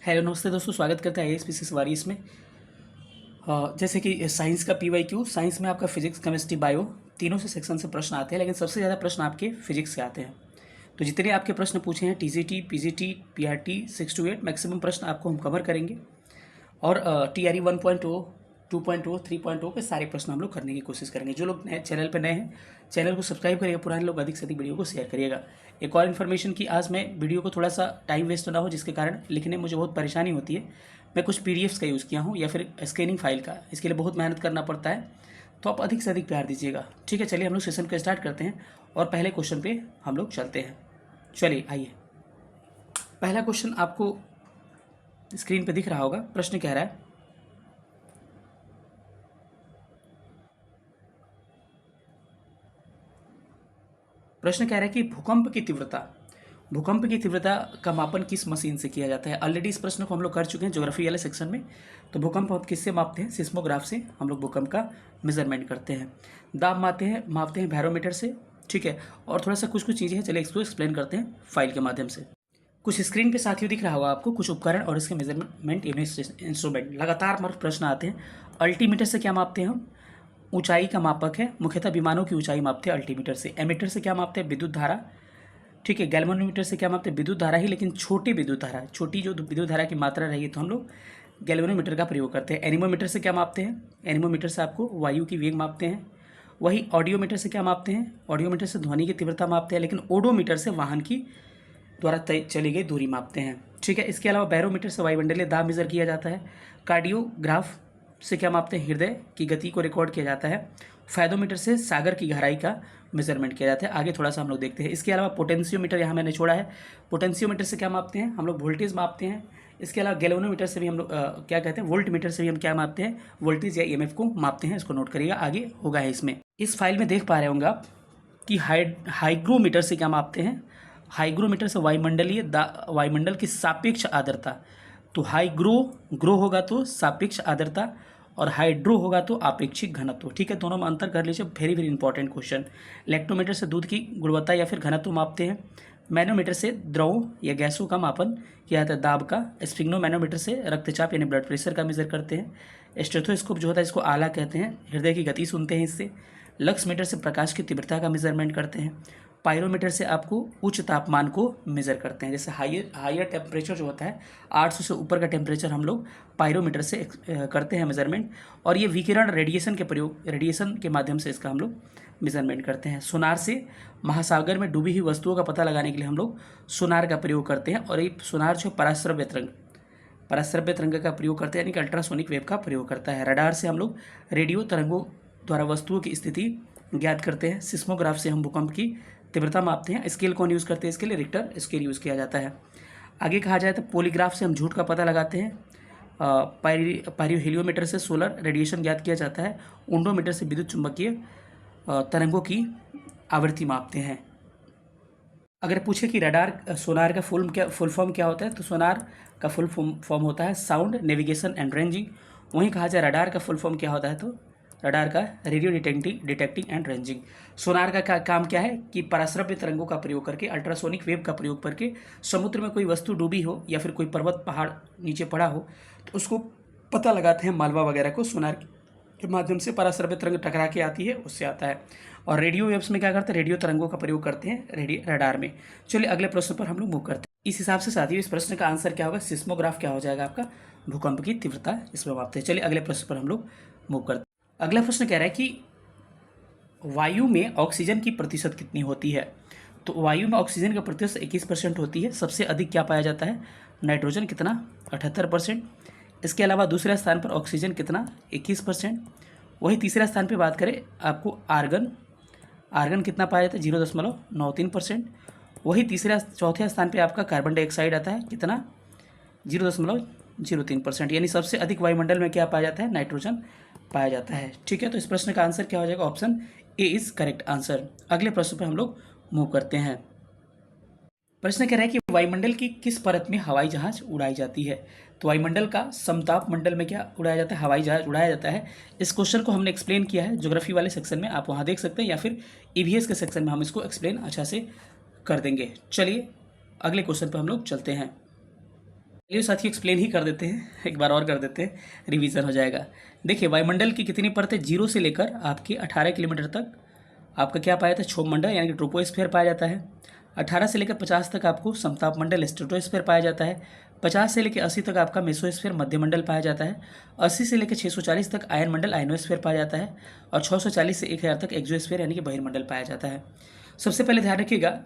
Hello नमस्ते दोस्तों, स्वागत करते हैं IAS वारी इसमें। जैसे कि साइंस का PYQ, साइंस में आपका फिजिक्स, केमिस्ट्री, बायो तीनों से सेक्शन से प्रश्न आते हैं, लेकिन सबसे ज़्यादा प्रश्न आपके फिजिक्स से आते हैं। तो जितने आपके प्रश्न पूछे हैं TGT, PGT, PRT 6 to 8 maximum प्रश्न आपको हम कवर करेंगे। और TRE 1.0, 2.0, 3.0 के सारे प्रश्न हम लोग करने की कोशिश करेंगे। जो लोग नए चैनल पर नए हैं, चैनल को सब्सक्राइब करिएगा, पुराने लोग अधिक से अधिक वीडियो को शेयर करिएगा। एक और इन्फॉर्मेशन की आज मैं वीडियो को थोड़ा सा टाइम वेस्ट ना हो, जिसके कारण लिखने में मुझे बहुत परेशानी होती है। मैं कुछ PDFs का यूज़ किया हूँ या फिर स्कैनिंग फाइल का, इसके लिए बहुत मेहनत करना पड़ता है, तो आप अधिक से अधिक प्यार दीजिएगा। ठीक है, चलिए हम लोग सेशन को स्टार्ट करते हैं और पहले क्वेश्चन पे हम लोग चलते हैं। चलिए आइए, पहला क्वेश्चन आपको स्क्रीन पे दिख रहा होगा। प्रश्न कह रहा है, कि भूकंप की तीव्रता का मापन किस मशीन से किया जाता है। ऑलरेडी इस प्रश्न को हम लोग कर चुके हैं ज्योग्राफी वाले सेक्शन में। तो भूकंप हम किससे मापते हैं? सिस्मोग्राफ से हम लोग भूकंप का मेजरमेंट करते हैं। दाब मापते हैं बैरोमीटर से। ठीक है, और थोड़ा सा कुछ चीज़ें हैं, चलिए इसको एक्सप्लेन करते हैं फाइल के माध्यम से। कुछ स्क्रीन पे साथियों दिख रहा होगा आपको, कुछ उपकरण और इसके मेजरमेंट इंस्ट्रूमेंट। लगातार हमारे प्रश्न आते हैं। अल्टीमीटर से क्या मापते हैं हम? ऊंचाई का मापक है, मुख्यतः विमानों की ऊंचाई मापते हैं अल्टीमीटर से। एमीटर से क्या मापते हैं? विद्युत धारा। ठीक है, गैल्वेनोमीटर से क्या मापते हैं? विद्युत धारा ही, लेकिन छोटी विद्युत धारा, छोटी जो विद्युत धारा की मात्रा रहेगी तो हम लोग गैल्वेनोमीटर का प्रयोग करते हैं। एनीमोमीटर से क्या मापते हैं? एनीमोमीटर से आपको वायु की वेग मापते हैं। वही ऑडियोमीटर से क्या मापते हैं? ऑडियोमीटर से ध्वनि की तीव्रता मापते हैं, लेकिन ओडोमीटर से वाहन की द्वारा तय चली गई दूरी मापते हैं। ठीक है, इसके अलावा बैरोमीटर से वायुमंडलीय दाब मेजर किया जाता है। कार्डियोग्राफ से क्या मापते हैं? हृदय की गति को रिकॉर्ड किया जाता है। फायदोमीटर से सागर की गहराई का मेजरमेंट किया जाता है। आगे थोड़ा सा हम लोग देखते हैं। इसके अलावा पोटेंशियोमीटर यहाँ मैंने छोड़ा है। पोटेंशियोमीटर से क्या मापते हैं? हम लोग वोल्टेज मापते हैं। इसके अलावा गैल्वेनोमीटर से भी हम लोग क्या कहते हैं, वोल्ट मीटर से भी हम क्या मापते हैं? वोल्टेज या EMF को मापते हैं। इसको नोट करिएगा, आगे होगा है इसमें। इस फाइल में देख पा रहे होंगे आप कि हाइग्रोमीटर से क्या मापते हैं? हाइग्रोमीटर से वायुमंडल की सापेक्ष आर्द्रता। तो ग्रो होगा तो सापेक्ष आर्द्रता, और हाइड्रो होगा तो आपेक्षिक घनत्व। ठीक है, दोनों में अंतर कर लीजिए, very very important question. Lactometer से दूध की गुणवत्ता या फिर घनत्व मापते हैं। मैनोमीटर से द्रवों या गैसों का मापन किया जाता है, दाब का। स्फिग्नोमैनोमीटर से रक्तचाप यानी ब्लड प्रेशर का मेजर करते हैं। स्टेथोस्कोप जो होता है इसको आला कहते हैं, हृदय की गति सुनते हैं इससे। लक्स मीटर से प्रकाश की तीव्रता का मेजरमेंट करते हैं। पायरोमीटर से आपको उच्च तापमान को मेज़र करते हैं। जैसे हायर टेम्परेचर जो होता है, 800 से ऊपर का टेम्परेचर हम लोग पायरोमीटर से करते हैं मेजरमेंट। और ये विकिरण रेडिएशन के माध्यम से इसका हम लोग मेजरमेंट करते हैं। सोनार से महासागर में डूबी हुई वस्तुओं का पता लगाने के लिए हम लोग सोनार का प्रयोग करते हैं। और ये सोनार जो पराश्रव्य तरंग का प्रयोग करते हैं, यानी कि अल्ट्रासोनिक वेव का प्रयोग करता है। रडार से हम लोग रेडियो तरंगों द्वारा वस्तुओं की स्थिति ज्ञात करते हैं। सिस्मोग्राफ से हम भूकंप की तीव्रता मापते हैं। स्केल कौन यूज़ करते हैं? इसके लिए रिक्टर स्केल यूज़ किया जाता है। आगे कहा जाए तो पॉलीग्राफ से हम झूठ का पता लगाते हैं। पायरोहेलियोमीटर से सोलर रेडिएशन ज्ञात किया जाता है। ओडोमीटर से विद्युत चुंबकीय तरंगों की आवृत्ति मापते हैं। अगर पूछे कि सोनार का फुल फॉर्म क्या होता है, तो सोनार का फुल फॉर्म होता है साउंड नेविगेशन एंड रेंजिंग। वहीं कहा जाए रडार का फुल फॉर्म क्या होता है, तो रडार का रेडियो डिटेक्टिंग एंड रेंजिंग। सोनार का काम क्या है कि पराश्रव्य तरंगों का प्रयोग करके, अल्ट्रासोनिक वेव का प्रयोग करके समुद्र में कोई वस्तु डूबी हो या फिर कोई पर्वत पहाड़ नीचे पड़ा हो, तो उसको पता लगाते हैं। मालवा वगैरह को सोनार के माध्यम से पराश्रव्य तरंग टकरा के आती है, उससे आता है। और रेडियो वेव्स में क्या करते हैं? रेडियो तरंगों का प्रयोग करते हैं रडार में। चलिए अगले प्रश्न पर हम लोग मूव करते हैं। इस हिसाब से साथियों इस प्रश्न का आंसर क्या होगा? सिस्मोग्राफ क्या हो जाएगा आपका? भूकंप की तीव्रता इसमें मापते हैं। चलिए अगले प्रश्न पर हम लोग मूव करते हैं। अगला प्रश्न कह रहा है कि वायु में ऑक्सीजन की प्रतिशत कितनी होती है? तो वायु में ऑक्सीजन का प्रतिशत 21% होती है। सबसे अधिक क्या पाया जाता है? नाइट्रोजन कितना? 78%। इसके अलावा दूसरे स्थान पर ऑक्सीजन कितना? 21%। वही तीसरे स्थान पर बात करें आपको आर्गन कितना पाया जाता है? 0.93%। वही चौथे स्थान पर आपका कार्बन डाइऑक्साइड आता है, कितना? 0.03%। यानी सबसे अधिक वायुमंडल में क्या पाया जाता है? नाइट्रोजन पाया जाता है। ठीक है, तो इस प्रश्न का आंसर क्या हो जाएगा? Option A is correct answer. अगले प्रश्न पर हम लोग मूव करते हैं। प्रश्न कह रहा है कि वायुमंडल की किस परत में हवाई जहाज उड़ाई जाती है? तो वायुमंडल का समताप मंडल में क्या उड़ाया जाता है? हवाई जहाज उड़ाया जाता है। इस क्वेश्चन को हमने एक्सप्लेन किया है ज्योग्राफी वाले सेक्शन में, आप वहाँ देख सकते हैं, या फिर EVS के सेक्शन में हम इसको एक्सप्लेन अच्छा से कर देंगे। चलिए अगले क्वेश्चन पर हम लोग चलते हैं। चलिए साथियों एक्सप्लेन ही कर देते हैं, एक बार और कर देते हैं, रिवीजन हो जाएगा। देखिए वायुमंडल की कितनी परतें, 0 से लेकर आपके 18 किलोमीटर तक आपका क्या पाया जाता है, क्षोभ मंडल यानी कि ट्रोपोस्फीयर पाया जाता है। 18 से लेकर 50 तक आपको समताप मंडल स्ट्रेटोस्फीयर पाया जाता है। 50 से लेकर 80 तक आपका मेसोस्फीयर मध्यमंडल पाया जाता है। 80 से लेकर 640 तक आयन मंडल आयनोस्फीयर पाया जाता है। और 640 से 1000 तक एक्सोस्फीयर यानी कि बहिर्मंडल पाया जाता है। सबसे पहले ध्यान रखिएगा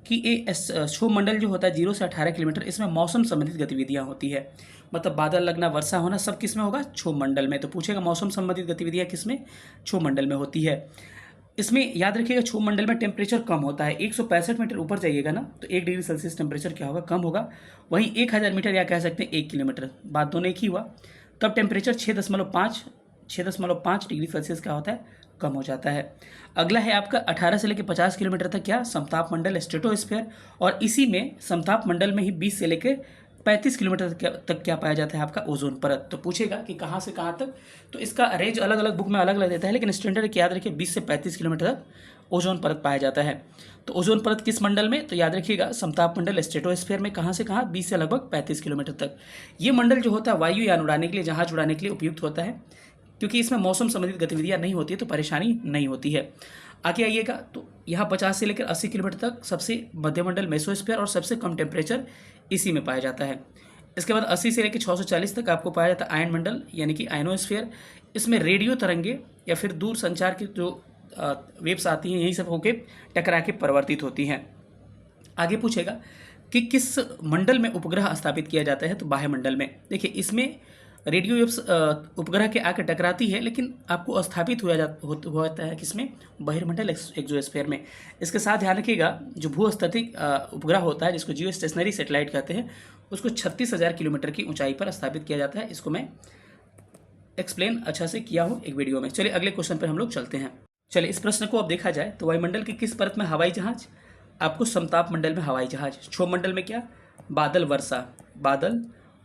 कि ये क्षोभ मंडल जो होता है 0 से 18 किलोमीटर, इसमें मौसम संबंधित गतिविधियाँ होती है। मतलब बादल लगना, वर्षा होना, सब किस में होगा, क्षोभ मंडल में। तो पूछेगा मौसम संबंधित गतिविधियाँ किस में, क्षोभ मंडल में होती है। इसमें याद रखिएगा क्षोभ मंडल में टेम्परेचर कम होता है। 165 मीटर ऊपर जाइएगा ना तो 1 डिग्री सेल्सियस टेम्परेचर क्या होगा, कम होगा। वहीं 1000 मीटर या कह सकते हैं 1 किलोमीटर, बात दोनों एक ही हुआ, तब टेम्परेचर 6.5 डिग्री सेल्सियस क्या होता है, कम हो जाता है। अगला है आपका 18 से लेकर 50 किलोमीटर तक क्या, समताप मंडल स्ट्रेटोस्फीयर। और इसी में समताप मंडल में ही 20 से लेकर 35 किलोमीटर तक क्या पाया जाता है, आपका ओजोन परत। तो पूछेगा कि कहाँ से कहाँ तक, तो इसका रेंज अलग अलग बुक में अलग अलग देता है, लेकिन स्टैंडर्ड याद रखिए 20 से 35 किलोमीटर तक ओजोन परत पाया जाता है। तो ओजोन परत किस मंडल में, तो याद रखिएगा समताप मंडल स्ट्रेटोस्फीयर में। कहाँ से कहाँ, 20 से लगभग 35 किलोमीटर तक। ये मंडल जो होता है वायुयान उड़ाने के लिए, जहाज उड़ाने के लिए उपयुक्त होता है, क्योंकि इसमें मौसम संबंधित गतिविधियाँ नहीं होती है, तो परेशानी नहीं होती है। आगे आइएगा तो यहाँ 50 से लेकर 80 किलोमीटर तक सबसे मध्यमंडल मेसोस्फीयर और सबसे कम टेम्परेचर इसी में पाया जाता है। इसके बाद 80 से लेकर 640 तक आपको पाया जाता है आयन मंडल यानी कि आयनोस्फीयर। इसमें रेडियो तरंगे या फिर दूर संचार की जो वेव्स आती हैं, यही सब होके टकरा के परिवर्तित होती हैं। आगे पूछेगा कि किस मंडल में उपग्रह स्थापित किया जाता है, तो बाह्य मंडल में। देखिए इसमें रेडियो वेव्स उपग्रह के आकर टकराती है, लेकिन आपको स्थापित होता है किसमें, बहिर्मंडल एक्सोस्फीयर में। इसके साथ ध्यान रखिएगा जो भूस्थितिक उपग्रह होता है, जिसको जियो स्टेशनरी सैटेलाइट कहते हैं, उसको 36,000 किलोमीटर की ऊंचाई पर स्थापित किया जाता है। इसको मैं एक्सप्लेन अच्छा से किया हूँ एक वीडियो में। चलिए अगले क्वेश्चन पर हम लोग चलते हैं। चलिए इस प्रश्न को अब देखा जाए तो वायुमंडल की किस परत में हवाई जहाज, आपको समताप मंडल में हवाई जहाज। क्षोभ मंडल में क्या, बादल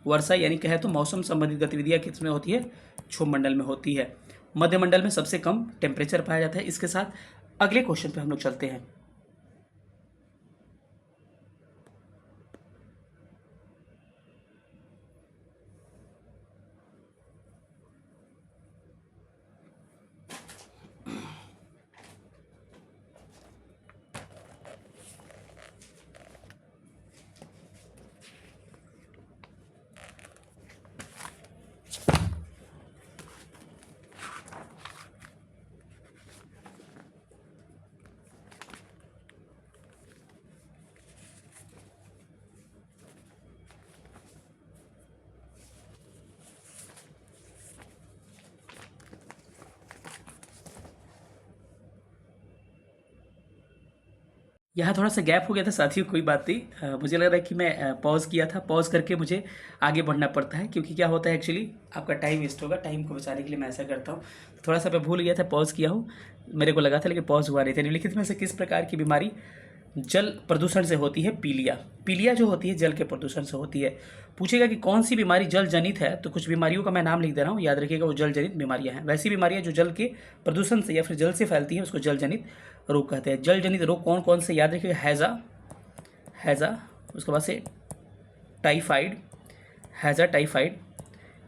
वर्षा यानी कहे तो मौसम संबंधित गतिविधियाँ किस में होती है, क्षोभ मंडल में होती है। मध्यमंडल में सबसे कम टेम्परेचर पाया जाता है। इसके साथ अगले क्वेश्चन पे हम लोग चलते हैं। यहाँ थोड़ा सा गैप हो गया था साथियों, कोई बात नहीं। मुझे लग रहा है कि मैं पॉज किया था, पॉज करके मुझे आगे बढ़ना पड़ता है, क्योंकि क्या होता है एक्चुअली आपका टाइम वेस्ट होगा। टाइम को बचाने के लिए मैं ऐसा करता हूँ। थोड़ा सा मैं भूल गया था, पॉज किया हूँ, मेरे को लगा था, लेकिन पॉज हुआ नहीं था। निम्नलिखित में से किस प्रकार की बीमारी जल प्रदूषण से होती है, पीलिया जो होती है जल के प्रदूषण से होती है। पूछेगा कि कौन सी बीमारी जल जनित है, तो कुछ बीमारियों का मैं नाम लिख दे रहा हूँ, याद रखिएगा वो जल जनित बीमारियाँ हैं। वैसी बीमारियाँ जो जल के प्रदूषण से या फिर जल से फैलती है उसको जल जनित रोग कहते हैं। जल जनित रोग कौन कौन से, याद रखिएगा हैज़ा, उसके बाद से टाइफाइड,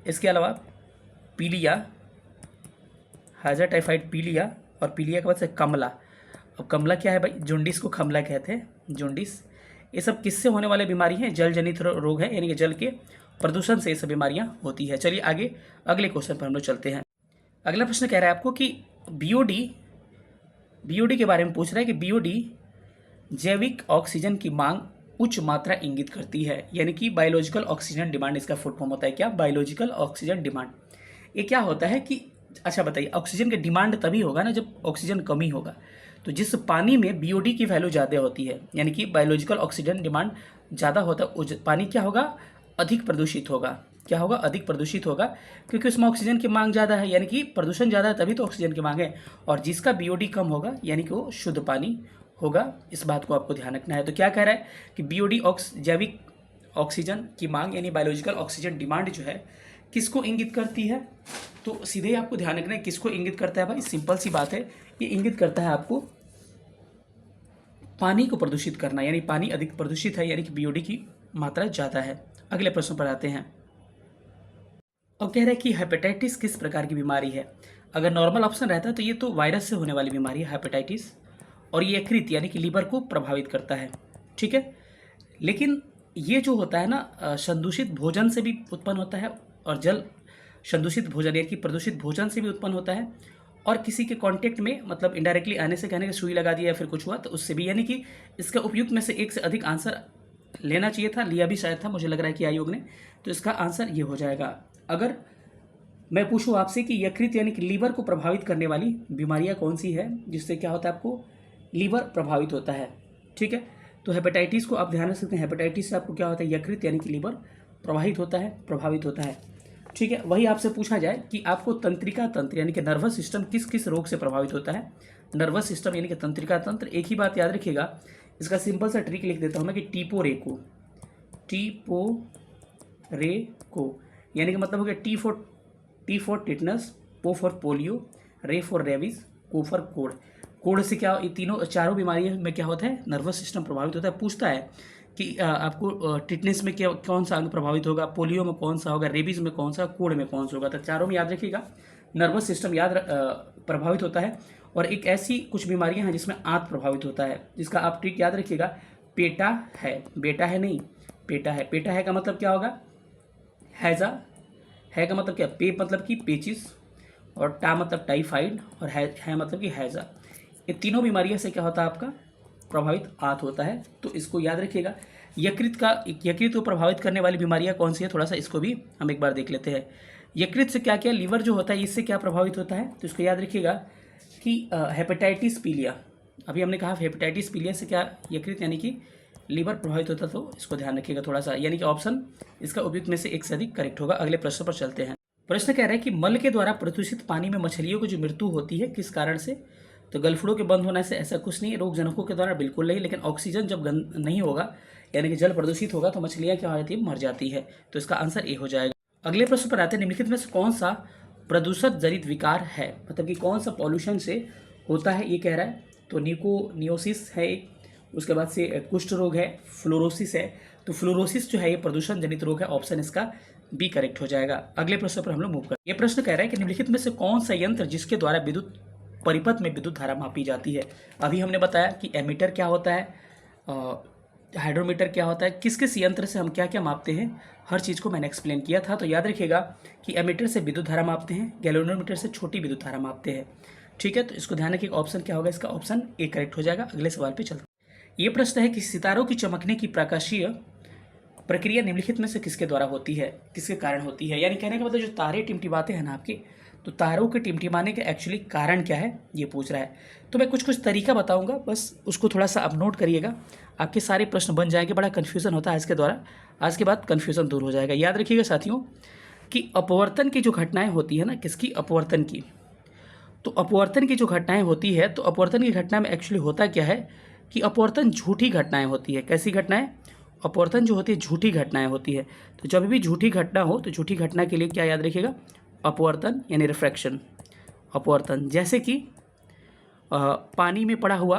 इसके अलावा पीलिया, हैज़ा, टाइफाइड, पीलिया, और पीलिया के बाद से कमला। अब कमला क्या है भाई, जॉन्डिस को कमला कहते हैं, जॉन्डिस। ये सब किससे होने वाले बीमारी हैं, जल जनित रोग है, यानी कि जल के प्रदूषण से ये सब बीमारियां होती है। चलिए आगे अगले क्वेश्चन पर हम लोग चलते हैं। अगला प्रश्न कह रहा है आपको कि बीओडी के बारे में पूछ रहा है कि बीओडी जैविक ऑक्सीजन की मांग उच्च मात्रा इंगित करती है, यानी कि बायोलॉजिकल ऑक्सीजन डिमांड इसका फुल फॉर्म होता है। क्या, बायोलॉजिकल ऑक्सीजन डिमांड। ये क्या होता है कि, अच्छा बताइए, ऑक्सीजन की डिमांड तभी होगा ना जब ऑक्सीजन कमी होगा। तो जिस पानी में बीओडी की वैल्यू ज़्यादा होती है, यानी कि बायोलॉजिकल ऑक्सीजन डिमांड ज़्यादा होता है, पानी क्या होगा, अधिक प्रदूषित होगा। क्या होगा, अधिक प्रदूषित होगा, क्योंकि उसमें ऑक्सीजन की मांग ज़्यादा है, यानी कि प्रदूषण ज़्यादा है तभी तो ऑक्सीजन की मांग है। और जिसका बीओडी कम होगा यानी कि वो शुद्ध पानी होगा। इस बात को आपको ध्यान रखना है। तो क्या कह रहा है कि बीओडी जैविक ऑक्सीजन की मांग यानी बायोलॉजिकल ऑक्सीजन डिमांड जो है किसको इंगित करती है, तो सीधे ही आपको ध्यान रखना है किसको इंगित करता है भाई। सिंपल सी बात है, ये इंगित करता है आपको पानी को प्रदूषित करना, यानी पानी अधिक प्रदूषित है, यानी कि बीओडी की मात्रा ज़्यादा है। अगले प्रश्न पर आते हैं और कह रहे हैं कि हेपेटाइटिस किस प्रकार की बीमारी है। अगर नॉर्मल ऑप्शन रहता तो ये तो वायरस से होने वाली बीमारी है हेपेटाइटिस, और ये यकृत यानी कि लीवर को प्रभावित करता है, ठीक है। लेकिन ये जो होता है ना संदूषित भोजन से भी उत्पन्न होता है, और जल संदूषित भोजन यानी कि प्रदूषित भोजन से भी उत्पन्न होता है, और किसी के कांटेक्ट में मतलब इनडायरेक्टली आने से, कहने का सुई लगा दिया या फिर कुछ हुआ तो उससे भी, यानी कि इसका उपयुक्त में से एक से अधिक आंसर लेना चाहिए था, लिया भी शायद था, मुझे लग रहा है कि आयोग ने। तो इसका आंसर ये हो जाएगा। अगर मैं पूछूं आपसे कि यकृत यानी कि लीवर को प्रभावित करने वाली बीमारियां कौन सी है जिससे क्या होता है, आपको लीवर प्रभावित होता है, ठीक है। तो हेपेटाइटिस को आप ध्यान रख सकते हैं, हेपेटाइटिस से आपको क्या होता है, यकृत यानी कि लीवर प्रभावित होता है, ठीक है। वही आपसे पूछा जाए कि आपको तंत्रिका तंत्र यानी कि नर्वस सिस्टम किस किस रोग से प्रभावित होता है, नर्वस सिस्टम यानी कि तंत्रिका तंत्र, एक ही बात याद रखिएगा, इसका सिंपल सा ट्रिक लिख देता हूँ मैं कि टीपोरेको यानी कि मतलब हो गया टी फॉर टिटनस, पो फॉर पोलियो, रे फॉर रेबीज, को फॉर कोड। कोड से क्या, ये चारों बीमारियों में क्या होता है, नर्वस सिस्टम प्रभावित होता है। पूछता है कि आपको टिटनेस में क्या कौन सा अंग प्रभावित होगा, पोलियो में कौन सा होगा, रेबीज में कौन सा, कोड में कौन सा होगा। तो चारों में याद रखिएगा नर्वस सिस्टम प्रभावित होता है। और एक ऐसी कुछ बीमारियां हैं जिसमें आंत प्रभावित होता है, जिसका आप ट्रिक याद रखिएगा, पेटा है, बेटा है नहीं, पेटा है। पेटा है का मतलब क्या होगा, हैजा है का मतलब क्या, पे मतलब कि पेचिस, और टा मतलब टाइफाइड, और है मतलब कि हैजा। ये तीनों बीमारियों से क्या होता है, आपका प्रभावित आंत होता है। तो इसको याद रखिएगा। यकृत को प्रभावित करने वाली बीमारियां कौन सी है, थोड़ा सा इसको भी हम एक बार देख लेते हैं। यकृत से क्या क्या, लीवर जो होता है इससे क्या प्रभावित होता है, तो इसको याद रखिएगा कि हेपेटाइटिस पीलिया, अभी हमने कहा हेपेटाइटिस पीलिया से क्या यकृत यानी कि लीवर प्रभावित होता, तो इसको ध्यान रखिएगा थोड़ा सा, यानी कि ऑप्शन इसका उपयुक्त में से एक से अधिक करेक्ट होगा। अगले प्रश्न पर चलते हैं। प्रश्न कह रहा है कि मल के द्वारा प्रदूषित पानी में मछलियों की जो मृत्यु होती है किस कारण से, तो गलफड़ों के बंद होने से ऐसा कुछ नहीं, रोगजनकों के द्वारा बिल्कुल नहीं, लेकिन ऑक्सीजन जब नहीं होगा यानी कि जल प्रदूषित होगा तो मछलियाँ क्या हो जाती है, मर जाती है। तो इसका आंसर ए हो जाएगा। अगले प्रश्न पर आते हैं, निम्नलिखित में से कौन सा प्रदूषण जनित विकार है, मतलब कि कौन सा पॉल्यूशन से होता है, ये कह रहा है। तो निकोनियोसिस है एक, उसके बाद से कुष्ठ रोग है, फ्लोरोसिस है। तो फ्लोरोसिस जो है ये प्रदूषण जनित रोग है, ऑप्शन इसका बी करेक्ट हो जाएगा। अगले प्रश्न पर हम लोग मूव करें। ये प्रश्न कह रहा है कि निम्नलिखित में से कौन सा यंत्र जिसके द्वारा विद्युत परिपथ में विद्युत धारा मापी जाती है। अभी हमने बताया कि एमीटर क्या होता है, हाइड्रोमीटर क्या होता है, किस किस यंत्र से हम क्या क्या मापते हैं, हर चीज़ को मैंने एक्सप्लेन किया था। तो याद रखिएगा कि एमीटर से विद्युत धारा मापते हैं, गैल्वेनोमीटर से छोटी विद्युत धारा मापते हैं, ठीक है। तो इसको ध्यान रखिएगा, ऑप्शन क्या होगा, इसका ऑप्शन ए करेक्ट हो जाएगा। अगले सवाल पे चलते हैं। ये प्रश्न है कि सितारों की चमकने की प्रकाशीय प्रक्रिया निम्नलिखित में से किसके द्वारा होती है, किसके कारण होती है। यानी कहने का मतलब जो तारे टिमटिमाते हैं ना आपके, तो तारों के टिमटिमाने के एक्चुअली कारण क्या है ये पूछ रहा है। तो मैं कुछ तरीका बताऊंगा, बस उसको थोड़ा सा आप नोट करिएगा, आपके सारे प्रश्न बन जाएंगे। बड़ा कन्फ्यूज़न होता है इसके द्वारा, आज के बाद कन्फ्यूज़न दूर हो जाएगा। याद रखिएगा साथियों कि अपवर्तन की जो घटनाएँ होती है ना, किसकी, अपवर्तन की। तो अपवर्तन की जो घटनाएँ होती है, तो अपवर्तन की घटना में एक्चुअली होता क्या है कि अपवर्तन झूठी घटनाएं होती है। कैसी घटनाएं, अपवर्तन जो होती है झूठी घटनाएं होती है। तो जब भी झूठी घटना हो तो झूठी घटना के लिए क्या याद रखिएगा, अपवर्तन यानी रिफ्रैक्शन, अपवर्तन। जैसे कि पानी में पड़ा हुआ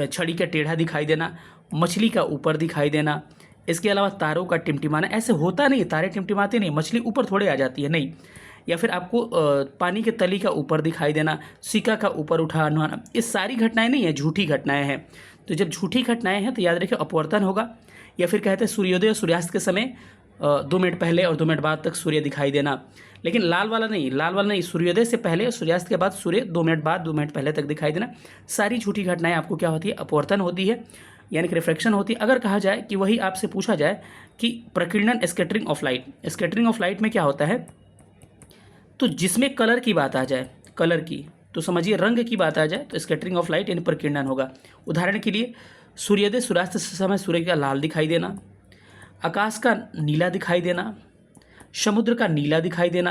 छड़ी का टेढ़ा दिखाई देना, मछली का ऊपर दिखाई देना, इसके अलावा तारों का टिमटिमाना। ऐसे होता नहीं, तारे टिमटिमाते नहीं, मछली ऊपर थोड़े आ जाती है, नहीं। या फिर आपको पानी के तली का ऊपर दिखाई देना, सिक्का का ऊपर उठाना, ये सारी घटनाएं नहीं है, झूठी घटनाएं हैं। तो जब झूठी घटनाएं हैं तो याद रखिए अपवर्तन होगा। या फिर कहते हैं सूर्योदय और सूर्यास्त के समय 2 मिनट पहले और 2 मिनट बाद तक सूर्य दिखाई देना, लेकिन लाल वाला नहीं, सूर्योदय से पहले और सूर्यास्त के बाद सूर्य 2 मिनट बाद 2 मिनट पहले तक दिखाई देना। सारी झूठी घटनाएं आपको क्या होती है, अपवर्तन होती है, यानी कि रिफ्रैक्शन होती है। अगर कहा जाए कि वही आपसे पूछा जाए कि प्रकीर्णन, स्कैटरिंग ऑफ लाइट में क्या होता है, तो जिसमें कलर की बात आ जाए, कलर की, तो समझिए रंग की बात आ जाए तो स्कैटरिंग ऑफ लाइट यानी प्रकीर्णन होगा। उदाहरण के लिए सूर्योदय सूर्यास्त से समय सूर्य का लाल दिखाई देना, आकाश का नीला दिखाई देना, समुद्र का नीला दिखाई देना,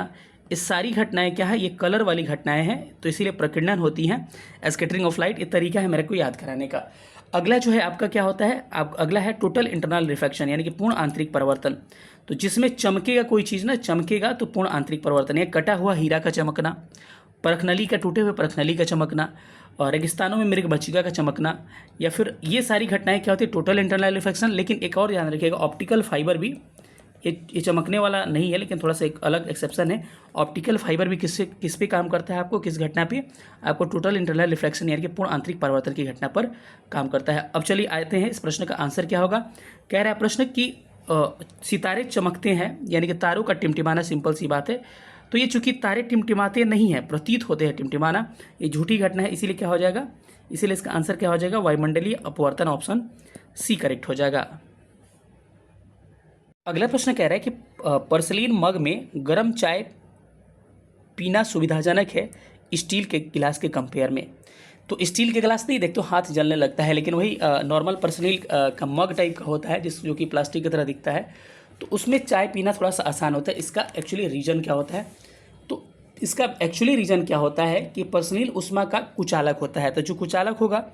ये सारी घटनाएं क्या है, ये कलर वाली घटनाएं हैं, तो इसीलिए प्रकीर्णन होती हैं, स्कैटरिंग ऑफ लाइट। ये तरीका है मेरे को याद कराने का। अगला जो है आपका क्या होता है, अगला है टोटल इंटरनल रिफ्रैक्शन, यानी कि पूर्ण आंतरिक परिवर्तन। तो जिसमें चमकेगा कोई चीज़ ना, चमकेगा तो पूर्ण आंतरिक परिवर्तन है। कटा हुआ हीरा का चमकना, परखनली का, टूटे हुए परखनली का चमकना, और रेगिस्तानों में मृगमक्षिका का चमकना, या फिर ये सारी घटनाएं क्या होती है, टोटल इंटरनल रिफ्लेक्शन। लेकिन एक और ध्यान रखिएगा, ऑप्टिकल फाइबर भी, ये चमकने वाला नहीं है लेकिन थोड़ा सा एक अलग एक्सेप्शन है। ऑप्टिकल फाइबर भी किस पे काम करता है, आपको किस घटना पे, आपको टोटल इंटरनल रिफ्लेक्शन यानी कि पूर्ण आंतरिक परावर्तन की घटना पर काम करता है। अब चलिए आते हैं इस प्रश्न का आंसर क्या होगा। कह रहा है प्रश्न कि सितारे चमकते हैं, यानी कि तारों का टिमटिमाना, सिंपल सी बात है। तो ये चूंकि तारे टिमटिमाते नहीं हैं, प्रतीत होते हैं टिमटिमाना, ये झूठी घटना है, इसीलिए क्या हो जाएगा, इसीलिए इसका आंसर क्या हो जाएगा, वायुमंडलीय अपवर्तन, ऑप्शन सी करेक्ट हो जाएगा। अगला प्रश्न कह रहा है कि पर्सलीन मग में गर्म चाय पीना सुविधाजनक है स्टील के गिलास के कंपेयर में। तो स्टील के गिलास नहीं, देख तो हाथ जलने लगता है, लेकिन वही नॉर्मल पर्सलीन का मग टाइप का होता है जो कि प्लास्टिक की तरह दिखता है, तो उसमें चाय पीना थोड़ा सा आसान होता है। इसका एक्चुअली रीज़न क्या होता है, तो इसका एक्चुअली रीज़न क्या होता है कि पर्सलीन ऊष्मा का कुचालक होता है। तो जो कुचालक होगा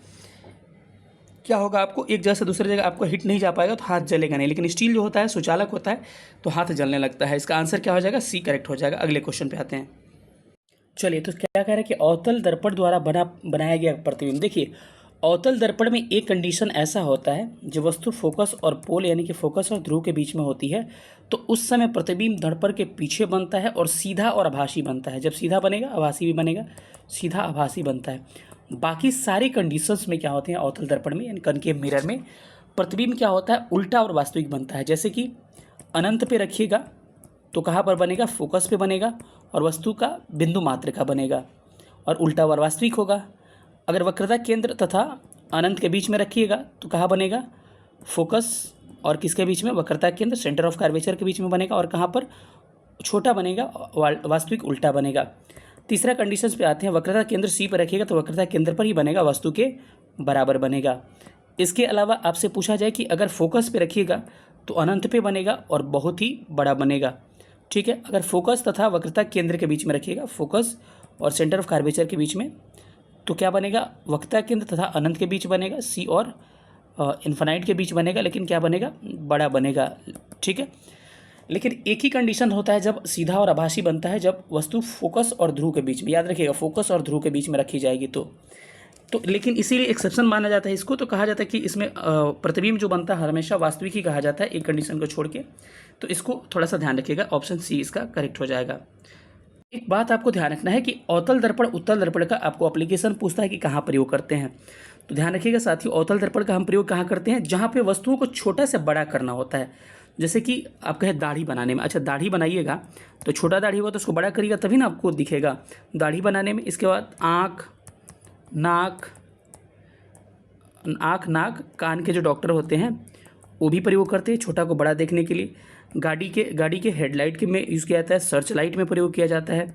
क्या होगा, आपको एक जगह से दूसरी जगह आपको हिट नहीं जा पाएगा तो हाथ जलेगा नहीं, लेकिन स्टील जो होता है सुचालक होता है तो हाथ जलने लगता है। इसका आंसर क्या हो जाएगा, सी करेक्ट हो जाएगा। अगले क्वेश्चन पे आते हैं। चलिए, तो क्या कह रहा है कि अवतल दर्पण द्वारा बनाया गया प्रतिबिंब। देखिए, अवतल दर्पण में एक कंडीशन ऐसा होता है, जो वस्तु फोकस और पोल यानी कि फोकस और ध्रुव के बीच में होती है, तो उस समय प्रतिबिंब दर्पण के पीछे बनता है और सीधा और आभासी बनता है। जब सीधा बनेगा आभासी भी बनेगा, सीधा आभासी बनता है। बाकी सारी कंडीशंस में क्या होते हैं, अवतल दर्पण में यानी कनकेव मिरर में प्रतिबिंब क्या होता है, उल्टा और वास्तविक बनता है। जैसे कि अनंत पे रखिएगा तो कहाँ पर बनेगा, फोकस पे बनेगा और वस्तु का बिंदु मात्र का बनेगा, और उल्टा और वास्तविक होगा। अगर वक्रता केंद्र तथा अनंत के बीच में रखिएगा तो कहाँ बनेगा, फोकस और किसके बीच में, वक्रता केंद्र सेंटर ऑफ कर्वेचर के बीच में बनेगा, और कहाँ पर छोटा बनेगा, वास्तविक उल्टा बनेगा। तीसरा कंडीशंस पे आते हैं, वक्रता केंद्र सी पर रखिएगा तो वक्रता केंद्र पर ही बनेगा, वस्तु के बराबर बनेगा। इसके अलावा आपसे पूछा जाए कि अगर फोकस पे रखिएगा तो अनंत पे बनेगा और बहुत ही बड़ा बनेगा, ठीक है। अगर फोकस तथा वक्रता केंद्र के बीच में रखिएगा, फोकस और सेंटर ऑफ कर्वेचर के बीच में, तो क्या बनेगा, वक्रता केंद्र तथा अनंत के बीच बनेगा, सी और इन्फिनाइट के बीच बनेगा, लेकिन क्या बनेगा, बड़ा बनेगा, ठीक है। लेकिन एक ही कंडीशन होता है जब सीधा और आभासी बनता है, जब वस्तु फोकस और ध्रुव के बीच में, याद रखिएगा फोकस और ध्रुव के बीच में रखी जाएगी तो लेकिन इसीलिए एक्सेप्शन माना जाता है इसको। तो कहा जाता है कि इसमें प्रतिबिंब जो बनता है हमेशा वास्तविक ही कहा जाता है, एक कंडीशन को छोड़ के। तो इसको थोड़ा सा ध्यान रखिएगा, ऑप्शन सी इसका करेक्ट हो जाएगा। एक बात आपको ध्यान रखना है कि अवतल दर्पण उत्तल दर्पण का आपको एप्लीकेशन पूछता है कि कहाँ प्रयोग करते हैं। तो ध्यान रखिएगा साथियों, अवतल दर्पण का हम प्रयोग कहाँ करते हैं, जहाँ पे वस्तुओं को छोटा से बड़ा करना होता है। जैसे कि आप कहे दाढ़ी बनाने में, अच्छा दाढ़ी बनाइएगा तो छोटा दाढ़ी होगा तो उसको बड़ा करिएगा तभी ना आपको दिखेगा दाढ़ी बनाने में। इसके बाद आँख नाक कान के जो डॉक्टर होते हैं वो भी प्रयोग करते हैं छोटा को बड़ा देखने के लिए। गाड़ी के हेडलाइट के में यूज़ किया जाता है, सर्च लाइट में प्रयोग किया जाता है।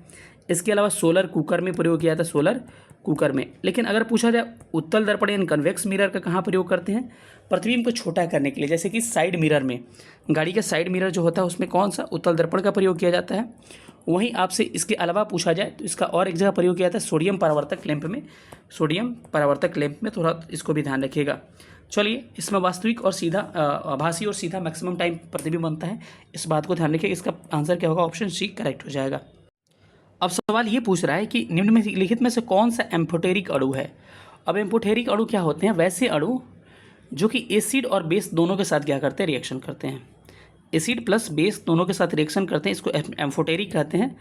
इसके अलावा सोलर कुकर में प्रयोग किया जाता है, सोलर कुकर में। लेकिन अगर पूछा जाए उत्तल दर्पण यानी कन्वेक्स मिरर का कहाँ प्रयोग करते हैं, प्रतिबिंब को छोटा करने के लिए। जैसे कि साइड मिरर में, गाड़ी का साइड मिरर जो होता है उसमें कौन सा, उत्तल दर्पण का प्रयोग किया जाता है। वहीं आपसे इसके अलावा पूछा जाए तो इसका और एक जगह प्रयोग किया जाता है सोडियम परावर्तक लैंप में, सोडियम परावर्तक लैंप में, थोड़ा इसको भी ध्यान रखिएगा। चलिए, इसमें वास्तविक और सीधा आभासी और सीधा मैक्सिमम टाइम प्रतिबिंब बनता है, इस बात को ध्यान रखिए। इसका आंसर क्या होगा, ऑप्शन सी करेक्ट हो जाएगा। अब सवाल ये पूछ रहा है कि निम्न में लिखित में से कौन सा एम्फोटेरिक अणु है। अब एम्फोटेरिक अणु क्या होते हैं, वैसे अणु जो कि एसिड और बेस दोनों के साथ क्या करते हैं, रिएक्शन करते हैं। एसिड प्लस बेस दोनों के साथ रिएक्शन करते हैं, इसको एम्फोटेरिक कहते हैं।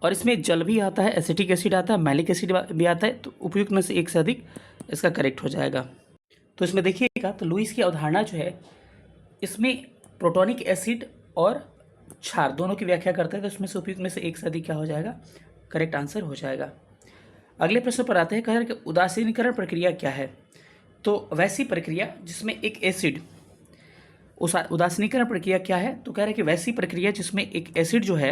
और इसमें जल भी आता है, एसिटिक एसिड आता है, मैलिक एसिड भी आता है। तो उपयुक्त में से एक से अधिक इसका करेक्ट हो जाएगा। तो इसमें देखिएगा तो लुईस की अवधारणा जो है इसमें प्रोटोनिक एसिड और क्षार दोनों की व्याख्या करते हैं। तो इसमें से उपयुक्त में से एक से अधिक क्या हो जाएगा, करेक्ट आंसर हो जाएगा। अगले प्रश्न पर आते हैं, कह रहे हैं कि उदासीनीकरण प्रक्रिया क्या है। तो वैसी प्रक्रिया जिसमें एक एसिड, उदासीनीकरण प्रक्रिया क्या है, तो कह रहे हैं कि वैसी प्रक्रिया जिसमें एक एसिड जो है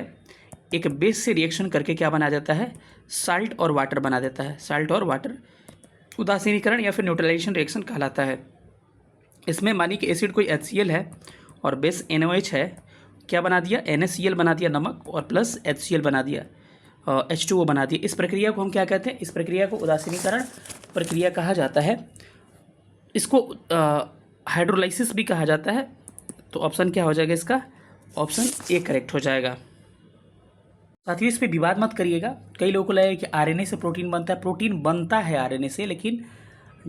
एक बेस से रिएक्शन करके क्या बना देता है, साल्ट और वाटर बना देता है, साल्ट और वाटर उदासीनीकरण या फिर न्यूट्रलाइजेशन रिएक्शन कहलाता है। इसमें मानिए कि एसिड कोई HCl है और बेस NaOH है, क्या बना दिया, NaCl बना दिया नमक, और प्लस HCl बना दिया, H2O बना दिया। इस प्रक्रिया को हम क्या कहते हैं, इस प्रक्रिया को उदासीनीकरण प्रक्रिया कहा जाता है। इसको हाइड्रोलाइसिस भी कहा जाता है। तो ऑप्शन क्या हो जाएगा इसका, ऑप्शन ए करेक्ट हो जाएगा। साथियों इस पे विवाद मत करिएगा। कई लोगों को लगेगा कि आरएनए से प्रोटीन बनता है। प्रोटीन बनता है आरएनए से, लेकिन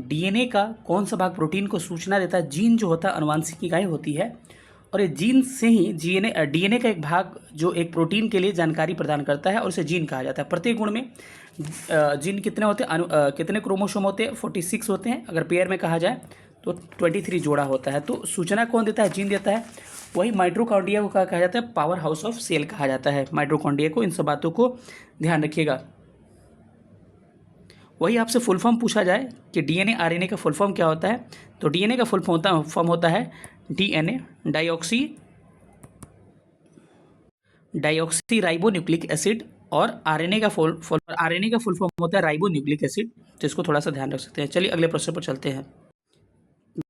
डीएनए का कौन सा भाग प्रोटीन को सूचना देता है? जीन जो होता है अनुवांशिक इकाई होती है, और ये जीन से ही डीएनए का एक भाग जो एक प्रोटीन के लिए जानकारी प्रदान करता है और उसे जीन कहा जाता है। प्रत्येक गुण में जीन कितने होते हैं? कितने क्रोमोसोम होते हैं? 46 होते हैं। अगर पेयर में कहा जाए तो 23 जोड़ा होता है। तो सूचना कौन देता है? जीन देता है। वही माइटोकॉन्ड्रिया को कहा जाता है पावर हाउस ऑफ सेल कहा जाता है माइटोकॉन्ड्रिया को। इन सब बातों को ध्यान रखिएगा। वही आपसे फुल फॉर्म पूछा जाए कि डीएनए आरएनए का फुल फॉर्म क्या होता है, तो डीएनए का फुल फॉर्म होता है DNA dioxy ribo nucleic acid, और आरएनए का फुल फॉर्म होता है राइबो न्यूक्लिक एसिड। तो इसको थोड़ा सा ध्यान रख सकते हैं। चलिए अगले प्रश्न पर चलते हैं।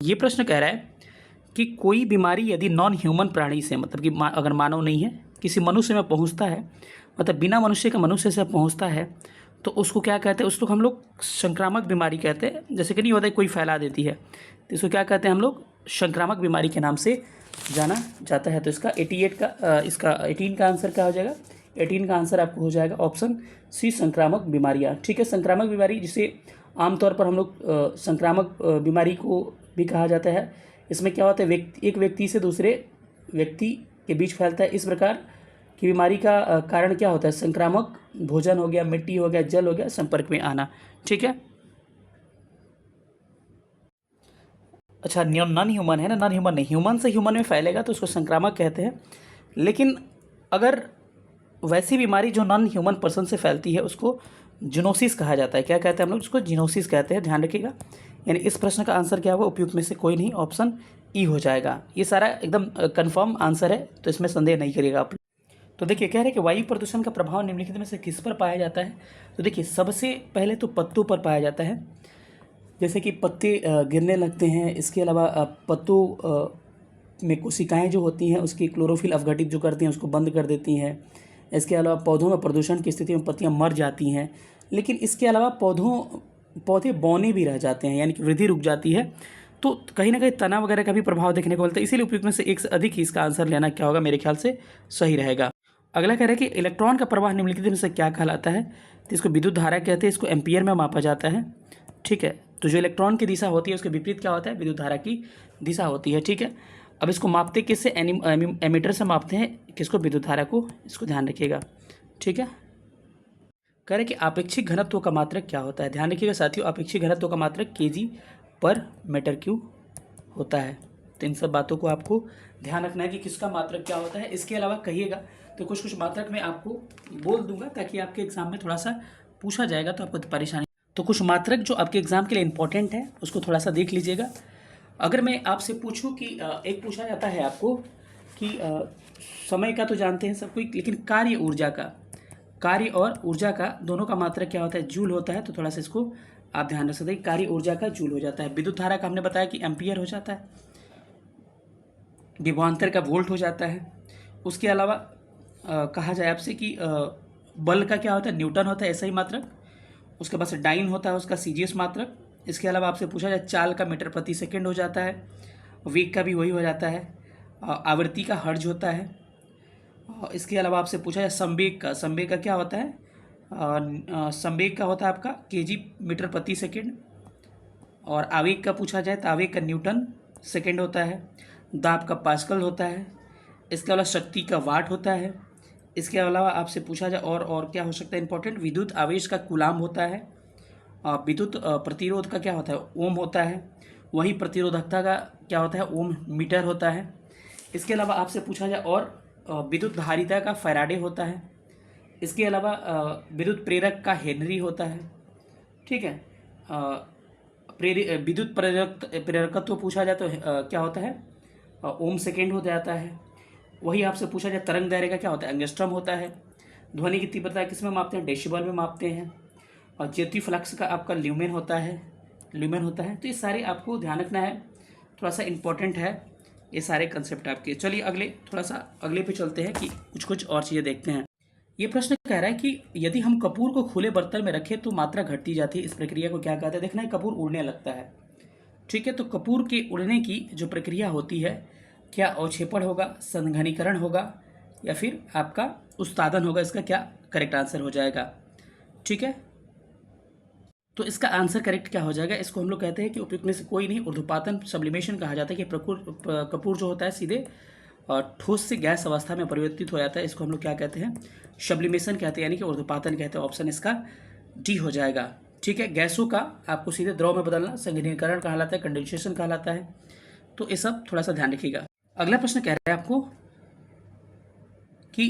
ये प्रश्न कह रहा है कि कोई बीमारी यदि नॉन ह्यूमन प्राणी से, मतलब कि अगर मानव नहीं है, किसी मनुष्य में पहुंचता है, मतलब बिना मनुष्य के मनुष्य से पहुंचता है, तो उसको क्या कहते हैं? उसको हम लोग संक्रामक बीमारी कहते हैं। जैसे कि नहीं होता है कोई फैला देती है, तो इसको क्या कहते हैं हम लोग? संक्रामक बीमारी के नाम से जाना जाता है। तो इसका 18 का आंसर क्या हो जाएगा? 18 का आंसर आपको हो जाएगा ऑप्शन सी, संक्रामक बीमारियाँ। ठीक है, संक्रामक बीमारी जिसे आमतौर पर हम लोग संक्रामक बीमारी को भी कहा जाता है। इसमें क्या होता है? एक व्यक्ति से दूसरे व्यक्ति के बीच फैलता है। इस प्रकार की बीमारी का कारण क्या होता है? संक्रामक भोजन हो गया, मिट्टी हो गया, जल हो गया, संपर्क में आना। ठीक है, अच्छा नॉन ह्यूमन है ना, नॉन ह्यूमन नहीं, ह्यूमन से ह्यूमन में फैलेगा तो उसको संक्रामक कहते हैं। लेकिन अगर वैसी बीमारी जो नॉन ह्यूमन पर्सन से फैलती है उसको जिनोसिस कहा जाता है। क्या कहते हैं हम लोग? उसको जिनोसिस कहते हैं। ध्यान रखिएगा। यानी इस प्रश्न का आंसर क्या होगा? उपयुक्त में से कोई नहीं, ऑप्शन ई हो जाएगा। ये सारा एकदम कंफर्म आंसर है, तो इसमें संदेह नहीं करिएगा आप। तो देखिए कह रहे हैं कि वायु प्रदूषण का प्रभाव निम्नलिखित में से किस पर पाया जाता है? तो देखिए सबसे पहले तो पत्तों पर पाया जाता है। जैसे कि पत्ते गिरने लगते हैं। इसके अलावा पत्तों में कोशिकाएं जो होती हैं उसकी क्लोरोफिल अवघटित जो करती हैं उसको बंद कर देती हैं। इसके अलावा पौधों में प्रदूषण की स्थिति में पत्तियां मर जाती हैं। लेकिन इसके अलावा पौधे बौने भी रह जाते हैं, यानी कि वृद्धि रुक जाती है। तो कहीं ना कहीं तना वगैरह का भी प्रभाव देखने को मिलता है। इसीलिए उपयुक्त में से एक से अधिक ही इसका आंसर लेना क्या होगा? मेरे ख्याल से सही रहेगा। अगला कह रहा है कि इलेक्ट्रॉन का प्रवाह निम्नलिखित में से क्या कहलाता है? तो इसको विद्युत धारा कहते हैं। इसको एम्पियर में मापा जाता है। ठीक है, तो जो इलेक्ट्रॉन की दिशा होती है उसके विपरीत क्या होता है? विद्युत धारा की दिशा होती है। ठीक है, अब इसको मापते किससे? एमीटर से मापते हैं। किसको? विद्युत धारा को। इसको ध्यान रखिएगा। ठीक है, कह रहे कि आपेक्षिक घनत्व का मात्रक क्या होता है? ध्यान रखिएगा साथियों, आपेक्षिक घनत्व का मात्रक kg/m³ होता है। तो इन सब बातों को आपको ध्यान रखना है कि किसका मात्रक क्या होता है। इसके अलावा कहिएगा तो कुछ कुछ मात्रक मैं आपको बोल दूंगा ताकि आपके एग्जाम में थोड़ा सा पूछा जाएगा तो आपको परेशानी। तो कुछ मात्रक जो आपके एग्जाम के लिए इंपॉर्टेंट है उसको थोड़ा सा देख लीजिएगा। अगर मैं आपसे पूछूं कि एक पूछा जाता है आपको कि समय का तो जानते हैं सब कोई, लेकिन कार्य और ऊर्जा का दोनों का मात्रक क्या होता है? जूल होता है। तो थोड़ा सा इसको आप ध्यान रख सकते हैं। कार्य ऊर्जा का जूल हो जाता है। विद्युत धारा का हमने बताया कि एम्पियर हो जाता है। विभवांतर का वोल्ट हो जाता है। उसके अलावा कहा जाए आपसे कि बल का क्या होता है? न्यूटन होता है, ऐसा ही मात्रक। उसके बाद से डाइन होता है उसका सीजीएस मात्रक। इसके अलावा आपसे पूछा जाए चाल का मीटर प्रति सेकंड हो जाता है। वेग का भी वही हो जाता है। आवृत्ति का हर्ज होता है। इसके अलावा आपसे पूछा जाए संवेग का क्या होता है? संवेग का होता है आपका kg/m/s। और आवेग का पूछा जाए तो आवेग का न्यूटन सेकंड होता है। दाब का पास्कल होता है। इसके अलावा शक्ति का वाट होता है। इसके अलावा आपसे पूछा जाए और क्या हो सकता है इंपॉर्टेंट? विद्युत आवेश का कूलाम होता है। विद्युत प्रतिरोध का क्या होता है? ओम होता है। वही प्रतिरोधकता का क्या होता है? ओम मीटर होता है। इसके अलावा आपसे पूछा जाए और विद्युत धारिता का फैराडे होता है। इसके अलावा विद्युत प्रेरक का हेनरी होता है। ठीक है, विद्युत प्रेरकत्व पूछा जाए तो क्या होता है? ओम सेकेंड हो जाता है। वही आपसे पूछा जाए तरंग दायरे का क्या होता है? एंगस्ट्रम होता है। ध्वनि की तीव्रता किस में मापते हैं? डेसिबल में मापते हैं। और ज्योति फ्लक्स का आपका ल्यूमेन होता है। तो ये सारे आपको ध्यान रखना है, थोड़ा सा इंपॉर्टेंट है ये सारे कंसेप्ट आपके। चलिए अगले पे चलते हैं कि कुछ और चीज़ें देखते हैं। ये प्रश्न कह रहा है कि यदि हम कपूर को खुले बर्तन में रखें तो मात्रा घटती जाती है। इस प्रक्रिया को क्या कहते हैं? देखना है, कपूर उड़ने लगता है। ठीक है, तो कपूर के उड़ने की जो प्रक्रिया होती है, क्या अवक्षेपण होगा, संघनीकरण होगा, या फिर आपका उत्पादन होगा, इसका क्या करेक्ट आंसर हो जाएगा। ठीक है, तो इसका आंसर करेक्ट क्या हो जाएगा, इसको हम लोग कहते हैं कि उपयुक्त में से कोई नहीं, ऊर्ध्वपातन सब्लिमेशन कहा जाता है कि कपूर जो होता है सीधे ठोस से गैस अवस्था में परिवर्तित हो जाता है, इसको हम लोग क्या कहते हैं, सब्लिमेशन कहते हैं, यानी कि ऊर्ध्वपातन कहते हैं। ऑप्शन इसका डी हो जाएगा। ठीक है, गैसों का आपको सीधे द्रव में बदलना संघनीकरण कहलाता है, कंडेंसेशन कहलाता है। तो ये सब थोड़ा सा ध्यान रखिएगा। अगला प्रश्न कह रहा है आपको कि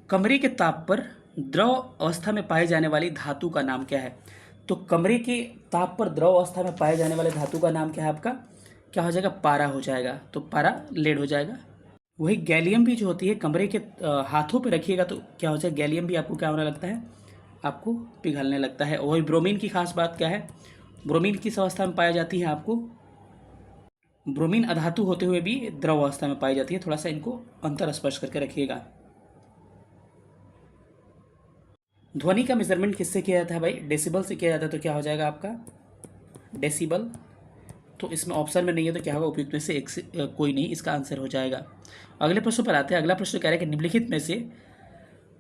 कमरे के ताप पर द्रव अवस्था में पाए जाने वाली धातु का नाम क्या है। तो कमरे के ताप पर द्रव अवस्था में पाए जाने वाले धातु का नाम क्या है आपका, क्या हो जाएगा, पारा हो जाएगा। तो पारा लेड हो जाएगा। वही गैलियम भी जो होती है कमरे के हाथों पे रखिएगा तो क्या हो जाएगा, गैलियम भी आपको क्या होने लगता है, आपको पिघलने लगता है। वही ब्रोमीन की खास बात क्या है, ब्रोमीन किस अवस्था में पाई जाती है, आपको ब्रोमीन अधातु होते हुए भी द्रव अवस्था में पाई जाती है। थोड़ा सा इनको अंतर स्पष्ट करके रखिएगा। ध्वनि का मेजरमेंट किससे किया जाता है भाई, डेसिबल से किया जाता है। तो क्या हो जाएगा आपका डेसिबल। तो इसमें ऑप्शन में नहीं है तो क्या होगा, उपयुक्त में से एक से कोई नहीं, इसका आंसर हो जाएगा। अगले प्रश्न पर आते हैं। अगला प्रश्न कह रहा है कि निम्नलिखित में से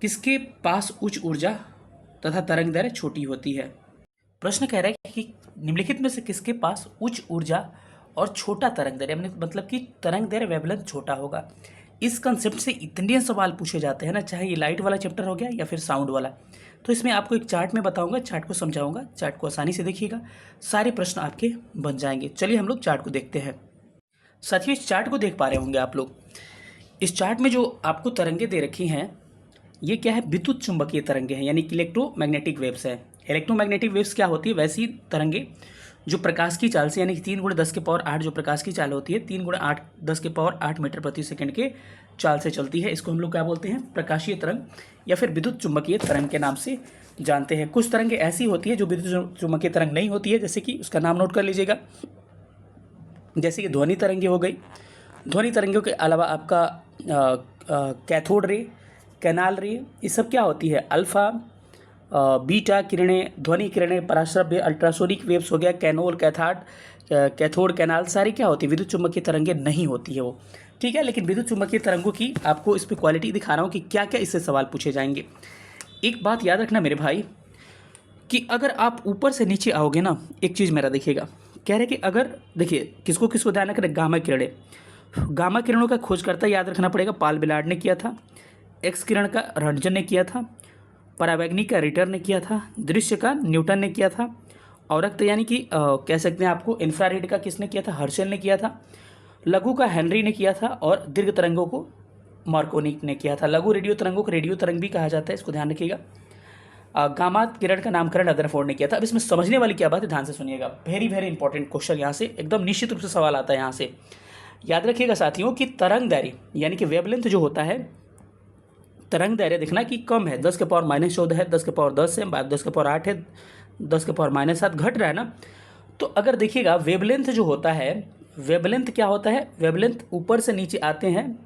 किसके पास उच्च ऊर्जा तथा तरंग दैर्घ्य छोटी होती है। प्रश्न कह रहा है कि निम्नलिखित में से किसके पास उच्च ऊर्जा और छोटा तरंग दैर्घ्य, मतलब कि तरंग दैर्घ्य वेवलेंथ छोटा होगा। इस कंसेप्ट से इतने सवाल पूछे जाते हैं ना, चाहे ये लाइट वाला चैप्टर हो गया या फिर साउंड वाला। तो इसमें आपको एक चार्ट में बताऊंगा, चार्ट को समझाऊंगा, चार्ट को आसानी से देखिएगा, सारे प्रश्न आपके बन जाएंगे। चलिए हम लोग चार्ट को देखते हैं। साथियों, इस चार्ट को देख पा रहे होंगे आप लोग। इस चार्ट में जो आपको तरंगे दे रखी हैं, ये क्या है, विद्युत चुंबकीय तरंगे हैं, यानी कि इलेक्ट्रोमैग्नेटिक वेव्स है। इलेक्ट्रोमैग्नेटिक वेव्स क्या होती है, वैसी तरंगे जो प्रकाश की चाल से, यानी कि 3 × 10⁸ जो प्रकाश की चाल होती है, 3 × 8 10⁸ मीटर प्रति सेकंड के चाल से चलती है। इसको हम लोग क्या बोलते हैं, प्रकाशीय तरंग या फिर विद्युत चुंबकीय तरंग के नाम से जानते हैं। कुछ तरंगे ऐसी होती है जो विद्युत चुंबकीय तरंग नहीं होती है, जैसे कि उसका नाम नोट कर लीजिएगा, जैसे कि ध्वनि तरंगे हो गई। ध्वनि तरंगों के अलावा आपका कैथोड रे, कैनाल रे, ये सब क्या होती है, अल्फा बीटा किरणें, ध्वनि किरणें, पराश्रव्य, अल्ट्रासोनिक वेव्स हो गया, कैनोल, कैथोड, कैनाल, सारी क्या होती है, विद्युत चुंबकीय तरंगे नहीं होती है वो। ठीक है, लेकिन विद्युत चुंबकीय तरंगों की आपको इस पर क्वालिटी दिखा रहा हूँ कि क्या क्या इससे सवाल पूछे जाएंगे। एक बात याद रखना मेरे भाई, कि अगर आप ऊपर से नीचे आओगे ना, एक चीज़ मेरा देखिएगा, कह रहे कि अगर देखिए किसको किसको ध्यान रखें, गामा किरणें, गामा किरणों का खोजकर्ता याद रखना पड़ेगा, पाल बिलार्ड ने किया था। एक्स किरण का रंटजन ने किया था। परावैग्निक का रिटर ने किया था। दृश्य का न्यूटन ने किया था। औरक्त यानी कि कह सकते हैं आपको इंफ्रारेड का किसने किया था, हर्शल ने किया था। लघु का हेनरी ने किया था और दीर्घ तरंगों को मार्कोनी ने किया था। लघु रेडियो तरंगों को रेडियो तरंग भी कहा जाता है, इसको ध्यान रखिएगा। गामा किरण का नामकरण रदरफोर्ड ने किया था। अब इसमें समझने वाली क्या बात है, ध्यान से सुनिएगा, वेरी वेरी इंपॉर्टेंट क्वेश्चन यहाँ से एकदम निश्चित रूप से सवाल आता है यहाँ से। याद रखिएगा साथियों कि तरंग दैर्घ्य यानी कि वेवलेंथ जो होता है, तरंग दैर्घ्य देखना कि कम है, 10⁻⁻14 है, 10⁻10 है, 10⁻8 है, 10⁻7 घट रहा है ना। तो अगर देखिएगा वेवलेंथ जो होता है, वेवलेंथ क्या होता है, वेवलेंथ ऊपर से नीचे आते हैं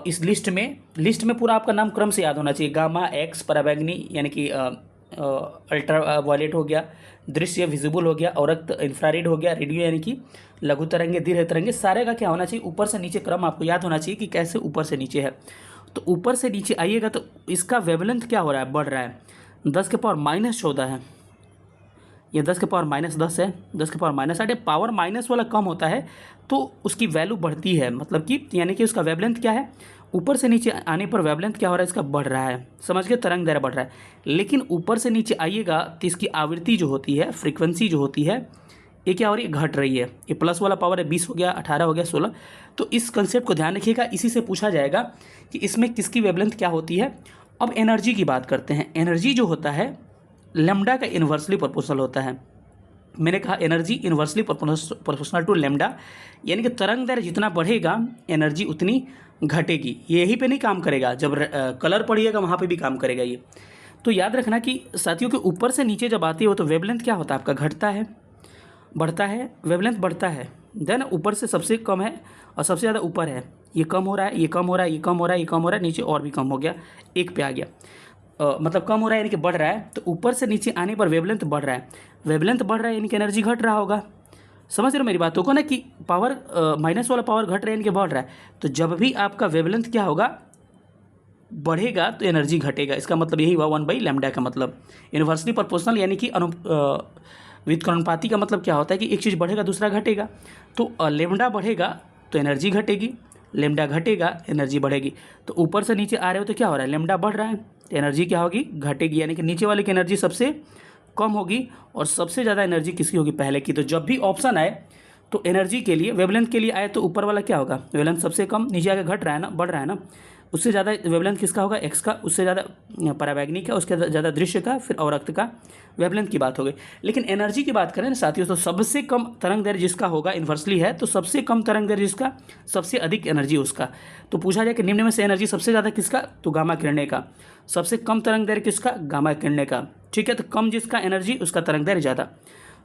इस लिस्ट में पूरा आपका नाम क्रम से याद होना चाहिए। गामा, एक्स, परावैग्नी यानी कि अल्ट्रा वायलेट हो गया, दृश्य विजिबल हो गया, औरक्त इंफ्रारेड हो गया, रेडियो यानी कि लघु तरंगे, दीर्घ तरंगे, सारे का क्या होना चाहिए, ऊपर से नीचे क्रम आपको याद होना चाहिए कि कैसे ऊपर से नीचे है। तो ऊपर से नीचे आइएगा तो इसका वेवलेंथ क्या हो रहा है, बढ़ रहा है, 10⁻⁻14 है, ये 10⁻−10 है, 10⁻−8 है। पावर माइनस वाला कम होता है तो उसकी वैल्यू बढ़ती है, मतलब कि यानी कि उसका वेवलेंथ क्या है, ऊपर से नीचे आने पर वेवलेंथ क्या हो रहा है, इसका बढ़ रहा है, समझ गए, तरंग दैर्घ्य बढ़ रहा है। लेकिन ऊपर से नीचे आइएगा तो इसकी आवृत्ति जो होती है, फ्रीक्वेंसी जो होती है, ये क्या हो रही है, घट रही है। ये प्लस वाला पावर है, 20 हो गया, 18 हो गया, 16। तो इस कंसेप्ट को ध्यान रखिएगा, इसी से पूछा जाएगा कि इसमें किसकी वेवलेंथ क्या होती है। अब एनर्जी की बात करते हैं। एनर्जी जो होता है लैम्डा का इन्वर्सली प्रोपोर्शनल होता है। मैंने कहा energy inversely proportional to lambda, यानी कि तरंग दैर्घ्य जितना बढ़ेगा एनर्जी उतनी घटेगी। यहीं पे नहीं काम करेगा, जब कलर पढ़िएगा वहाँ पे भी काम करेगा ये। तो याद रखना कि साथियों के ऊपर से नीचे जब आती हो तो वेवलेंथ क्या होता है आपका, घटता है, बढ़ता है, वेवलेंथ बढ़ता है। देन ऊपर से सबसे कम है और सबसे ज़्यादा ऊपर है, ये कम हो रहा है, ये कम हो रहा है, ये कम हो रहा है, ये कम हो रहा है, नीचे और भी कम हो गया, एक पे आ गया, मतलब कम हो रहा है यानी कि बढ़ रहा है। तो ऊपर से नीचे आने पर वेवलेंथ बढ़ रहा है, वेवलेंथ बढ़ रहा है यानी कि एनर्जी घट रहा होगा, समझ रहे हो मेरी बातों को ना कि पावर माइनस वाला पावर घट रहा है इनके बढ़ रहा है, तो जब भी आपका वेवलेंथ क्या होगा, बढ़ेगा तो एनर्जी घटेगा। इसका मतलब यही हुआ 1/λ का मतलब यूनिवर्सली प्रोपोर्शनल, यानी कि व्युत्क्रमानुपाती का मतलब क्या होता है कि एक चीज़ बढ़ेगा दूसरा घटेगा। तो लेमडा बढ़ेगा तो एनर्जी घटेगी, लेमडा घटेगा एनर्जी बढ़ेगी। तो ऊपर से नीचे आ रहे हो तो क्या हो रहा है, लेमडा बढ़ रहा है तो एनर्जी क्या होगी, घटेगी, यानी कि नीचे वाले की एनर्जी सबसे कम होगी और सबसे ज़्यादा एनर्जी किसकी होगी, पहले की। तो जब भी ऑप्शन आए तो एनर्जी के लिए, वेवलेंथ के लिए आए तो ऊपर वाला क्या होगा, वेवलेंथ सबसे कम, नीचे आगे घट रहा है ना, बढ़ रहा है ना, उससे ज़्यादा वेवलेंथ किसका होगा, एक्स का, उससे ज़्यादा परावैंगिक का, उसके ज़्यादा दृश्य का, फिर अवरक्त का। वेवलेंथ की बात हो गई। लेकिन एनर्जी की बात करें ना साथियों, तो सबसे कम तरंग दैर्घ्य जिसका होगा, इन्वर्सली है तो सबसे कम तरंग दैर्घ्य जिसका, सबसे अधिक एनर्जी उसका। तो पूछा जाए कि निम्न में से एनर्जी सबसे ज़्यादा किसका, तो गामा किरणें का। सबसे कम तरंग दैर्घ्य किसका, गामा किरणें का। ठीक है, तो कम जिसका एनर्जी उसका तरंग दैर्घ्य ज़्यादा।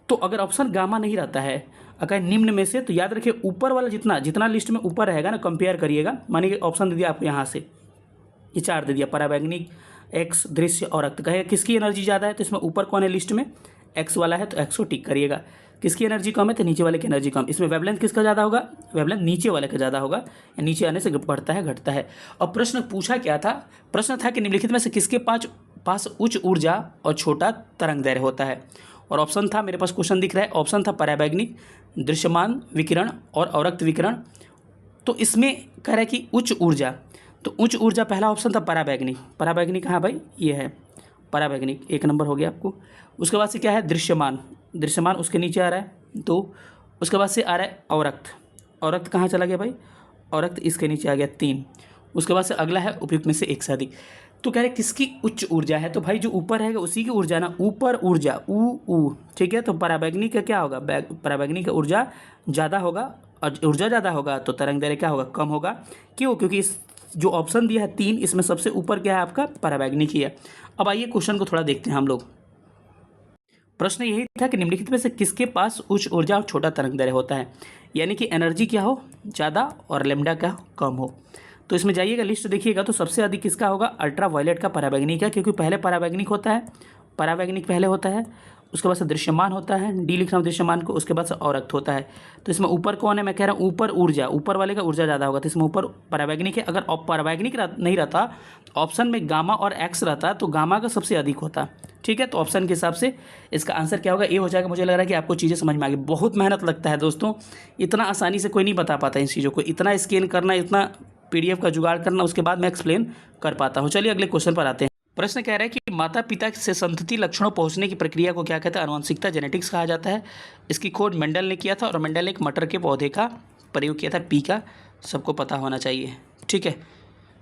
तो अगर ऑप्शन गामा नहीं रहता है, अगर निम्न में से, तो याद रखिए ऊपर वाला जितना जितना लिस्ट में ऊपर रहेगा ना, कंपेयर करिएगा। मानिए ऑप्शन दे दिया आपको यहाँ से, ये 4 दे दिया, परावैंगनिक, एक्स, दृश्य और रक्त, कहेगा किसकी एनर्जी ज़्यादा है, तो इसमें ऊपर कौन है लिस्ट में, एक्स वाला है तो एक्स को टिक करिएगा। किसकी एनर्जी कम है तो नीचे वाले की एनर्जी कम। इसमें वेवलेंथ किसका ज़्यादा होगा, वेवलेंथ नीचे वाले का ज़्यादा होगा, या नीचे आने से बढ़ता है घटता है। और प्रश्न पूछा क्या था, प्रश्न था कि निम्नलिखित में से किसके पास उच्च ऊर्जा और छोटा तरंग दैर्घ्य होता है। और ऑप्शन था, मेरे पास क्वेश्चन दिख रहा है, ऑप्शन था परावैंगनिक, दृश्यमान विकिरण और अवरक्त विकिरण। तो इसमें कह रहा है कि उच्च ऊर्जा, तो उच्च ऊर्जा पहला ऑप्शन था परावैंगनिक। परावैंगनिक कहाँ भाई, ये है परावैंगनिक, 1 नंबर हो गया आपको। उसके बाद से क्या है, दृश्यमान, दृश्यमान उसके नीचे आ रहा है 2। उसके बाद से आ रहा है अवरक्त, अवरक्त कहाँ चला गया भाई, अवरक्त इसके नीचे आ गया 3। उसके बाद से अगला है उपयुक्त में से एक से अधिक। तो कह रहे किसकी उच्च ऊर्जा है, तो भाई जो ऊपर रहेगा उसी की ऊर्जा ना, ऊपर ऊर्जा ऊ। ठीक है, तो परावैंगनिक का क्या होगा, परावैंगनिक का ऊर्जा ज़्यादा होगा, और ऊर्जा ज़्यादा होगा तो तरंग दैर्घ्य क्या होगा, कम होगा। क्यों, क्योंकि इस जो ऑप्शन दिया है 3, इसमें सबसे ऊपर क्या है आपका, परावैंगनिक ही है। अब आइए क्वेश्चन को थोड़ा देखते हैं हम लोग। प्रश्न यही था कि निम्नलिखित में से किसके पास उच्च ऊर्जा और छोटा तरंग दैर्घ्य होता है, यानी कि एनर्जी क्या हो, ज़्यादा और लेमडा का कम हो। तो इसमें जाइएगा लिस्ट देखिएगा, तो सबसे अधिक किसका होगा, अल्ट्रा वायलेट का परावैंगनिक है, क्योंकि पहले परावैंगनिक होता है, परावैंगनिक पहले होता है, उसके बाद से दृश्यमान होता है, डी लिख रहा हूँ दृश्यमान को, उसके बाद से अवरक्त होता है। तो इसमें ऊपर कौन है, मैं कह रहा हूँ ऊपर ऊर्जा, ऊपर वाले का ऊर्जा ज़्यादा होगा, तो इसमें ऊपर परावैंगनिक है। अगर परावैंगनिक नहीं रहता, ऑप्शन में गामा और एक्स रहता, तो गामा का सबसे अधिक होता। ठीक है, तो ऑप्शन के हिसाब से इसका आंसर क्या होगा, ए हो जाएगा। मुझे लग रहा है कि आपको चीज़ें समझ में आ गई। बहुत मेहनत लगता है दोस्तों, इतना आसानी से कोई नहीं बता पाता इन चीज़ों को, इतना स्कैन करना, इतना PDF का जुगाड़ करना, उसके बाद मैं एक्सप्लेन कर पाता हूँ। चलिए अगले क्वेश्चन पर आते हैं। प्रश्न कह रहा है कि माता पिता से संतति लक्षणों पहुंचने की प्रक्रिया को क्या कहता है, आनुवंशिकता, जेनेटिक्स कहा जाता है। इसकी खोज मेंडल ने किया था, और मेंडल ने एक मटर के पौधे का प्रयोग किया था, पी का, सबको पता होना चाहिए। ठीक है,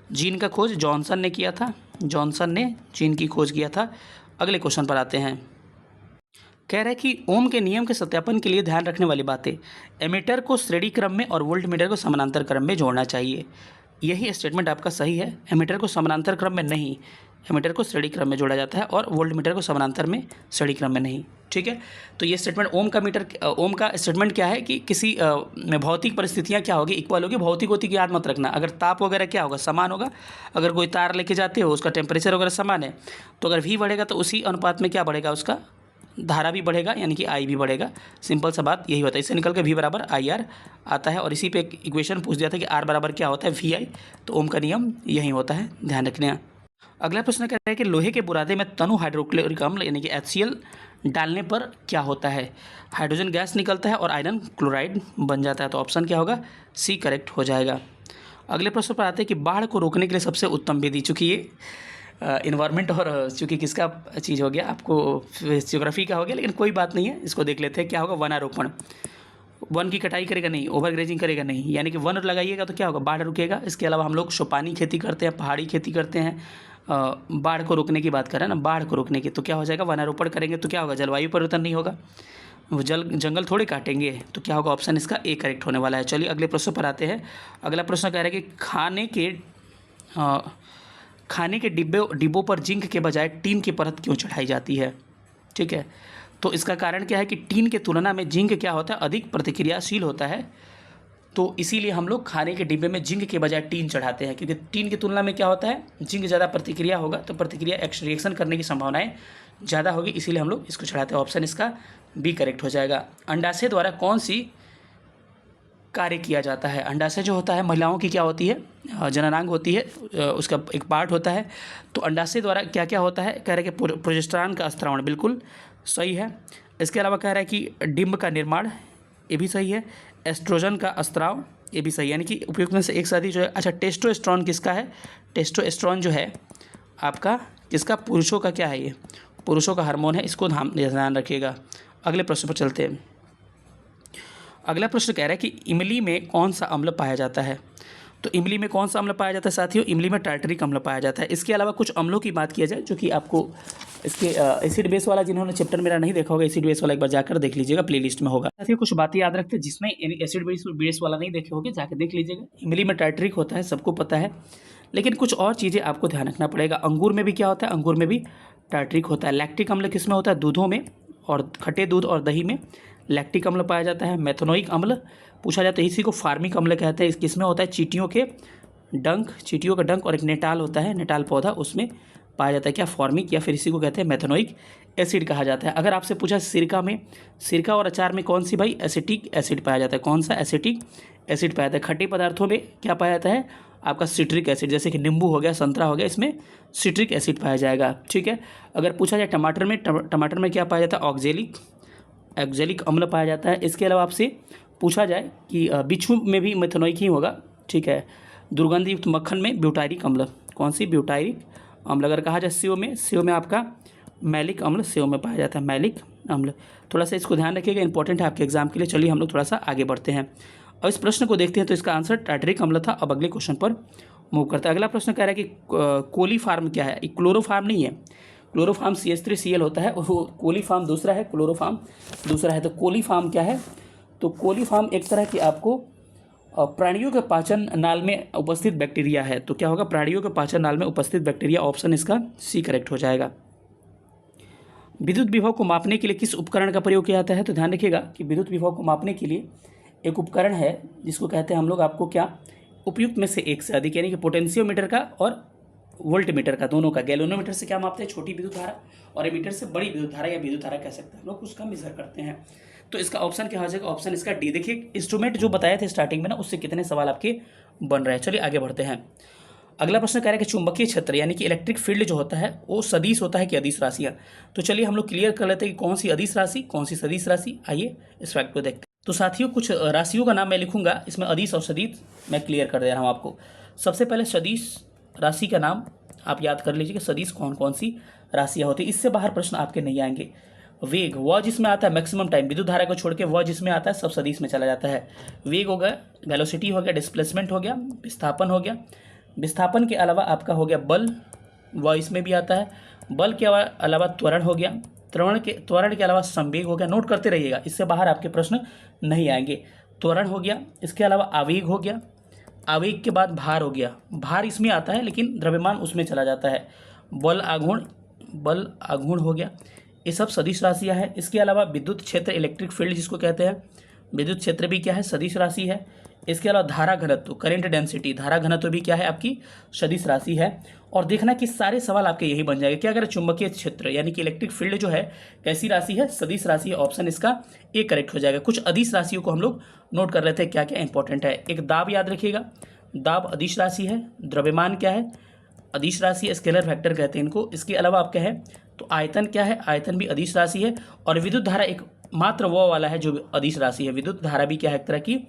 जीन का खोज जॉनसन ने किया था, जॉनसन ने जीन की खोज किया था। अगले क्वेश्चन पर आते हैं। कह रहा है कि ओम के नियम के सत्यापन के लिए ध्यान रखने वाली बातें, एमीटर को श्रेणी क्रम में और वोल्टमीटर को समानांतर क्रम में जोड़ना चाहिए। यही स्टेटमेंट आपका सही है, एमीटर को समानांतर क्रम में नहीं, एमीटर को श्रेणी क्रम में जोड़ा जाता है, और वोल्टमीटर को समानांतर में श्रेणी क्रम में नहीं। ठीक है, तो ये स्टेटमेंट ओम का स्टेटमेंट क्या है कि किसी में भौतिक परिस्थितियाँ क्या होगी, इक्वल होगी। भौतिक होती की याद मत रखना, अगर ताप वगैरह क्या होगा, समान होगा। अगर कोई तार लेके जाते हो, उसका टेम्परेचर वगैरह समान है, तो अगर V बढ़ेगा तो उसी अनुपात में क्या बढ़ेगा, उसका धारा भी बढ़ेगा, यानी कि I भी बढ़ेगा। सिंपल सा बात यही होता है। इससे निकल के V बराबर IR आता है, और इसी पे एक इक्वेशन पूछ दिया था कि R बराबर क्या होता है, VI। तो ओम का नियम यही होता है, ध्यान रखना। अगला प्रश्न कह रहा है कि लोहे के बुरादे में तनु हाइड्रोक्लोरिक अम्ल यानी कि HCl डालने पर क्या होता है, हाइड्रोजन गैस निकलता है और आयरन क्लोराइड बन जाता है। तो ऑप्शन क्या होगा, C करेक्ट हो जाएगा। अगले प्रश्न पर आते हैं कि बाढ़ को रोकने के लिए सबसे उत्तम विधि, चूँकि ये इन्वायरमेंट और चूँकि किसका चीज़ हो गया, आपको ज्योग्राफी का हो गया, लेकिन कोई बात नहीं है, इसको देख लेते हैं। क्या होगा, वनारोपण। वन की कटाई करेगा नहीं, ओवरग्रेजिंग करेगा नहीं, यानी कि वन लगाइएगा तो क्या होगा, बाढ़ रुकेगा। इसके अलावा हम लोग शोपानी खेती करते हैं, पहाड़ी खेती करते हैं। बाढ़ को रोकने की बात करें ना, बाढ़ को रोकने की, तो क्या हो जाएगा, वनारोपण करेंगे तो क्या होगा, जलवायु परिवर्तन नहीं होगा, वो जंगल थोड़े काटेंगे। तो क्या होगा, ऑप्शन इसका ए करेक्ट होने वाला है। चलिए अगले प्रश्न पर आते हैं। अगला प्रश्न कह रहा है कि खाने के डिब्बों पर जिंक के बजाय टीन की परत क्यों चढ़ाई जाती है। ठीक है, तो इसका कारण क्या है कि टीन के तुलना में जिंक क्या होता है, अधिक प्रतिक्रियाशील होता है। तो इसीलिए हम लोग खाने के डिब्बे में जिंक के बजाय टीन चढ़ाते हैं, क्योंकि टीन की तुलना में क्या होता है, जिंक ज़्यादा प्रतिक्रिया होगा, तो प्रतिक्रिया रिएक्शन करने की संभावनाएं ज़्यादा होगी, इसीलिए हम लोग इसको चढ़ाते हैं। ऑप्शन इसका बी करेक्ट हो जाएगा। अंडाशय द्वारा कौन सी कार्य किया जाता है? अंडाशय जो होता है महिलाओं की क्या होती है, जननांग होती है, उसका एक पार्ट होता है। तो अंडाशय द्वारा क्या क्या होता है? कह रहे हैं कि प्रोजेस्टेरॉन का स्त्रावण, बिल्कुल सही है। इसके अलावा कह रहा है कि डिंब का निर्माण, ये भी सही है। एस्ट्रोजन का स्त्राव, ये भी सही है, यानी कि उपयुक्त में से एक शादी जो है। अच्छा, टेस्टोस्टेरोन किसका है? टेस्टोस्टेरोन जो है आपका किसका? पुरुषों का क्या है? ये पुरुषों का हार्मोन है, इसको ध्यान रखिएगा। अगले प्रश्न पर चलते हैं। अगला प्रश्न कह रहा है कि इमली में कौन सा अम्ल पाया जाता है? तो इमली में कौन सा अम्ल पाया जाता है साथियों? इमली में टार्टरिक अम्ल पाया जाता है। इसके अलावा कुछ अम्लों की बात किया जाए जो कि आपको इसके एसिड बेस वाला, जिन्होंने चैप्टर मेरा नहीं देखा होगा एसिड बेस वाला, एक बार जाकर देख लीजिएगा, प्लेलिस्ट में होगा। साथियों कुछ बातें याद रखते हैं, जिसमें एसिड बेस वाला नहीं देखे होगे जाकर देख लीजिएगा। इमली में टार्टरिक होता है, सबको पता है, लेकिन कुछ और चीज़ें आपको ध्यान रखना पड़ेगा। अंगूर में भी क्या होता है? अंगूर में भी टार्टरिक होता है। लैक्टिक अम्ल किस में होता है? दूधों में, और खट्टे दूध और दही में लैक्टिक अम्ल पाया जाता है। मेथनोइक अम्ल पूछा जाता है, इसी को फार्मिक अम्ल कहते हैं। किसमें होता है? चींटियों का डंक और एक नेटाल होता है, नेटाल पौधा, उसमें पाया जाता है। क्या? फॉर्मिक, या फिर इसी को कहते हैं मेथनोइक एसिड कहा जाता है। अगर आपसे पूछा सिरका और अचार में कौन सी भाई? एसिटिक एसिड पाया जाता है। कौन सा? एसिटिक एसिड पाया जाता है। खट्टे पदार्थों में क्या पाया जाता है? आपका सिट्रिक एसिड, जैसे कि नींबू हो गया, संतरा हो गया, इसमें सिट्रिक एसिड पाया जाएगा। ठीक है। अगर पूछा जाए टमाटर में क्या पाया जाता है? ऑक्जेलिक अम्ल पाया जाता है। इसके अलावा आपसे पूछा जाए कि बिच्छू में भी मेथनोइक ही होगा। ठीक है। दुर्गंधयुक्त मक्खन में ब्यूटायरिक अम्ल, कौन सी? ब्यूटायरिक अम्ल। अगर कहा जाए सेव में आपका मैलिक अम्ल, सेव में पाया जाता है मैलिक अम्ल। थोड़ा सा इसको ध्यान रखिएगा, इंपॉर्टेंट है आपके एग्जाम के लिए। चलिए हम लोग थोड़ा सा आगे बढ़ते हैं और इस प्रश्न को देखते हैं। तो इसका आंसर टार्टरिक अम्ल था। अब अगले क्वेश्चन पर मूव करते हैं। अगला प्रश्न कह रहा है कि कोलीफार्म क्या है? क्लोरोफार्म नहीं है, क्लोरोफार्म CH3Cl होता है, वो कोलीफार्म दूसरा है, क्लोरोफार्म दूसरा है। तो कोलीफार्म क्या है? तो कोलीफार्म एक तरह की आपको प्राणियों के पाचन नाल में उपस्थित बैक्टीरिया है। तो क्या होगा? प्राणियों के पाचन नाल में उपस्थित बैक्टीरिया। ऑप्शन इसका सी करेक्ट हो जाएगा। विद्युत विभव को मापने के लिए किस उपकरण का प्रयोग किया जाता है? तो ध्यान रखिएगा कि विद्युत विभव को मापने के लिए एक उपकरण है जिसको कहते हैं हम लोग, आपको क्या? उपयुक्त में से एक से अधिक, यानी कि पोटेंशियोमीटर का और वोल्टमीटर का, दोनों का। गैल्वेनोमीटर से क्या मापते हैं? छोटी विद्युत धारा, और एमीटर से बड़ी विद्युत धारा या विद्युत धारा कह सकते हैं हम लोग, उसका मेजर करते हैं। तो इसका ऑप्शन क्या हो जाएगा? ऑप्शन इसका डी। देखिए इंस्ट्रूमेंट जो बताए थे स्टार्टिंग में ना, उससे कितने सवाल आपके बन रहे हैं। चलिए आगे बढ़ते हैं। अगला प्रश्न कह रहा है कि चुंबकीय क्षेत्र यानी कि इलेक्ट्रिक फील्ड जो होता है वो सदिश होता है कि अदिश राशियाँ? तो चलिए हम लोग क्लियर कर लेते हैं कि कौन सी अदिश राशि, कौन सी सदिश राशि। आइए इस फैक्ट को देखते हैं। तो साथियों कुछ राशियों का नाम मैं लिखूंगा, इसमें अदिश और सदिश मैं क्लियर कर दे रहा हूँ आपको। सबसे पहले सदिश राशि का नाम आप याद कर लीजिए कि सदिश कौन कौन सी राशियाँ होती है। इससे बाहर प्रश्न आपके नहीं आएंगे। वेग, वह जिसमें आता है मैक्सिमम टाइम, विद्युत धारा को छोड़ के वह जिसमें आता है सब सदिश में चला जाता है। वेग हो गया, वेलोसिटी हो गया, डिस्प्लेसमेंट हो गया, विस्थापन हो गया। विस्थापन के अलावा आपका हो गया बल, वह इसमें भी आता है। बल के अलावा त्वरण हो गया, त्वरण के अलावा संवेग हो गया। नोट करते रहिएगा, इससे बाहर आपके प्रश्न नहीं आएंगे। त्वरण हो गया, इसके अलावा आवेग हो गया, आवेग के बाद भार हो गया, भार इसमें आता है लेकिन द्रव्यमान उसमें चला जाता है। बल आघूर्ण हो गया। ये सब सदिश राशियाँ हैं। इसके अलावा विद्युत क्षेत्र, इलेक्ट्रिक फील्ड जिसको कहते हैं, विद्युत क्षेत्र भी क्या है? सदिश राशि है। इसके अलावा धारा घनत्व, करेंट डेंसिटी, धारा घनत्व भी क्या है? आपकी सदिश राशि है। और देखना कि सारे सवाल आपके यही बन जाएंगे। क्या अगर चुंबकीय क्षेत्र यानी कि इलेक्ट्रिक फील्ड जो है कैसी राशि है? सदिश राशि है। ऑप्शन इसका ए करेक्ट हो जाएगा। कुछ अदिश राशियों को हम लोग नोट कर लेते हैं क्या क्या इंपॉर्टेंट है। एक दाब याद रखिएगा, दाब अदिश राशि है। द्रव्यमान क्या है? अदिश राशि है, स्केलर फैक्टर कहते हैं इनको। इसके अलावा आप क्या है? तो आयतन क्या है? आयतन भी अदिश राशि है। और विद्युत धारा एक मात्र वो वाला है जो अदिश राशि है। विद्युत धारा भी क्या है? एक तरह की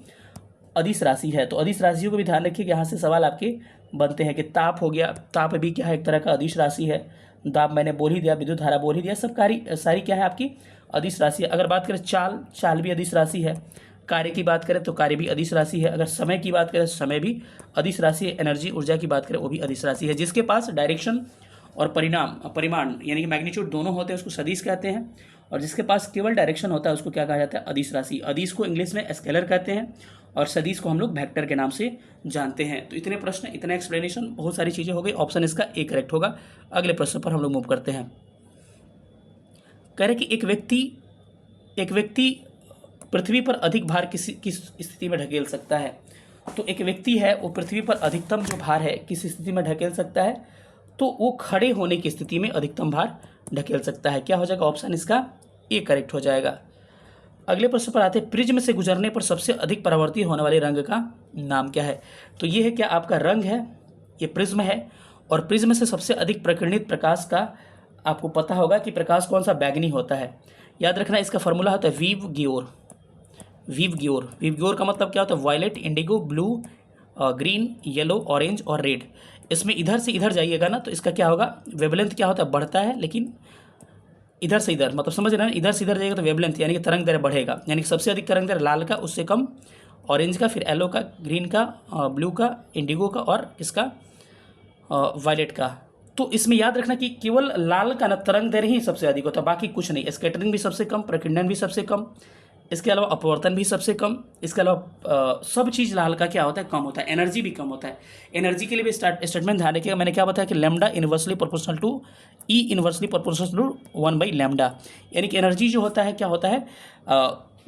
अदिश राशि है। तो अदिश राशियों को भी ध्यान रखिए कि यहाँ से सवाल आपके बनते हैं। कि ताप हो गया, ताप भी क्या है? एक तरह का अदिश राशि है। दाब मैंने बोल ही दिया, विद्युत धारा बोल ही दिया, सब सारी क्या है आपकी? अदिश राशि है। अगर बात करें चाल भी अदिश राशि है। कार्य की बात करें तो कार्य भी अदिश राशि है। अगर समय की बात करें तो समय भी अदिश राशि है। एनर्जी, ऊर्जा की बात करें वो भी अदिश राशि है। जिसके पास डायरेक्शन और परिमाण यानी कि मैग्नीट्यूड दोनों होते हैं उसको सदिश कहते हैं। और जिसके पास केवल डायरेक्शन होता है उसको क्या कहा जाता है? अदिश राशि। अदिश को इंग्लिश में स्केलर कहते हैं और सदिश को हम लोग वेक्टर के नाम से जानते हैं। तो इतने प्रश्न, इतना एक्सप्लेनेशन, बहुत सारी चीज़ें हो गई। ऑप्शन इसका ए करेक्ट होगा। अगले प्रश्न पर हम लोग मूव करते हैं। कह रहे कि एक व्यक्ति पृथ्वी पर अधिक भार किस स्थिति में ढकेल सकता है? तो एक व्यक्ति है वो पृथ्वी पर अधिकतम जो भार है किस स्थिति में ढकेल सकता है? तो वो खड़े होने की स्थिति में अधिकतम भार ढकेल सकता है। क्या हो जाएगा? ऑप्शन इसका ए करेक्ट हो जाएगा। अगले प्रश्न पर आते हैं, प्रिज्म से गुजरने पर सबसे अधिक परावर्तित होने वाले रंग का नाम क्या है? तो ये है क्या आपका रंग है, ये प्रिज्म है, और प्रिज्म से सबसे अधिक प्रकीर्णित प्रकाश का आपको पता होगा कि प्रकाश कौन सा? बैगनी होता है। याद रखना इसका फॉर्मूला होता है वीव गियोर। वीव गियोर का मतलब क्या होता है? Violet, indigo, blue, green, yellow, orange और रेड। इसमें इधर से इधर जाइएगा ना तो इसका क्या होगा? वेवलेंथ क्या होता है? बढ़ता है, लेकिन इधर से इधर, मतलब समझ रहे हैं, इधर से इधर जाएगा तो वेवलेंथ यानी कि तरंग दैर्ध्य बढ़ेगा। यानी कि सबसे अधिक तरंग दैर्ध्य लाल का, उससे कम ऑरेंज का, फिर येलो का, ग्रीन का, ब्लू का, इंडिगो का और किसका? वायलेट का। तो इसमें याद रखना कि केवल लाल का ना तरंग दैर्ध्य ही सबसे अधिक होता है, बाकी कुछ नहीं। स्कैटरिंग भी सबसे कम, प्रकीर्णन भी सबसे कम, इसके अलावा अपवर्तन भी सबसे कम, इसके अलावा सब चीज़ लाल का क्या होता है? कम होता है। एनर्जी भी कम होता है। एनर्जी के लिए भी स्टेटमेंट ध्यान रखिएगा, मैंने क्या बताया कि lambda inversely proportional to E inversely proportional to 1/λ। यानी कि एनर्जी जो होता है क्या होता है?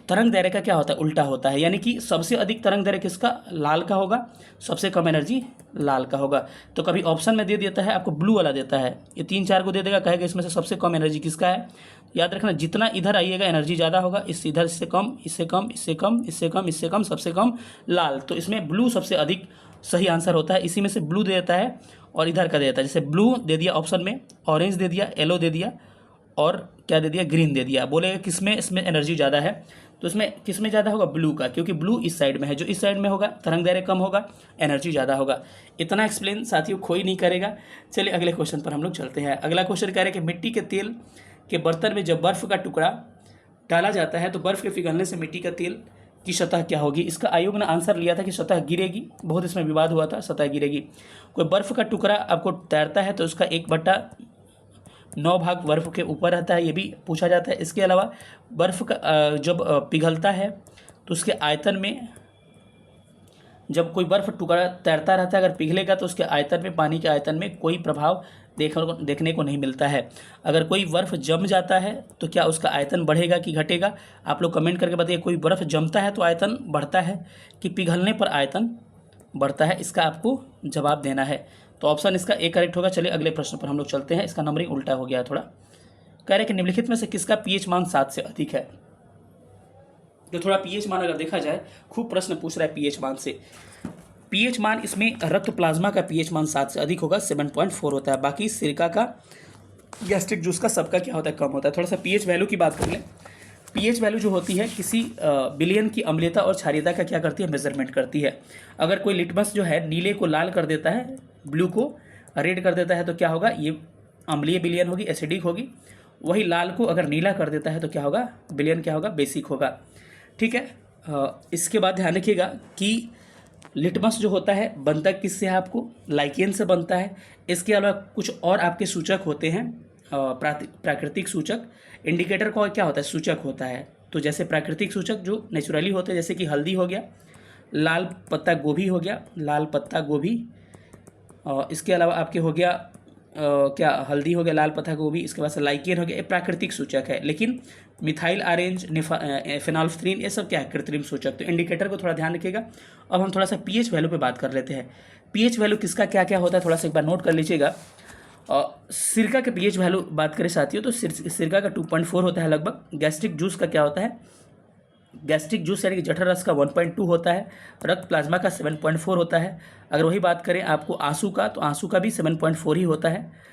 तरंग दैर्ध्य का क्या होता है? उल्टा होता है। यानी कि सबसे अधिक तरंग दैर्ध्य किसका? लाल का होगा, सबसे कम एनर्जी लाल का होगा। तो कभी ऑप्शन में दे देता है आपको ब्लू वाला देता है, ये 3-4 को दे देगा, कहेगा इसमें से सबसे कम एनर्जी किसका है? याद रखना जितना इधर आइएगा एनर्जी ज़्यादा होगा, इधर से कम, इससे कम, इससे कम, इससे कम, इससे कम, सबसे कम लाल। तो इसमें ब्लू सबसे अधिक सही आंसर होता है। इसी में से ब्लू दे देता है और इधर का दे देता है। जैसे ब्लू दे दिया ऑप्शन में, ऑरेंज दे दिया, येलो दे दिया और क्या दे दिया? ग्रीन दे दिया। बोलेगा किसमें इसमें एनर्जी ज़्यादा है? तो इसमें किसमें ज़्यादा होगा? ब्लू का, क्योंकि ब्लू इस साइड में है। जो इस साइड में होगा तरंग दैर्ध्य कम होगा, एनर्जी ज़्यादा होगा। इतना एक्सप्लेन साथियों कोई नहीं करेगा। चलिए अगले क्वेश्चन पर हम लोग चलते हैं। अगला क्वेश्चन कह रहे हैं कि मिट्टी के तेल के बर्तन में जब बर्फ़ का टुकड़ा डाला जाता है तो बर्फ़ के पिघलने से मिट्टी का तेल की सतह क्या होगी? इसका आयोग ने आंसर लिया था कि सतह गिरेगी। बहुत इसमें विवाद हुआ था, सतह गिरेगी। कोई बर्फ़ का टुकड़ा आपको तैरता है तो उसका 1/9 भाग बर्फ़ के ऊपर रहता है, ये भी पूछा जाता है। इसके अलावा बर्फ़ का जब पिघलता है तो उसके आयतन में, जब कोई बर्फ़ टुकड़ा तैरता रहता है अगर पिघलेगा तो उसके आयतन में, पानी के आयतन में कोई प्रभाव देखने को नहीं मिलता है। अगर कोई बर्फ़ जम जाता है तो क्या उसका आयतन बढ़ेगा कि घटेगा? आप लोग कमेंट करके बताइए। कोई बर्फ़ जमता है तो आयतन बढ़ता है कि पिघलने पर आयतन बढ़ता है? इसका आपको जवाब देना है। तो ऑप्शन इसका ए करेक्ट होगा। चलिए अगले प्रश्न पर हम लोग चलते हैं। इसका नंबरिंग उल्टा हो गया थोड़ा। कह रहे हैं कि निम्नलिखित में से किसका पीएच मान 7 से अधिक है? तो थोड़ा पीएच मान अगर देखा जाए, खूब प्रश्न पूछ रहा है पीएच मान से। पीएच मान इसमें रक्त प्लाज्मा का पीएच मान 7 से अधिक होगा, 7.4 होता है। बाकी सिरका का, गैस्ट्रिक जूस का, सबका क्या होता है? कम होता है। थोड़ा सा पीएच वैल्यू की बात कर लें। पीएच वैल्यू जो होती है किसी विलयन की अम्लीयता और क्षारीयता का क्या करती है? मेजरमेंट करती है। अगर कोई लिटमस जो है नीले को लाल कर देता है, ब्लू को रेड कर देता है तो क्या होगा? ये अम्लीय विलयन होगी, एसिडिक होगी। वही लाल को अगर नीला कर देता है तो क्या होगा? विलयन क्या होगा? बेसिक होगा। ठीक है। इसके बाद ध्यान रखिएगा कि लिटमस जो होता है बनता किससे है? आपको लाइकेन से बनता है। इसके अलावा कुछ और आपके सूचक होते हैं, प्राकृतिक सूचक। इंडिकेटर का क्या होता है? सूचक होता है। तो जैसे प्राकृतिक सूचक जो नेचुरली होते हैं, जैसे कि हल्दी हो गया, लाल पत्ता गोभी हो गया, लाल पत्ता गोभी। इसके अलावा आपके हो गया क्या? हल्दी हो गया, लाल पत्ता गोभी। इसके बाद से लाइकेन हो गया, ये प्राकृतिक सूचक है। लेकिन मिथाइल ऑरेंज, फेनोल्फ्थालीन, ये सब क्या है? कृत्रिम सूचक। तो इंडिकेटर को थोड़ा ध्यान रखिएगा। अब हम थोड़ा सा पीएच वैल्यू पे बात कर लेते हैं। पीएच वैल्यू किसका क्या क्या होता है थोड़ा सा एक बार नोट कर लीजिएगा। सिरका के पीएच वैल्यू बात करें साथियों तो सिरका का 2.4 होता है लगभग। गैस्ट्रिक जूस का क्या होता है? गैस्ट्रिक जूस यानी कि जठर रस का 1.2 होता है। रक्त प्लाज्मा का 7.4 होता है। अगर वही बात करें आपको आंसू का, तो आंसू का भी 7.4 ही होता है।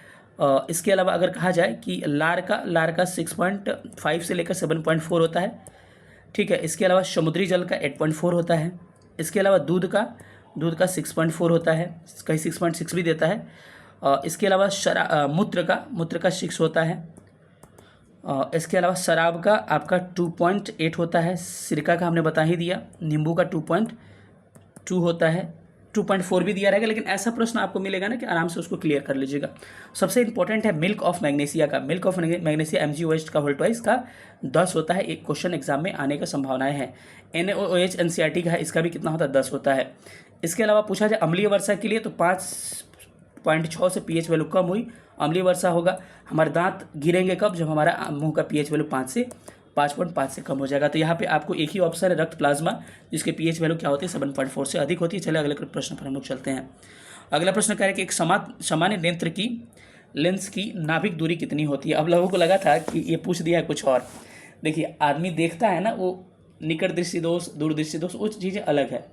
इसके अलावा अगर कहा जाए कि लार का 6.5 से लेकर 7.4 होता है। ठीक है। इसके अलावा समुद्री जल का 8.4 होता है। इसके अलावा दूध का 6.4 होता है, कहीं 6.6 भी देता है। इसके अलावा मूत्र का 6 होता है। इसके अलावा शराब का आपका 2.8 होता है। सिरका का हमने बता ही दिया। नींबू का 2.2 होता है। 2.4 भी दिया रहेगा, लेकिन ऐसा प्रश्न आपको मिलेगा ना कि आराम से उसको क्लियर कर लीजिएगा। सबसे इंपॉर्टेंट है मिल्क ऑफ मैग्नीशिया का। मिल्क ऑफ मैग्नीशिया MgOH का होल ट्वाइस का 10 होता है। एक क्वेश्चन एग्जाम में आने का संभावनाएं हैं। NaOH NCERT का है, इसका भी कितना होता है? 10 होता है। इसके अलावा पूछा जाए अम्लीय वर्षा के लिए तो 5.6 से पीएच वैल्यू कम हुई, अम्लीय वर्षा होगा। हमारे दांत गिरेंगे कब? जब हमारा मुंह का पीएच वैल्यू 5.5 से कम हो जाएगा। तो यहाँ पे आपको एक ही ऑप्शन है रक्त प्लाज्मा, जिसके पीएच वैल्यू क्या होती है? 7.4 से अधिक होती है। चलिए अगले प्रश्न पर हम लोग चलते हैं। अगला प्रश्न कह रहा है कि एक सामान्य नेत्र की लेंस की नाभिक दूरी कितनी होती है। अब लोगों को लगा था कि ये पूछ दिया है कुछ और। देखिए, आदमी देखता है ना, वो निकट दृष्टि दोष, दूर दृष्टि दोष, वो चीज़ें अलग है।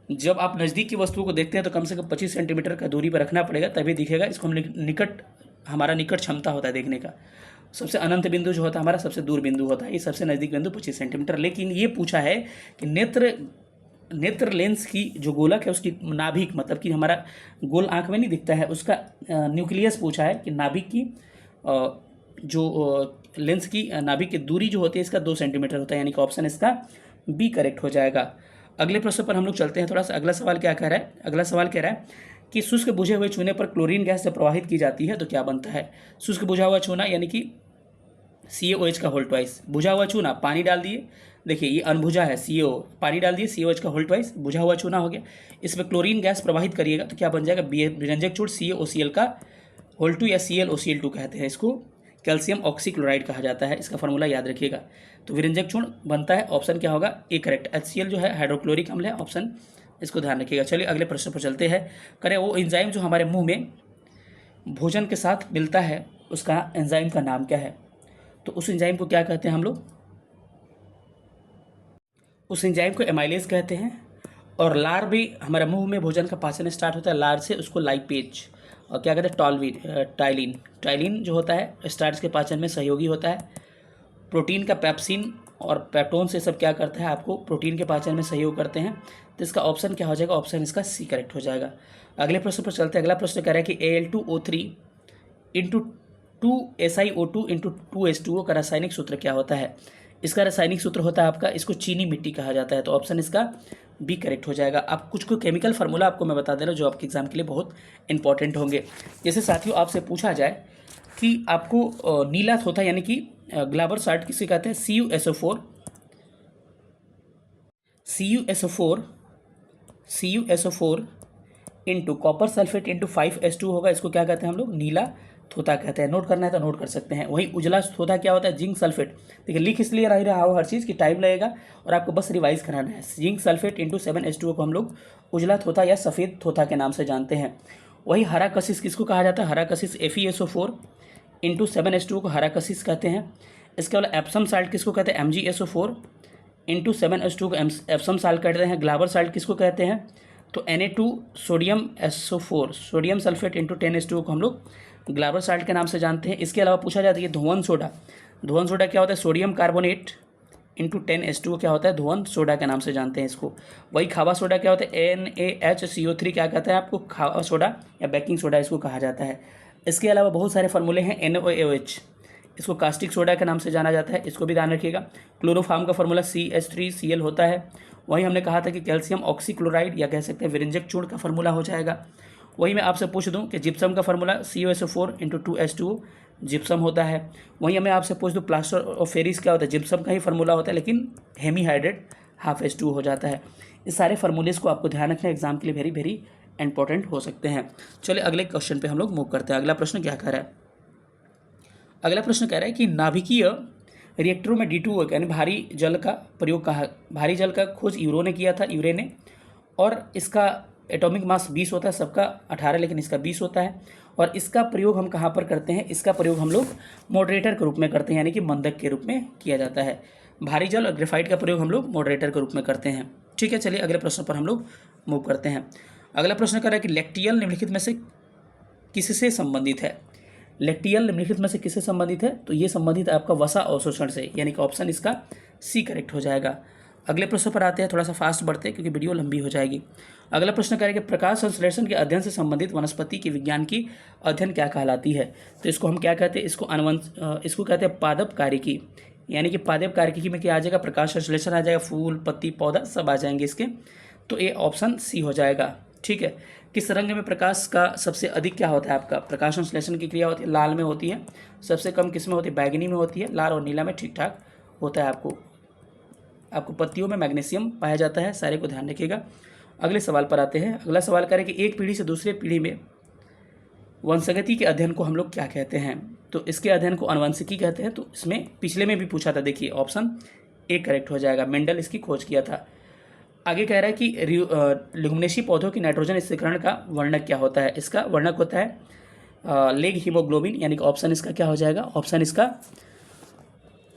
जब आप नज़दीक की वस्तुओं को देखते हैं तो कम से कम 25 सेंटीमीटर का दूरी पर रखना पड़ेगा, तभी दिखेगा। इसको हम निकट, हमारा निकट क्षमता होता है देखने का। सबसे अनंत बिंदु जो होता है हमारा, सबसे दूर बिंदु होता है, ये सबसे नज़दीक बिंदु 25 सेंटीमीटर। लेकिन ये पूछा है कि नेत्र लेंस की जो गोलक है उसकी नाभिक, मतलब कि हमारा गोल आंख में नहीं दिखता है, उसका न्यूक्लियस पूछा है कि नाभिक की जो लेंस की नाभिक की दूरी जो होती है इसका 2 सेंटीमीटर होता है, यानी कि ऑप्शन इसका बी करेक्ट हो जाएगा। अगले प्रश्न पर हम लोग चलते हैं थोड़ा सा। अगला सवाल क्या कह रहा है? अगला सवाल कह रहा है कि शुष्क बुझे हुए चूने पर क्लोरीन गैस जब प्रवाहित की जाती है तो क्या बनता है। शुष्क बुझा हुआ चूना यानी कि CaOH का होल ट्वाइस, बुझा हुआ चूना, पानी डाल दिए, देखिए ये अनबुझा है CO, पानी डाल दिए, CaOH का होल ट्वाइस, बुझा हुआ चूना हो गया। इसमें क्लोरीन गैस प्रवाहित करिएगा तो क्या बन जाएगा? विरंजक चूर्ण CaOCl का होल 2 या ClOCl2 कहते हैं। इसको कैल्शियम ऑक्सीक्लोराइड कहा जाता है, इसका फॉर्मूला याद रखिएगा। तो विरंजक चूर्ण बनता है, ऑप्शन क्या होगा? A correct. HCl जो है हाइड्रोक्लोरिक अम्ल है, ऑप्शन इसको ध्यान रखिएगा। चलिए अगले प्रश्न पर चलते हैं। करें वो एंजाइम जो हमारे मुंह में भोजन के साथ मिलता है उसका एंजाइम का नाम क्या है। तो उस एंजाइम को क्या कहते हैं हम लोग? उस एंजाइम को एमाइलेज कहते हैं। और लार भी हमारे मुंह में भोजन का पाचन स्टार्ट होता है लार से, उसको लाइपेज। और क्या कहते हैं? टाइलिन जो होता है स्टार्च के पाचन में सहयोगी होता है। प्रोटीन का पेप्सिन और पेप्टोन से सब क्या करता है? आपको प्रोटीन के पाचन में सहयोग करते हैं। तो इसका ऑप्शन क्या हो जाएगा? ऑप्शन इसका सी करेक्ट हो जाएगा। अगले प्रश्न पर चलते हैं। अगला प्रश्न कह रहा है कि Al2O3 into 2SiO2 into 2H2O का रासायनिक सूत्र क्या होता है। इसका रासायनिक सूत्र होता है आपका, इसको चीनी मिट्टी कहा जाता है। तो ऑप्शन इसका बी करेक्ट हो जाएगा। अब कुछ केमिकल फार्मूला आपको मैं बता दे रहा हूँ जो आपके एग्जाम के लिए बहुत इंपॉर्टेंट होंगे। जैसे साथियों आपसे पूछा जाए कि आपको नीला थोथा यानी कि ग्लाबर साल्ट किसे कहते हैं? CuSO4 into copper sulphate into 5H2 होगा, इसको क्या कहते हैं हम लोग? नीला थोथा कहते हैं। नोट करना है तो नोट कर सकते हैं। वही उजला थोथा क्या होता है? Zinc sulphate. देखिए लिख इसलिए रहा हो हर चीज़ की टाइम लगेगा और आपको बस रिवाइज कराना है। जिंक सल्फेट इंटू 7H2O को हम लोग उजला थोथा या सफ़ेद थोथा के नाम से जानते हैं। वही हरा कशिश किसको कहा जाता है? हरा कशिश FeSO4 इंटू 7H2O को हरा कशिश कहते हैं। इसके अलावा एप्सम साल्ट किसको कहते हैं? MgSO4 इंटू 7H2O को एप्सम साल्ट कहते हैं। ग्लाबर साल्ट किसको कहते हैं? तो Na2 sodium SO4 sodium sulphate into 10H2O को हम लोग ग्लाबर साल्ट के नाम से जानते हैं। इसके अलावा पूछा जाता है धुआं सोडा क्या होता है? सोडियम कार्बोनेट इंटू 10H2O क्या होता है? धुआं सोडा के नाम से जानते हैं इसको। वही खावा सोडा क्या होता है? NaHCO3 क्या कहता है आपको? खावा सोडा या बेकिंग सोडा इसको कहा जाता है। इसके अलावा बहुत सारे फार्मूले हैं। NaOH इसको कास्टिक सोडा के नाम से जाना जाता है, इसको भी ध्यान रखिएगा। क्लोरोफार्म का फार्मूला CH3Cl होता है। वही हमने कहा था कि कैल्शियम ऑक्सीक्लोराइड या कह सकते हैं विरंजक चूर्ण का फार्मूला हो जाएगा। वही मैं आपसे पूछ दूं कि जिप्सम का formula CuSO4 into 2H2O gypsum होता है। वहीं मैं आपसे पूछ दूं प्लास्टर ऑफ पेरिस क्या होता है? जिप्सम का ही फार्मूला होता है लेकिन हेमीहाइड्रेट ½ हो जाता है। इस सारे फार्मूलेस को आपको ध्यान रखना, एग्जाम के लिए वेरी वेरी इंपॉर्टेंट हो सकते हैं। चलिए अगले क्वेश्चन पे हम लोग मूव करते हैं। अगला प्रश्न क्या कह रहा है? अगला प्रश्न कह रहा है कि नाभिकीय रिएक्टरों में D2O यानी भारी जल का खोज यूरो ने किया था, यूरे ने। और इसका एटॉमिक मास 20 होता है, सबका 18 लेकिन इसका 20 होता है। और इसका प्रयोग हम कहाँ पर करते हैं? इसका प्रयोग हम लोग मॉडरेटर के रूप में करते हैं, यानी कि मंदक के रूप में किया जाता है। भारी जल और ग्रेफाइट का प्रयोग हम लोग मॉडरेटर के रूप में करते हैं। ठीक है, चलिए अगले प्रश्न पर हम लोग मूव करते हैं। अगला प्रश्न कर रहा है कि लैक्टियल निम्नलिखित में से किससे संबंधित है? लैक्टियल निम्नलिखित में से किससे संबंधित है? तो ये संबंधित है आपका वसा अवशोषण से, यानी कि ऑप्शन इसका सी करेक्ट हो जाएगा। अगले प्रश्न पर आते हैं, थोड़ा सा फास्ट बढ़ते हैं क्योंकि वीडियो लंबी हो जाएगी। अगला प्रश्न करें कि प्रकाश संश्लेषण के अध्ययन से संबंधित वनस्पति के विज्ञान की अध्ययन क्या कहलाती है? तो इसको हम क्या कहते हैं? इसको कहते हैं पादप कार्यकी, यानी कि पादप कार्यकी में क्या आ जाएगा? प्रकाश संश्लेषण आ जाएगा, फूल पत्ती पौधा सब आ जाएंगे इसके। तो ये ऑप्शन सी हो जाएगा। ठीक है, किस रंग में प्रकाश का सबसे अधिक क्या होता है आपका? प्रकाश संश्लेषण की क्रिया होती है लाल में होती है, सबसे कम किस में होती है? बैगनी में होती है। लाल और नीला में ठीक ठाक होता है। आपको पत्तियों में मैग्नीशियम पाया जाता है, सारे को ध्यान रखिएगा। अगले सवाल पर आते हैं। अगला सवाल करें कि एक पीढ़ी से दूसरे पीढ़ी में वंशगति के अध्ययन को हम लोग क्या कहते हैं? तो इसके अध्ययन को अनुवंशिकी कहते हैं। तो इसमें पिछले में भी पूछा था, देखिए ऑप्शन ए करेक्ट हो जाएगा। मेंडल इसकी खोज किया था। आगे कह रहा है कि लिग्यूमिनेसी पौधों की नाइट्रोजन स्थिरीकरण का वर्णक क्या होता है। इसका वर्णक होता है लेग हीमोग्लोबिन, यानी कि ऑप्शन इसका क्या हो जाएगा, ऑप्शन इसका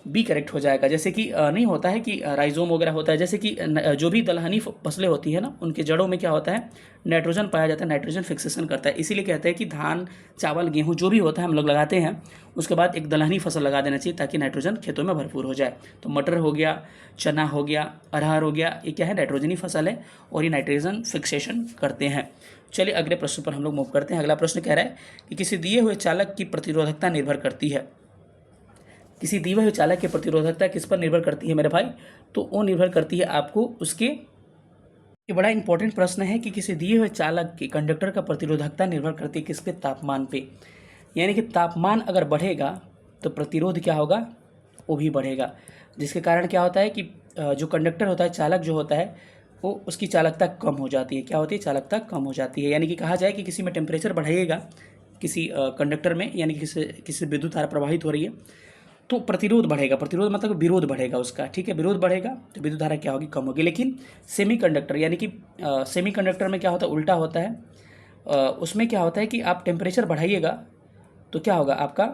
बी करेक्ट हो जाएगा। जैसे कि नहीं होता है कि राइजोम वगैरह होता है, जैसे कि जो भी दलहनी फसलें होती है ना, उनके जड़ों में क्या होता है, नाइट्रोजन पाया जाता है, नाइट्रोजन फिक्सेशन करता है। इसीलिए कहते हैं कि धान, चावल, गेहूं जो भी होता है हम लोग लगाते हैं, उसके बाद एक दलहनी फसल लगा देना चाहिए ताकि नाइट्रोजन खेतों में भरपूर हो जाए। तो मटर हो गया, चना हो गया, अरहर हो गया, ये क्या है, नाइट्रोजनी फसल है और ये नाइट्रोजन फिक्सेशन करते हैं। चलिए अगले प्रश्न पर हम लोग मूव करते हैं। अगला प्रश्न कह रहा है कि किसी दिए हुए चालक की प्रतिरोधकता निर्भर करती है। किसी दिए हुए चालक की प्रतिरोधकता किस पर निर्भर करती है मेरे भाई, तो वो निर्भर करती है आपको उसके, ये बड़ा इंपॉर्टेंट प्रश्न है कि किसी दिए हुए चालक की कंडक्टर का प्रतिरोधकता निर्भर करती है किस पे, तापमान पे। यानी कि तापमान अगर बढ़ेगा तो प्रतिरोध क्या होगा, वो भी बढ़ेगा, जिसके कारण क्या होता है कि जो कंडक्टर होता है, चालक जो होता है, वो उसकी चालकता कम हो जाती है। क्या होती है, चालकता कम हो जाती है। यानी कि कहा जाए कि किसी में टेम्परेचर बढ़ाइएगा, किसी कंडक्टर में, यानी कि किसी विद्युत धारा प्रवाहित हो रही है तो प्रतिरोध बढ़ेगा। प्रतिरोध मतलब विरोध बढ़ेगा उसका, ठीक है, विरोध बढ़ेगा तो विद्युत धारा क्या होगी, कम होगी। लेकिन सेमीकंडक्टर, यानी कि सेमीकंडक्टर में क्या होता है, उल्टा होता है। उसमें क्या होता है कि आप टेम्परेचर बढ़ाइएगा तो क्या होगा, आपका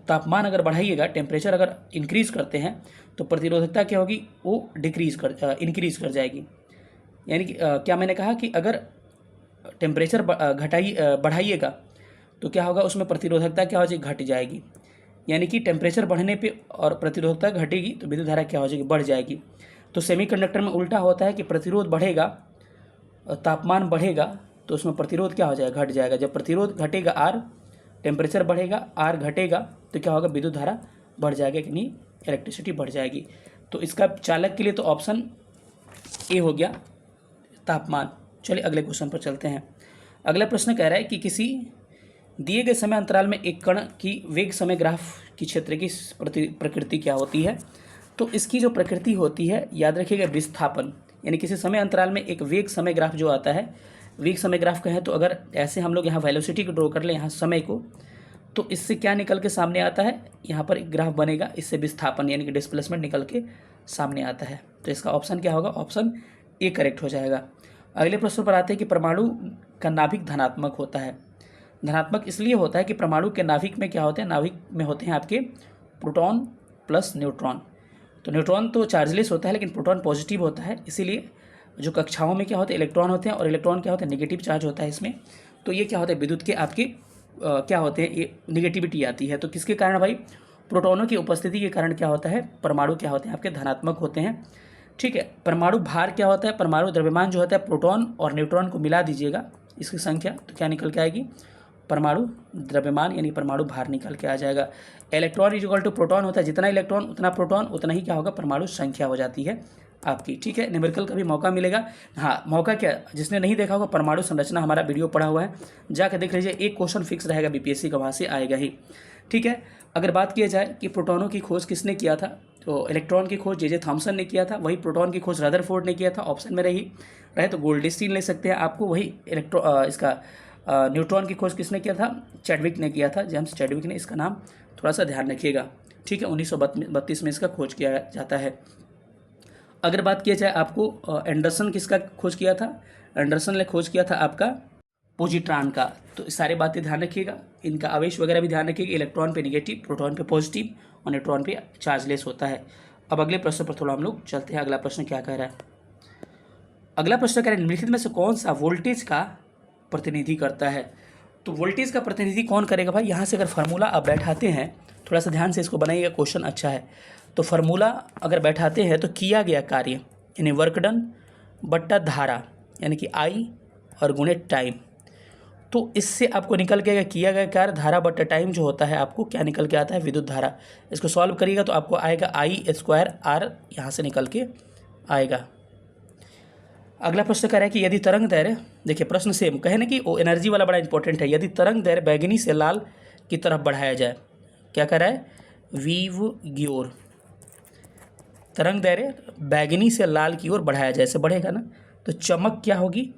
तापमान अगर बढ़ाइएगा, टेम्परेचर अगर इंक्रीज करते हैं तो प्रतिरोधकता क्या होगी, वो इंक्रीज कर जाएगी। यानी कि क्या मैंने कहा कि अगर टेम्परेचर बढ़ाइएगा तो क्या होगा, उसमें प्रतिरोधकता क्या हो जाएगी, घट जाएगी। यानी कि टेम्परेचर बढ़ने पे और प्रतिरोधकता घटेगी तो विद्युत धारा क्या हो जाएगी, बढ़ जाएगी। तो सेमीकंडक्टर में उल्टा होता है कि प्रतिरोध बढ़ेगा और तापमान बढ़ेगा तो उसमें प्रतिरोध क्या हो जाएगा, घट जाएगा। जब प्रतिरोध घटेगा आर, टेम्परेचर बढ़ेगा, आर घटेगा तो क्या होगा, विद्युत धारा बढ़ जाएगा कि नहीं, इलेक्ट्रिसिटी बढ़ जाएगी। तो इसका चालक के लिए तो ऑप्शन ए हो गया, तापमान। चलिए अगले क्वेश्चन पर चलते हैं। अगला प्रश्न कह रहा है कि किसी दिए गए समय अंतराल में एक कण की वेग समय ग्राफ की क्षेत्र की प्रकृति क्या होती है। तो इसकी जो प्रकृति होती है, याद रखिएगा, विस्थापन। यानी किसी समय अंतराल में एक वेग समय ग्राफ जो आता है, वेग समय ग्राफ कहें तो अगर ऐसे हम लोग यहाँ वेलोसिटी को ड्रॉ कर लें, यहाँ समय को, तो इससे क्या निकल के सामने आता है, यहाँ पर एक ग्राफ बनेगा, इससे विस्थापन यानी कि डिस्प्लेसमेंट निकल के सामने आता है। तो इसका ऑप्शन क्या होगा, ऑप्शन ए करेक्ट हो जाएगा। अगले प्रश्न पर आते हैं कि परमाणु का नाभिक धनात्मक होता है। धनात्मक इसलिए होता है कि परमाणु के नाभिक में क्या होते हैं, नाभिक में होते हैं आपके प्रोटॉन प्लस न्यूट्रॉन। तो न्यूट्रॉन तो चार्जलेस होता है लेकिन प्रोटॉन पॉजिटिव होता है, इसीलिए जो कक्षाओं में क्या होते हैं, इलेक्ट्रॉन होते हैं और इलेक्ट्रॉन क्या होते हैं, नेगेटिव चार्ज होता है इसमें। तो ये क्या होता है, विद्युत के आपके क्या होते हैं, ये निगेटिविटी आती है। तो किसके कारण भाई, प्रोटॉनों की उपस्थिति के कारण क्या होता है, परमाणु क्या होते हैं आपके धनात्मक होते हैं, ठीक है। परमाणु भार क्या होता है, परमाणु द्रव्यमान जो होता है, प्रोटॉन और न्यूट्रॉन को मिला दीजिएगा इसकी संख्या, तो क्या निकल के आएगी, परमाणु द्रव्यमान यानी परमाणु भार निकल के आ जाएगा। Electron is equal to proton होता है, जितना इलेक्ट्रॉन उतना प्रोटॉन, उतना ही क्या होगा, परमाणु संख्या हो जाती है आपकी, ठीक है। न्यूमेरिकल का भी मौका मिलेगा, हाँ मौका क्या, जिसने नहीं देखा होगा परमाणु संरचना हमारा वीडियो पड़ा हुआ है, जाकर देख लीजिए, एक क्वेश्चन फिक्स रहेगा बीपीएससी का, वहाँ से आएगा ही, ठीक है। अगर बात किया जाए कि प्रोटॉनों की खोज किसने किया था, तो इलेक्ट्रॉन की खोज जे थॉमसन ने किया था, वही प्रोटॉन की खोज रदरफोर्ड ने किया था, ऑप्शन में रहे तो गोल्डस्टीन ले सकते हैं आपको। वही इसका न्यूट्रॉन की खोज किसने किया था, चैडविक ने किया था, जेम्स चैडविक ने, इसका नाम थोड़ा सा ध्यान रखिएगा, ठीक है। 1932 में इसका खोज किया जाता है। अगर बात किया जाए आपको एंडरसन किसका खोज किया था, एंडरसन ने खोज किया था आपका पोजिट्रॉन का। तो सारी बातें ध्यान रखिएगा, इनका आवेश वगैरह भी ध्यान रखिएगा, इलेक्ट्रॉन पे नेगेटिव, प्रोटॉन पे पॉजिटिव और न्यूट्रॉन पे चार्जलेस होता है। अब अगले प्रश्न पर थोड़ा हम लोग चलते हैं। अगला प्रश्न क्या कह रहा है, अगला प्रश्न कह रहा है निम्नलिखित में से कौन सा वोल्टेज का प्रतिनिधि करता है। तो वोल्टेज का प्रतिनिधि कौन करेगा भाई, यहाँ से अगर फार्मूला आप बैठाते हैं, थोड़ा सा ध्यान से इसको बनाइएगा, क्वेश्चन अच्छा है। तो फार्मूला अगर बैठाते हैं तो किया गया कार्य यानी वर्क डन बट्टा धारा यानी कि आई और गुणे टाइम, तो इससे आपको निकल के किया गया कार्य धारा बट्टा टाइम जो होता है, आपको क्या निकल के आता है, विद्युत धारा। इसको सॉल्व करिएगा तो आपको आएगा आई स्क्वायर आर, यहाँ से निकल के आएगा। अगला प्रश्न कह रहा है कि यदि तरंग दैर्घ्य, देखिए प्रश्न सेम कहे ना कि वो एनर्जी वाला बड़ा इंपॉर्टेंट है, यदि तरंग दैर्घ्य बैगनी से लाल की तरफ बढ़ाया जाए, क्या कह रहा है, वीव ग्योर, तरंग दैर्घ्य बैगनी से लाल की ओर बढ़ाया जाए, ऐसे बढ़ेगा ना, तो चमक क्या होगी,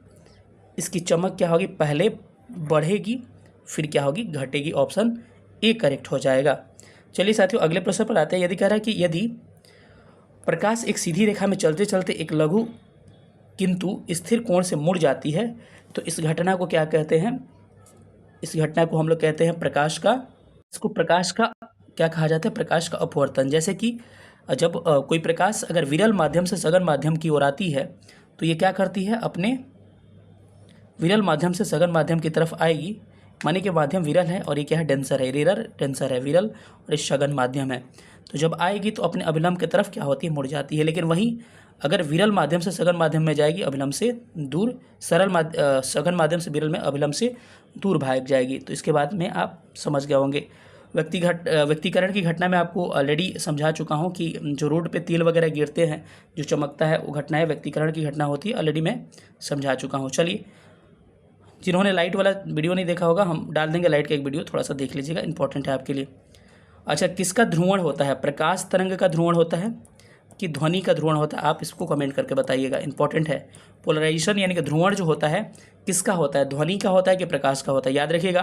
इसकी चमक क्या होगी, पहले बढ़ेगी फिर क्या होगी, घटेगी, ऑप्शन ए करेक्ट हो जाएगा। चलिए साथियों अगले प्रश्न पर आते हैं। यदि कह रहा है कि यदि प्रकाश एक सीधी रेखा में चलते चलते एक लघु किंतु स्थिर कोण से मुड़ जाती है, तो इस घटना को क्या कहते हैं? इस घटना को हम लोग कहते हैं प्रकाश का, इसको प्रकाश का क्या कहा जाता है? प्रकाश का अपवर्तन। जैसे कि जब कोई प्रकाश अगर विरल माध्यम से सघन माध्यम की ओर आती है तो ये क्या करती है? अपने विरल माध्यम से सघन माध्यम की तरफ आएगी, माने कि माध्यम विरल है और ये क्या है? डेंसर है, रेरर डेंसर है, विरल और ये सघन माध्यम है। तो जब आएगी तो अपने अभिलंब की तरफ क्या होती है? मुड़ जाती है। लेकिन वहीं अगर विरल माध्यम से सघन माध्यम में जाएगी, अभिलंब से दूर, सघन माध्यम से विरल में अभिलंब से दूर भाग जाएगी। तो इसके बाद में आप समझ गए होंगे। व्यक्तिकरण की घटना में आपको ऑलरेडी समझा चुका हूँ कि जो रोड पे तेल वगैरह गिरते हैं, जो चमकता है, वो घटना है व्यक्तिकरण की घटना होती है, ऑलरेडी मैं समझा चुका हूँ। चलिए, जिन्होंने लाइट वाला वीडियो नहीं देखा होगा, हम डाल देंगे लाइट का एक वीडियो, थोड़ा सा देख लीजिएगा, इंपॉर्टेंट है आपके लिए। अच्छा, किसका ध्रुवण होता है? प्रकाश तरंग का ध्रुवण होता है कि ध्वनि का ध्रुवण होता है? आप इसको कमेंट करके बताइएगा, इंपॉर्टेंट है। पोलराइजेशन यानी कि ध्रुवण जो होता है किसका होता है? ध्वनि का होता है कि प्रकाश का होता है? याद रखिएगा,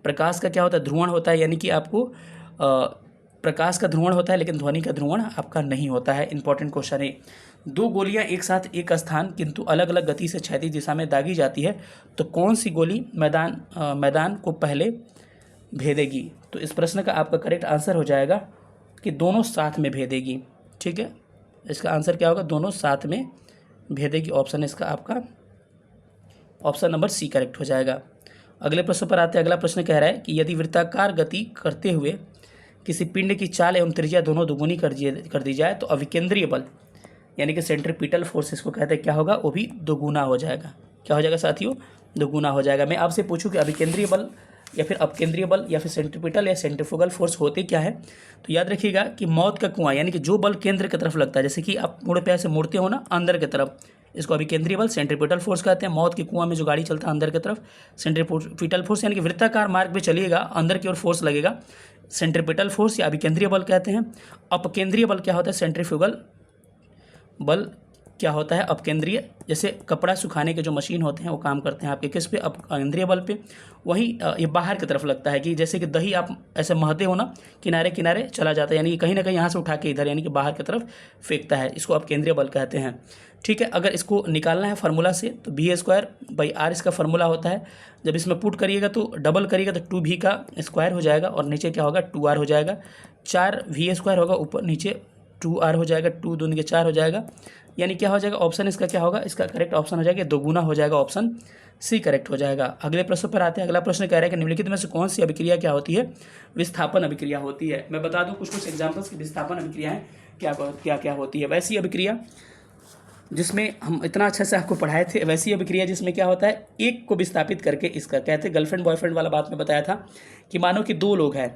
प्रकाश का क्या होता है? ध्रुवण होता है, यानी कि आपको प्रकाश का ध्रुवण होता है, लेकिन ध्वनि का ध्रुवण आपका नहीं होता है। इंपॉर्टेंट क्वेश्चन है। दो गोलियां एक साथ एक स्थान किंतु अलग अलग गति से क्षैतिज दिशा में दागी जाती है, तो कौन सी गोली मैदान को पहले भेदेगी? तो इस प्रश्न का आपका करेक्ट आंसर हो जाएगा कि दोनों साथ में भेदेगी। ठीक है, इसका आंसर क्या होगा? दोनों साथ में भेदेगी। ऑप्शन इसका आपका ऑप्शन नंबर सी करेक्ट हो जाएगा। अगले प्रश्न पर आते हैं। अगला प्रश्न कह रहा है कि यदि वृत्ताकार गति करते हुए किसी पिंड की चाल एवं त्रिज्या दोनों दुगुनी कर दी जाए तो अभिकेंद्रीय बल यानी कि सेंट्रीपिटल फोर्स इसको कहते हैं, क्या होगा? वो भी दोगुना हो जाएगा। क्या हो जाएगा साथियों? दोगुना हो जाएगा। मैं आपसे पूछूं कि अभिकेंद्रीय बल या फिर अपकेंद्रीय बल या फिर सेंट्रीपिटल या सेंट्रीफ्यूगल फोर्स होते क्या है? तो याद रखिएगा कि मौत का कुआं यानी कि जो बल केंद्र की तरफ लगता है, जैसे कि आप मुड़ पे ऐसे मुड़ते हो ना अंदर की तरफ, इसको अभिकेंद्रीय बल सेंट्रीपिटल फोर्स कहते हैं। मौत के कुआं में जो गाड़ी चलता है अंदर की तरफ, सेंट्रीपिटल फोर्स यानी कि वृत्ताकार मार्ग पे चलिएगा, अंदर की ओर फोर्स लगेगा, सेंट्रीपिटल फोर्स या अभिकेंद्रीय बल कहते हैं। अपकेंद्रीय बल क्या होता है? सेंट्रीफ्यूगल बल क्या होता है? अपकेंद्रीय। जैसे कपड़ा सुखाने के जो मशीन होते हैं वो काम करते हैं आपके किस पे? अपकेंद्रीय बल पे। वहीं ये बाहर की तरफ लगता है कि जैसे कि दही आप ऐसे महते हो ना, किनारे किनारे चला जाता है, यानी कि कहीं ना कहीं यहाँ से उठा के इधर यानी कि बाहर की तरफ फेंकता है, इसको अपकेंद्रीय बल कहते हैं। ठीक है, अगर इसको निकालना है फार्मूला से तो V²/R इसका फार्मूला होता है। जब इसमें पुट करिएगा तो डबल करिएगा तो 2V का स्क्वायर हो जाएगा और नीचे क्या होगा? 2R हो जाएगा। 4V² होगा, ऊपर नीचे 2R हो जाएगा, 2 दूनी के 4 हो जाएगा, यानी क्या हो जाएगा? ऑप्शन इसका क्या होगा? इसका करेक्ट ऑप्शन हो जाएगा दोगुना हो जाएगा, ऑप्शन सी करेक्ट हो जाएगा। अगले प्रश्न पर आते हैं। अगला प्रश्न कह रहा है कि निम्नलिखित में से कौन सी अभिक्रिया क्या होती है? विस्थापन अभिक्रिया होती है। मैं बता दूं कुछ एग्जांपल्स की विस्थापन अभिक्रियाएं क्या होती है। वैसी अभिक्रिया जिसमें हम इतना अच्छे से आपको पढ़ाए थे, वैसी अभिक्रिया जिसमें क्या होता है? एक को विस्थापित करके, इसका कहते हैं गर्लफ्रेंड बॉयफ्रेंड वाला बात में बताया था कि मानो कि दो लोग हैं,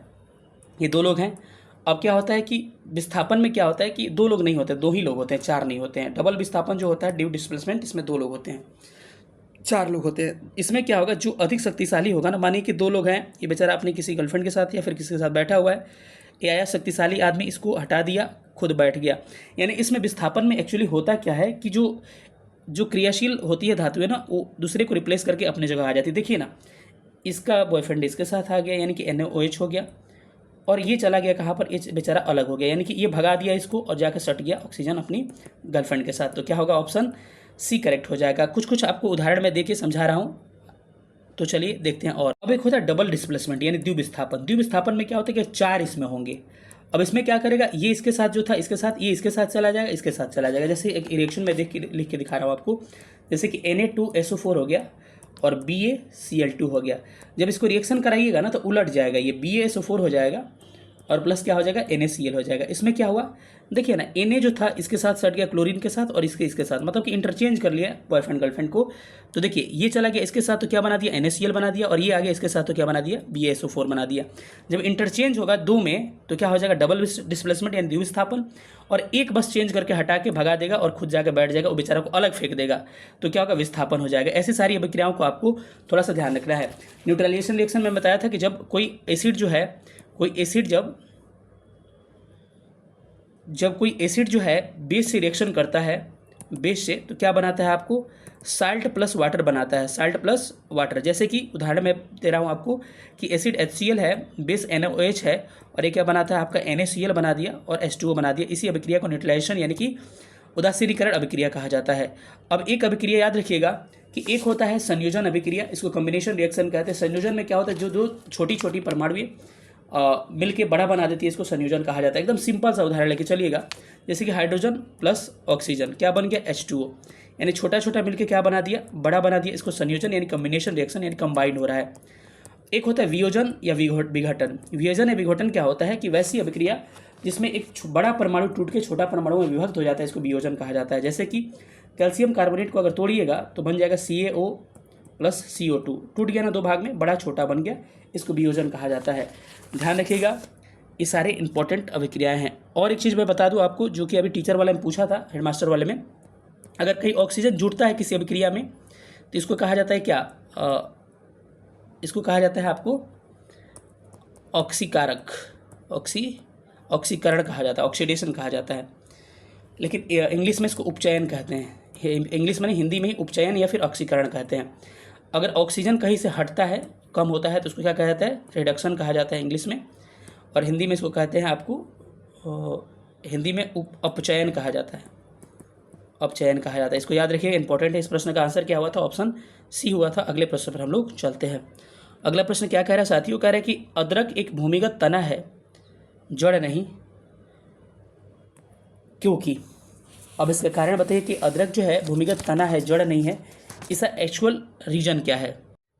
ये दो लोग हैं। अब क्या होता है कि विस्थापन में क्या होता है कि दो लोग नहीं होते, दो ही लोग होते हैं, चार नहीं होते हैं। डबल विस्थापन जो होता है, ड्यू डिस्प्लेसमेंट, इसमें दो लोग होते हैं, चार लोग होते हैं। इसमें क्या होगा? जो अधिक शक्तिशाली होगा ना, मानिए कि दो लोग हैं, ये बेचारा अपनी किसी गर्लफ्रेंड के साथ या फिर किसी के साथ बैठा हुआ है, ये आया शक्तिशाली आदमी, इसको हटा दिया, खुद बैठ गया। यानी इसमें विस्थापन में एक्चुअली होता क्या है कि जो क्रियाशील होती है धातु है ना, वो दूसरे को रिप्लेस करके अपनी जगह आ जाती है। देखिए ना, इसका बॉयफ्रेंड इसके साथ आ गया, यानी कि NaOH हो गया, और ये चला गया कहाँ पर? ये बेचारा अलग हो गया, यानी कि ये भगा दिया इसको और जाकर सट गया ऑक्सीजन अपनी गर्लफ्रेंड के साथ। तो क्या होगा? ऑप्शन सी करेक्ट हो जाएगा। कुछ आपको उदाहरण में देके समझा रहा हूँ, तो चलिए देखते हैं। और अब एक होता है डबल डिस्प्लेसमेंट यानी द्विविस्थापन। द्विविस्थापन में क्या होता है कि चार इसमें होंगे। अब इसमें क्या करेगा? ये इसके साथ जो था इसके साथ, ये इसके साथ चला जाएगा, इसके साथ चला जाएगा। जैसे एक रिएक्शन में लिख के दिखा रहा हूँ आपको, जैसे कि Na2SO4 हो गया और BaCl2 हो गया। जब इसको रिएक्शन कराइएगा ना तो उलट जाएगा, ये BaSO4 हो जाएगा और प्लस क्या हो जाएगा? NaCl हो जाएगा। इसमें क्या हुआ? देखिए ना, Na जो था इसके साथ सट गया क्लोरीन के साथ और इसके साथ, मतलब कि इंटरचेंज कर लिया बॉयफ्रेंड गर्लफ्रेंड को। तो देखिए ये चला गया इसके साथ तो क्या बना दिया? NaCl बना दिया, और ये आ गया इसके साथ तो क्या बना दिया? BaSO4 बना दिया। जब इंटरचेंज होगा दो में तो क्या हो जाएगा? डबल डिस्प्लेसमेंट यानी द्विविस्थापन। और एक बस चेंज करके हटा के भगा देगा और खुद जाकर बैठ जाएगा, वो बेचारा को अलग फेंक देगा, तो क्या होगा? विस्थापन हो जाएगा। ऐसी सारी अभिक्रियाओं को आपको थोड़ा सा ध्यान रखना है। न्यूट्रलाइजेशन रिएक्शन में बताया था कि जब कोई एसिड जो है, जब कोई एसिड जो है बेस से रिएक्शन करता है, बेस से, तो क्या बनाता है आपको? साल्ट प्लस वाटर बनाता है, साल्ट प्लस वाटर। जैसे कि उदाहरण मैं दे रहा हूँ आपको कि एसिड HCl है, बेस NaOH है, और ये क्या बनाता है आपका NaCl बना दिया और H2O बना दिया। इसी अभिक्रिया को न्यूट्रलाइजेशन यानी कि उदासीनीकरण अभिक्रिया कहा जाता है। अब एक अभिक्रिया याद रखिएगा कि एक होता है संयोजन अभिक्रिया, इसको कॉम्बिनेशन रिएक्शन कहते हैं। संयोजन में क्या होता है, जो दो छोटी छोटी परमाणु मिल के बड़ा बना देती है, इसको संयोजन कहा जाता है। एकदम सिंपल सा उदाहरण लेके चलिएगा, जैसे कि हाइड्रोजन प्लस ऑक्सीजन क्या बन गया, H2O, यानी छोटा छोटा मिलके क्या बना दिया, बड़ा बना दिया। इसको संयोजन यानी कॉम्बिनेशन रिएक्शन यानी कंबाइंड हो रहा है। एक होता है वियोजन या विघटन। वियोजन या विघटन क्या होता है कि वैसी अभिक्रिया जिसमें एक बड़ा परमाणु टूट के छोटा परमाणु में विभक्त हो जाता है, इसको वियोजन कहा जाता है। जैसे कि कैल्शियम कार्बोनेट को अगर तोड़िएगा तो बन जाएगा CaO प्लस CO2, टूट गया ना दो भाग में, बड़ा छोटा बन गया, इसको वियोजन कहा जाता है। ध्यान रखिएगा, ये सारे इंपॉर्टेंट अभिक्रियाएं हैं। और एक चीज़ मैं बता दूं आपको, जो कि अभी टीचर वाले में पूछा था, हेडमास्टर वाले में, अगर कहीं ऑक्सीजन जुड़ता है किसी अभिक्रिया में तो इसको कहा जाता है क्या, इसको कहा जाता है आपको ऑक्सीकारक, ऑक्सीकरण कहा जाता है, ऑक्सीडेशन कहा जाता है। लेकिन इंग्लिश में इसको उपचयन कहते हैं। इंग्लिश में नहीं, हिंदी में ही उपचयन या फिर ऑक्सीकरण कहते हैं। अगर ऑक्सीजन कहीं से हटता है, कम होता है, तो उसको क्या कहा जाता है, रिडक्शन कहा जाता है इंग्लिश में। और हिंदी में इसको कहते हैं आपको, हिंदी में अपचयन कहा जाता है, अपचयन कहा जाता है। इसको याद रखिएगा, इंपॉर्टेंट है। इस प्रश्न का आंसर क्या हुआ था, ऑप्शन सी हुआ था। अगले प्रश्न पर हम लोग चलते हैं। अगला प्रश्न क्या कह रहा है साथियों, कह रहा है कि अदरक एक भूमिगत तना है, जड़ नहीं, क्योंकि। अब इसका कारण बताइए कि अदरक जो है भूमिगत तना है, जड़ नहीं है, इसका एक्चुअल रीजन क्या है।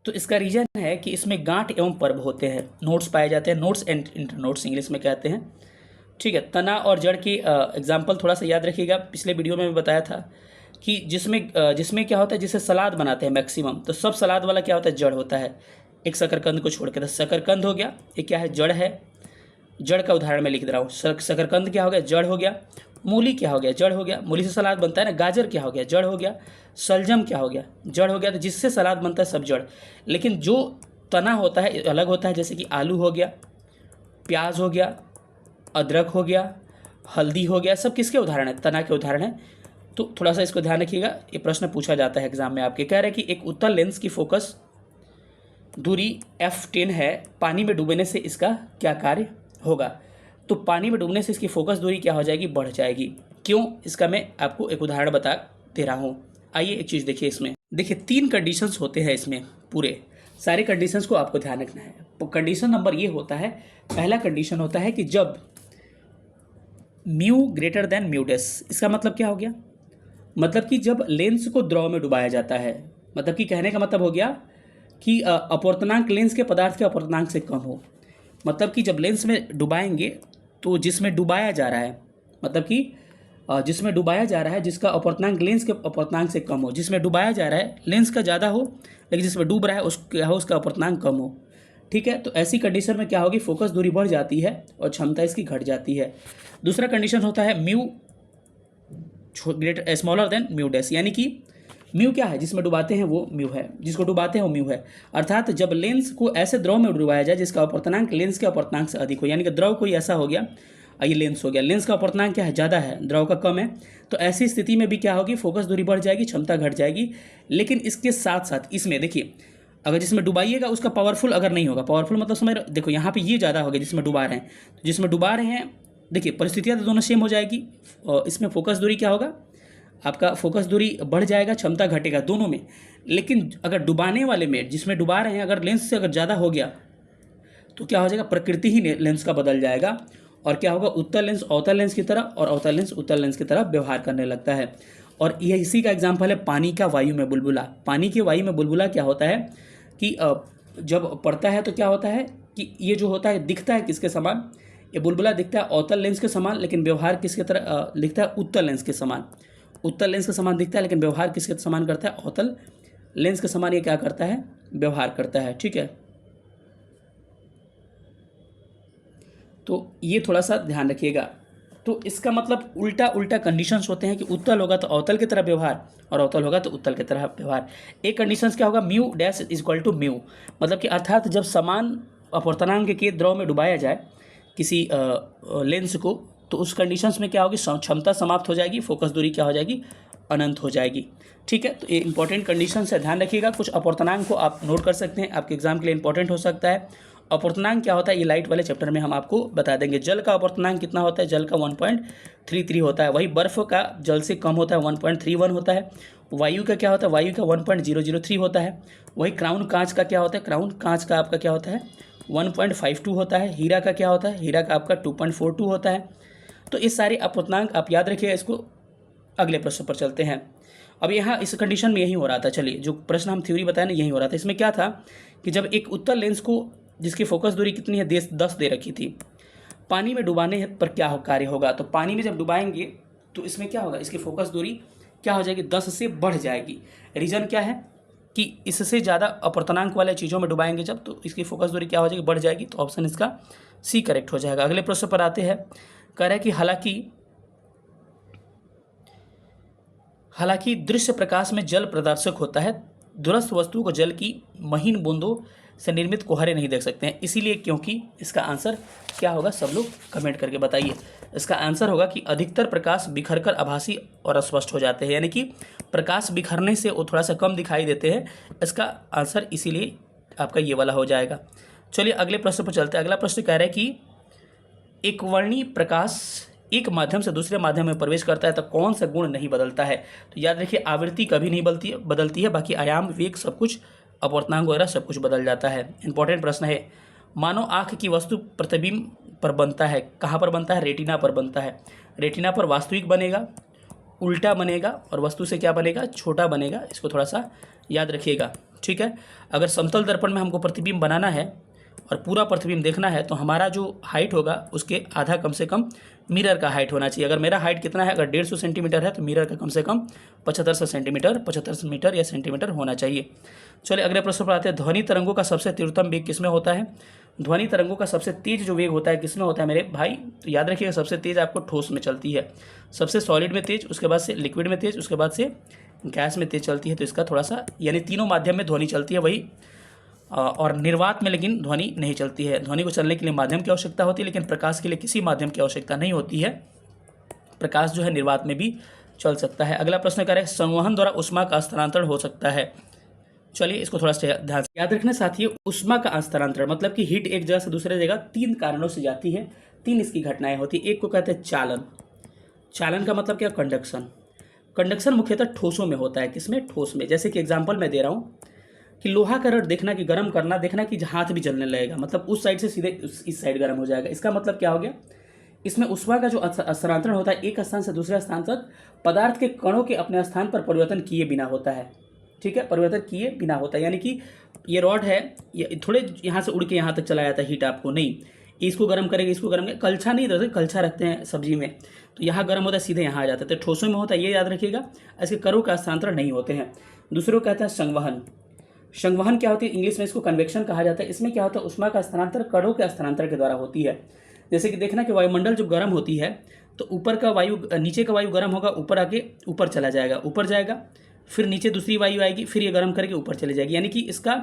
तो इसका रीजन है कि इसमें गांठ एवं पर्व होते हैं, नोड्स पाए जाते हैं, नोड्स एंड इंटरनोड्स इंग्लिश में कहते हैं। ठीक है, तना और जड़ की एग्जाम्पल थोड़ा सा याद रखिएगा। पिछले वीडियो में बताया था कि जिसमें क्या होता है, जिसे सलाद बनाते हैं मैक्सिमम, तो सब सलाद वाला क्या होता है, जड़ होता है, एक शकरकंद को छोड़ के। तो शकरकंद हो गया, ये क्या है, जड़ है। जड़ का उदाहरण मैं लिख दे रहा हूँ। शकरकंद क्या हो गया, जड़ हो गया। मूली क्या हो गया, जड़ हो गया, मूली से सलाद बनता है ना। गाजर क्या हो गया, जड़ हो गया। शलजम क्या हो गया, जड़ हो गया। तो जिससे सलाद बनता है सब जड़। लेकिन जो तना होता है अलग होता है, जैसे कि आलू हो गया, प्याज हो गया, अदरक हो गया, हल्दी हो गया, सब किसके उदाहरण है, तना के उदाहरण है। तो थोड़ा सा इसको ध्यान रखिएगा, ये प्रश्न पूछा जाता है एग्जाम में आपके। कह रहे हैं कि एक उत्तल लेंस की फोकस दूरी f10 है, पानी में डूबने से इसका क्या कार्य होगा। तो पानी में डूबने से इसकी फोकस दूरी क्या हो जाएगी, बढ़ जाएगी। क्यों, इसका मैं आपको एक उदाहरण बता दे रहा हूँ। आइए एक चीज़ देखिए, इसमें देखिए 3 कंडीशंस होते हैं इसमें, पूरे सारे कंडीशंस को आपको ध्यान रखना है। तो कंडीशन नंबर ये होता है, पहला कंडीशन होता है कि जब mu greater than mu dash. इसका मतलब क्या हो गया, मतलब कि जब लेंस को द्रव में डुबाया जाता है, मतलब कि कहने का मतलब हो गया कि अपवर्तनांक लेंस के पदार्थ के अपवर्तनांक से कम हो। मतलब कि जब लेंस में डुबाएंगे तो जिसमें डुबाया जा रहा है, मतलब कि जिसमें डुबाया जा रहा है जिसका अपवर्तनांक लेंस के अपवर्तनांक से कम हो। जिसमें डुबाया जा रहा है लेंस का ज़्यादा हो, लेकिन जिसमें डूब रहा है उसका अपवर्तनांक कम हो। ठीक है, तो ऐसी कंडीशन में क्या होगी, फोकस दूरी बढ़ जाती है और क्षमता इसकी घट जाती है। दूसरा कंडीशन होता है mu greater smaller than mu dash, यानी कि म्यू क्या है, जिसमें डुबाते हैं वो म्यू है, जिसको डुबाते हैं वो म्यू है। अर्थात जब लेंस को ऐसे द्रव में डुबाया जाए जिसका अपवर्तनांक लेंस के अपवर्तनांक से अधिक हो, यानी कि द्रव कोई ऐसा हो गया, ये लेंस हो गया, लेंस का अपवर्तनांक क्या है, ज़्यादा है, द्रव का कम है, तो ऐसी स्थिति में भी क्या होगी, फोकस दूरी बढ़ जाएगी, क्षमता घट जाएगी। लेकिन इसके साथ साथ इसमें देखिए, अगर जिसमें डुबाइएगा उसका पावरफुल अगर नहीं होगा, पावरफुल मतलब समझ, देखो यहाँ पे ये ज़्यादा हो गया जिसमें डुबा रहे हैं, तो जिसमें डुबा रहे हैं देखिए परिस्थितियाँ तो दोनों सेम हो जाएगी, और इसमें फोकस दूरी क्या होगा, आपका फोकस दूरी बढ़ जाएगा, क्षमता घटेगा दोनों में। लेकिन अगर डुबाने वाले में, जिसमें डुबा रहे हैं, अगर लेंस से अगर ज़्यादा हो गया तो क्या हो जाएगा, प्रकृति ही लेंस का बदल जाएगा, और क्या होगा, उत्तल लेंस अवतल लेंस की तरह और अवतल लेंस उत्तल लेंस की तरह व्यवहार करने लगता है। और यह इसी का एग्जाम्पल है पानी का वायु में बुलबुला। पानी के वायु में बुलबुला क्या होता है कि जब पड़ता है तो क्या होता है कि ये जो होता है दिखता है किसके समान, ये बुलबुला दिखता है अवतल लेंस के समान, लेकिन व्यवहार किसके तरह दिखता है, उत्तल लेंस के समान। उत्तल लेंस के समान दिखता है लेकिन व्यवहार किसके समान करता है, अवतल लेंस के समान ये क्या करता है, व्यवहार करता है। ठीक है, तो ये थोड़ा सा ध्यान रखिएगा। तो इसका मतलब उल्टा उल्टा कंडीशंस होते हैं कि उत्तल होगा तो अवतल की तरह व्यवहार, और अवतल होगा तो उत्तल की तरह व्यवहार। एक कंडीशंस क्या होगा, mu dash is equal to mu, मतलब कि अर्थात जब समान अपवर्तनांक के द्रव में डुबाया जाए किसी लेंस को, तो उस कंडीशंस में क्या होगी, क्षमता समाप्त हो जाएगी, फोकस दूरी क्या हो जाएगी, अनंत हो जाएगी। ठीक है, तो ये इंपॉर्टेंट कंडीशन है, ध्यान रखिएगा। कुछ अपूर्णांक को आप नोट कर सकते हैं, आपके एग्जाम के लिए इंपॉर्टेंट हो सकता है। अपूर्णांक क्या होता है, ये लाइट वाले चैप्टर में हम आपको बता देंगे। जल का अपूर्णांक कितना होता है, जल का 1.33 होता है। वही बर्फ का जल से कम होता है, 1.31 होता है। वायु का क्या होता है, वायु का 1.003 होता है। वही क्राउन कांच का क्या होता है, क्राउन कांच का आपका क्या होता है, 1.52 होता है। हीरा का क्या होता है, हीरा का आपका 2.42 होता है। तो इस सारे अपूर्णांक आप याद रखिएगा। इसको अगले प्रश्न पर चलते हैं। अब यहाँ इस कंडीशन में यही हो रहा था, चलिए जो प्रश्न हम थ्योरी बताए ना, यही हो रहा था। इसमें क्या था कि जब एक उत्तल लेंस को, जिसकी फोकस दूरी कितनी है, 10 दे रखी थी, पानी में डुबाने पर क्या कार्य होगा। तो पानी में जब डुबाएंगे तो इसमें क्या होगा, इसकी फोकस दूरी क्या हो जाएगी, 10 से बढ़ जाएगी। रीज़न क्या है कि इससे ज़्यादा अपूर्णांक वाले चीज़ों में डुबाएंगे जब, तो इसकी फोकस दूरी क्या हो जाएगी, बढ़ जाएगी। तो ऑप्शन इसका सी करेक्ट हो जाएगा। अगले प्रश्न पर आते हैं। कह रहा है कि हालांकि दृश्य प्रकाश में जल प्रदर्शक होता है, दूरस्थ वस्तु को जल की महीन बूंदों से निर्मित कुहारे नहीं देख सकते हैं, इसीलिए क्योंकि। इसका आंसर क्या होगा, सब लोग कमेंट करके बताइए। इसका आंसर होगा कि अधिकतर प्रकाश बिखरकर आभासी और अस्पष्ट हो जाते हैं, यानी कि प्रकाश बिखरने से वो थोड़ा सा कम दिखाई देते हैं। इसका आंसर इसीलिए आपका ये वाला हो जाएगा। चलिए अगले प्रश्न पर चलते हैं। अगला प्रश्न कह रहा है कि एक वर्णीय प्रकाश एक माध्यम से दूसरे माध्यम में प्रवेश करता है तो कौन सा गुण नहीं बदलता है। तो याद रखिए, आवृत्ति कभी नहीं बदलती है, बाकी आयाम, वेग, सब कुछ, अपूर्णांक वगैरह सब कुछ बदल जाता है। इंपॉर्टेंट प्रश्न है। मानो आँख की वस्तु प्रतिबिंब पर बनता है, कहाँ पर बनता है, रेटिना पर बनता है। रेटिना पर वास्तविक बनेगा, उल्टा बनेगा, और वस्तु से क्या बनेगा, छोटा बनेगा। इसको थोड़ा सा याद रखिएगा। ठीक है, अगर समतल दर्पण में हमको प्रतिबिंब बनाना है और पूरा प्रतिबिंब देखना है तो हमारा जो हाइट होगा उसके आधा कम से कम मिरर का हाइट होना चाहिए। अगर मेरा हाइट कितना है, अगर 150 सेंटीमीटर है तो मिरर का कम से कम 75 मीटर या सेंटीमीटर होना चाहिए। चलिए अगले प्रश्न पर आते हैं। ध्वनि तरंगों का सबसे तीव्रतम वेग किसमें होता है। ध्वनि तरंगों का सबसे तेज जो वेग होता है किसमें होता है मेरे भाई, तो याद रखिएगा सबसे तेज आपको ठोस में चलती है, सबसे सॉलिड में तेज, उसके बाद से लिक्विड में तेज, उसके बाद से गैस में तेज चलती है। तो इसका थोड़ा सा, यानी तीनों माध्यम में ध्वनि चलती है वही, और निर्वात में लेकिन ध्वनि नहीं चलती है। ध्वनि को चलने के लिए माध्यम की आवश्यकता होती है, लेकिन प्रकाश के लिए किसी माध्यम की आवश्यकता नहीं होती है। प्रकाश जो है निर्वात में भी चल सकता है। अगला प्रश्न करें, संवहन द्वारा ऊष्मा का स्थानांतरण हो सकता है। चलिए इसको थोड़ा सा ध्यान से याद रखना साथियों। ऊष्मा का स्थानांतरण मतलब कि हीट एक जगह से दूसरे जगह 3 कारणों से जाती है। 3 इसकी घटनाएं होती है। एक को कहते हैं चालन। चालन का मतलब क्या, कंडक्शन। कंडक्शन मुख्यतः ठोसों में होता है। किसमें, ठोस में। जैसे कि एग्जाम्पल मैं दे रहा हूँ कि लोहा का रड देखना कि गर्म करना, देखना कि हाथ भी जलने लगेगा, मतलब उस साइड से सीधे इस साइड गर्म हो जाएगा। इसका मतलब क्या हो गया, इसमें ऊष्मा का जो स्थानांतरण होता है एक स्थान से दूसरे स्थान तक पदार्थ के कणों के अपने स्थान पर परिवर्तन किए बिना होता है। ठीक है, परिवर्तन किए बिना होता है, यानी कि ये रॉड है, ये थोड़े यहाँ से उड़ के यहाँ तक चला जाता है हीट आपको, नहीं इसको गर्म करेंगे, इसको गर्म करेंगे। कलछा नहीं रखते, कलछा रखते हैं सब्जी में, तो यहाँ गर्म होता है सीधे यहाँ आ जाता है। तो ठोसों में होता है, ये याद रखिएगा। इसके कणों का स्थानांतरण नहीं होते हैं। दूसरे को कहते हैं संवहन। संवहन क्या होती है, इंग्लिश में इसको कन्वेक्शन कहा जाता है। इसमें क्या होता है, ऊष्मा का स्थानांतरण कणों के स्थानांतरण के द्वारा होती है। जैसे कि देखना कि वायुमंडल जब गर्म होती है तो ऊपर का वायु, नीचे का वायु गर्म होगा, ऊपर आके ऊपर चला जाएगा, ऊपर जाएगा, फिर नीचे दूसरी वायु आएगी, फिर ये गर्म करके ऊपर चली जाएगी। यानी कि इसका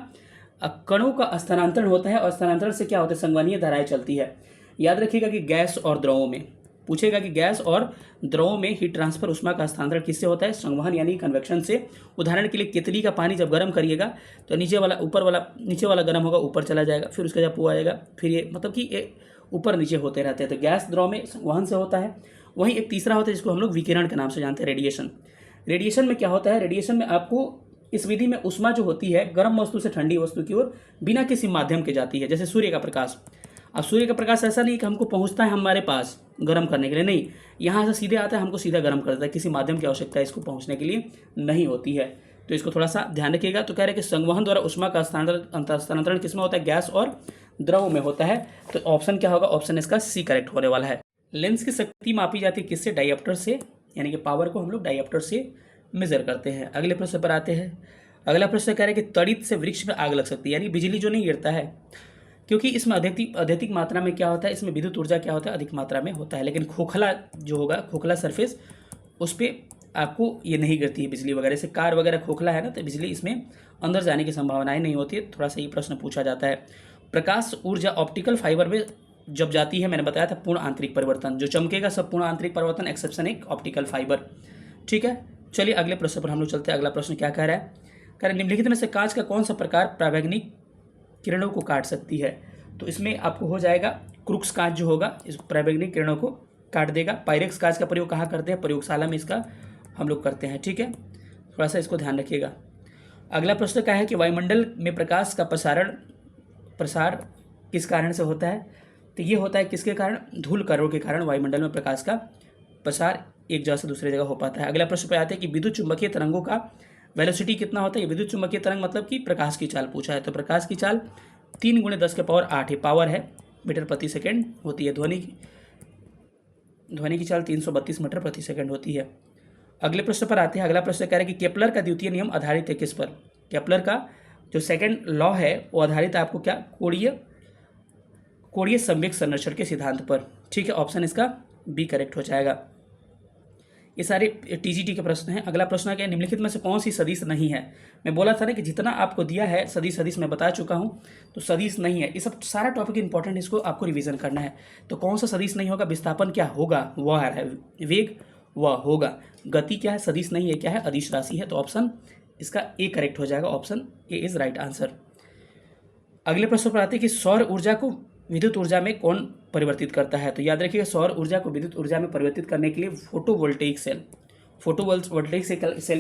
कणों का स्थानांतरण होता है, और स्थानांतरण से क्या होता है, संवहनीय धाराएं चलती है। याद रखिएगा कि गैस और द्रवों में पूछेगा कि गैस और द्रवों में हीट ट्रांसफर ऊष्मा का स्थानांतरण किससे होता है, संवहन यानी कन्वेक्शन से। उदाहरण के लिए केतली का पानी जब गर्म करिएगा तो नीचे वाला गर्म होगा, ऊपर चला जाएगा, फिर उसका जब पुआ आएगा, फिर ये मतलब कि ये ऊपर नीचे होते रहते हैं। तो गैस द्रव में संवहन से होता है। वहीं एक तीसरा होता है जिसको हम लोग विकिरण के नाम से जानते हैं, रेडिएशन। रेडिएशन में क्या होता है, रेडिएशन में आपको इस विधि में ऊष्मा जो होती है गर्म वस्तु से ठंडी वस्तु की ओर बिना किसी माध्यम के जाती है। जैसे सूर्य का प्रकाश, अब सूर्य का प्रकाश ऐसा नहीं कि हमको पहुंचता है हमारे पास गर्म करने के लिए, नहीं, यहाँ से सीधे आता है, हमको सीधा गर्म कर देता है, किसी माध्यम की आवश्यकता इसको पहुंचने के लिए नहीं होती है। तो इसको थोड़ा सा ध्यान रखिएगा। तो कह रहे हैं कि संवहन द्वारा ऊष्मा का स्थानांतरण किसमें होता है, गैस और द्रव में होता है। तो ऑप्शन क्या होगा, ऑप्शन इसका सी करेक्ट होने वाला है। लेंस की शक्ति मापी जाती है किससे, डायोप्टर से, यानी कि पावर को हम लोग डायोप्टर से मेजर करते हैं। अगले प्रश्न पर आते हैं। अगला प्रश्न कह रहे हैं कि तड़ित से वृक्ष में आग लग सकती है, यानी बिजली जो नहीं गिरता है, क्योंकि इसमें अधिक मात्रा में क्या होता है, इसमें विद्युत ऊर्जा क्या होता है, अधिक मात्रा में होता है। लेकिन खोखला जो होगा, खोखला सरफेस, उस पर आपको ये नहीं गिरती है बिजली वगैरह से। कार वगैरह खोखला है ना, तो बिजली इसमें अंदर जाने की संभावनाएं नहीं होती है। थोड़ा सा ये प्रश्न पूछा जाता है। प्रकाश ऊर्जा ऑप्टिकल फाइबर में जब जाती है, मैंने बताया था पूर्ण आंतरिक परिवर्तन, जो चमकेगा सब पूर्ण आंतरिक परिवर्तन, एक्सेप्शन एक ऑप्टिकल फाइबर। ठीक है, चलिए अगले प्रश्न पर हम लोग चलते हैं। अगला प्रश्न क्या कह रहा है? कह रहा है निम्नलिखित में से कांच का कौन सा प्रकार पराबैंगनी किरणों को काट सकती है? तो इसमें आपको हो जाएगा क्रूक्स कांच जो होगा इस पराबैंगनी किरणों को काट देगा। पायरेक्स कांच का प्रयोग कहाँ करते हैं? प्रयोगशाला में इसका हम लोग करते हैं। ठीक है, थोड़ा सा इसको ध्यान रखिएगा। अगला प्रश्न क्या है कि वायुमंडल में प्रकाश का प्रसार किस कारण से होता है? तो ये होता है किसके कारण? धूल कणों के कारण वायुमंडल में प्रकाश का प्रसार एक जगह से दूसरी जगह हो पाता है। अगला प्रश्न पे आते हैं कि विद्युत चुंबकीय तरंगों का वेलोसिटी कितना होता है? ये विद्युत चुंबकीय तरंग मतलब कि प्रकाश की चाल पूछा है। तो प्रकाश की चाल 3 × 10⁸ पावर है मीटर प्रति सेकेंड होती है। ध्वनि की चाल 332 मीटर प्रति सेकेंड होती है। अगले प्रश्न पर आते हैं। अगला प्रश्न कह रहा है कि केपलर का द्वितीय नियम आधारित है किस पर? केपलर का जो सेकंड लॉ है वो आधारित है आपको क्या? कोणीय संवेग संरक्षण के सिद्धांत पर। ठीक है, ऑप्शन इसका बी करेक्ट हो जाएगा। ये सारे टीजीटी के प्रश्न हैं। अगला प्रश्न क्या है? निम्नलिखित में से कौन सी सदिश नहीं है? मैं बोला था ना कि जितना आपको दिया है सदिश मैं बता चुका हूँ, तो सदिश नहीं है। ये सब सारा टॉपिक इंपॉर्टेंट, इसको आपको रिवीजन करना है। तो कौन सा सदिश नहीं होगा? विस्थापन क्या होगा? वह है वेग, वह होगा। गति क्या है? सदिश नहीं है, क्या है? अदिश राशि है। तो ऑप्शन इसका ए करेक्ट हो जाएगा। Option A is right answer. अगले प्रश्न पर आते हैं कि सौर ऊर्जा को विद्युत ऊर्जा में कौन परिवर्तित करता है? तो याद रखिएगा सौर ऊर्जा को विद्युत ऊर्जा में परिवर्तित करने के लिए फोटोवोल्टेइक सेल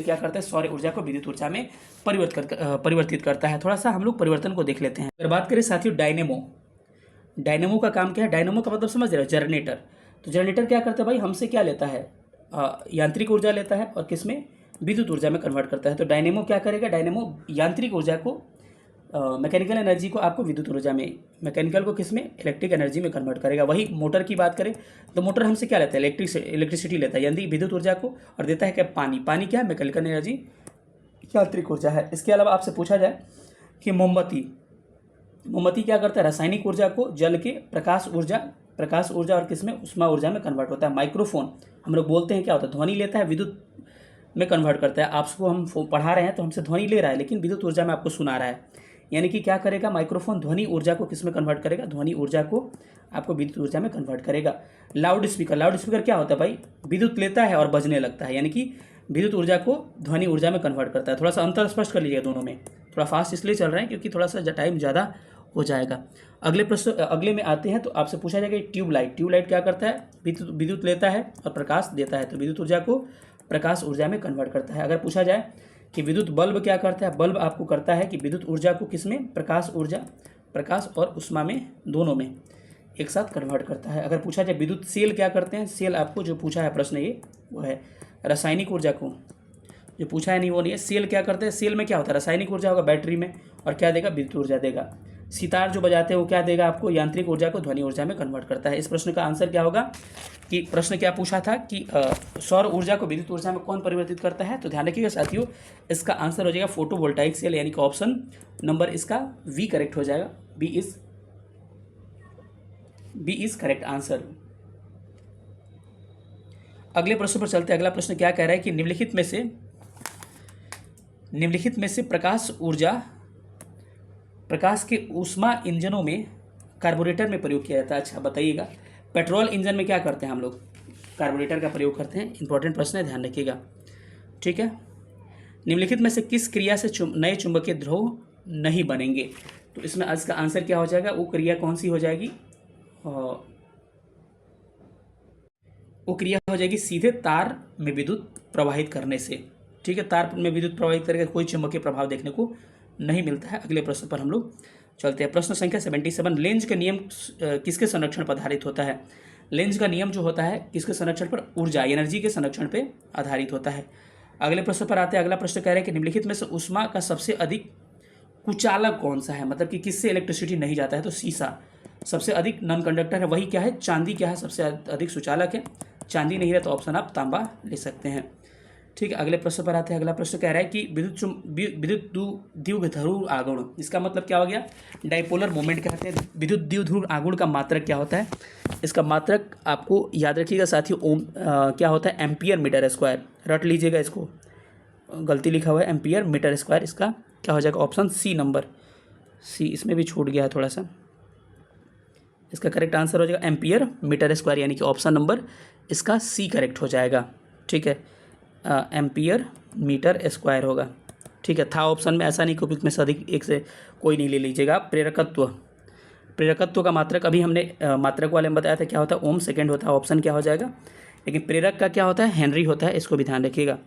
क्या करता है? सौर ऊर्जा को विद्युत ऊर्जा में परिवर्तित करता है। थोड़ा सा हम लोग परिवर्तन को देख लेते हैं। अगर बात करें साथियों डायनेमो का काम क्या है? डायनेमो का मतलब समझ रहे हो? जनरेटर। तो जनरेटर क्या करता है भाई? हमसे क्या लेता है? यांत्रिक ऊर्जा लेता है और किसमें? विद्युत ऊर्जा में कन्वर्ट करता है। तो डायनेमो क्या करेगा? डायनेमो यांत्रिक ऊर्जा को मैकेनिकल एनर्जी को आपको विद्युत ऊर्जा में, मैकेनिकल को किस में? इलेक्ट्रिक एनर्जी में कन्वर्ट करेगा। वही मोटर की बात करें तो मोटर हमसे क्या लेता है? इलेक्ट्रिसिटी लेता है, यानी विद्युत ऊर्जा को, और देता है क्या? पानी क्या है? मैकेनिकल एनर्जी, यांत्रिक ऊर्जा है। इसके अलावा आपसे पूछा जाए कि मोमबत्ती क्या करता है? रासायनिक ऊर्जा को जल के प्रकाश ऊर्जा और किस में? ऊष्मा ऊर्जा में कन्वर्ट होता है। माइक्रोफोन हम लोग बोलते हैं क्या होता है? ध्वनि लेता है, विद्युत में कन्वर्ट करता है। आपको हम पढ़ा रहे हैं तो हमसे ध्वनि ले रहा है, लेकिन विद्युत ऊर्जा में आपको सुना रहा है। यानी कि क्या करेगा? माइक्रोफोन ध्वनि ऊर्जा को किस में कन्वर्ट करेगा? ध्वनि ऊर्जा को आपको विद्युत ऊर्जा में कन्वर्ट करेगा। लाउड स्पीकर क्या होता है भाई? विद्युत लेता है और बजने लगता है, यानी कि विद्युत ऊर्जा को ध्वनि ऊर्जा में कन्वर्ट करता है। थोड़ा सा अंतर स्पष्ट कर लीजिए दोनों में। थोड़ा फास्ट इसलिए चल रहे हैं क्योंकि थोड़ा सा टाइम ज़्यादा हो जाएगा। अगले में आते हैं तो आपसे पूछा जाएगा ट्यूबलाइट क्या करता है? विद्युत लेता है और प्रकाश देता है। तो विद्युत ऊर्जा को प्रकाश ऊर्जा में कन्वर्ट करता है। अगर पूछा जाए कि विद्युत बल्ब क्या करता है? बल्ब आपको करता है कि विद्युत ऊर्जा को किस में? प्रकाश और ऊष्मा में, दोनों में एक साथ कन्वर्ट करता है। अगर पूछा जाए विद्युत सेल क्या करते हैं? सेल आपको जो पूछा है प्रश्न ये वो है रासायनिक ऊर्जा को, जो पूछा है नहीं वो नहीं है। सेल क्या करते हैं? सेल में क्या होता है? रासायनिक ऊर्जा होगा बैटरी में, और क्या देगा? विद्युत ऊर्जा देगा। सितार जो बजाते हैं वो क्या देगा आपको? यांत्रिक ऊर्जा को ध्वनि ऊर्जा में कन्वर्ट करता है। इस प्रश्न का आंसर क्या होगा? कि प्रश्न क्या पूछा था कि सौर ऊर्जा को विद्युत ऊर्जा में कौन परिवर्तित करता है? तो ध्यान रखिएगा साथियों, इसका आंसर हो जाएगा फोटोवोल्टाइक सेल, यानी कि ऑप्शन नंबर इसका वी करेक्ट हो जाएगा। B is correct answer. अगले प्रश्न पर चलते हैं। अगला प्रश्न क्या कह रहा है कि निम्नलिखित में से प्रकाश के ऊष्मा इंजनों में कार्बोरेटर में प्रयोग किया जाता है। अच्छा बताइएगा, पेट्रोल इंजन में क्या करते हैं हम लोग? कार्बोरेटर का प्रयोग करते हैं। इंपॉर्टेंट प्रश्न है, ध्यान रखिएगा। ठीक है, निम्नलिखित में से किस क्रिया से नए चुंबकीय ध्रुव नहीं बनेंगे? तो इसमें इसका आंसर क्या हो जाएगा? वो क्रिया कौन सी हो जाएगी? वो क्रिया हो जाएगी सीधे तार में विद्युत प्रवाहित करने से। ठीक है, तार में विद्युत प्रवाहित करके कोई चुंबकीय प्रभाव देखने को नहीं मिलता है। अगले प्रश्न पर हम लोग चलते हैं। प्रश्न संख्या 77, लेंज का नियम किसके संरक्षण पर आधारित होता है? लेंज का नियम जो होता है किसके संरक्षण पर? ऊर्जा, एनर्जी के संरक्षण पर आधारित होता है। अगले प्रश्न पर आते हैं। अगला प्रश्न कह रहे हैं कि निम्नलिखित में से ऊष्मा का सबसे अधिक कुचालक कौन सा है? मतलब कि किससे इलेक्ट्रिसिटी नहीं जाता है? तो शीशा सबसे अधिक नॉन कंडक्टर है। वही क्या है? चांदी क्या है? सबसे अधिक सुचालक है। चांदी नहीं है तो ऑप्शन आप तांबा ले सकते हैं। ठीक है, अगले प्रश्न पर आते हैं। अगला प्रश्न कह रहा है कि विद्युत द्विध्रुव आघूर्ण, इसका मतलब क्या हो गया? डाइपोलर मोमेंट कहते हैं। विद्युत द्विध्रुव आघूर्ण का मात्रक क्या होता है? इसका मात्रक आपको याद रखिएगा साथियों, क्या होता है? Ampere metre square. रट लीजिएगा इसको, गलती लिखा हुआ है एम्पियर मीटर स्क्वायर। इसका क्या हो जाएगा? Option C number C. इसमें भी छूट गया है थोड़ा सा। इसका करेक्ट आंसर हो जाएगा एम्पियर मीटर स्क्वायर, यानी कि ऑप्शन नंबर इसका सी करेक्ट हो जाएगा। ठीक है, एम्पियर मीटर स्क्वायर होगा। ठीक है, था ऑप्शन में, ऐसा नहीं कि उपयुक्त में से अधिक एक से कोई नहीं ले लीजिएगा। प्रेरकत्व का मात्रक अभी हमने मात्रक वाले में बताया था क्या होता है, ओम। सेकंड होता है ऑप्शन क्या हो जाएगा, लेकिन प्रेरक का क्या होता है, हेनरी होता है, इसको भी ध्यान रखिएगा।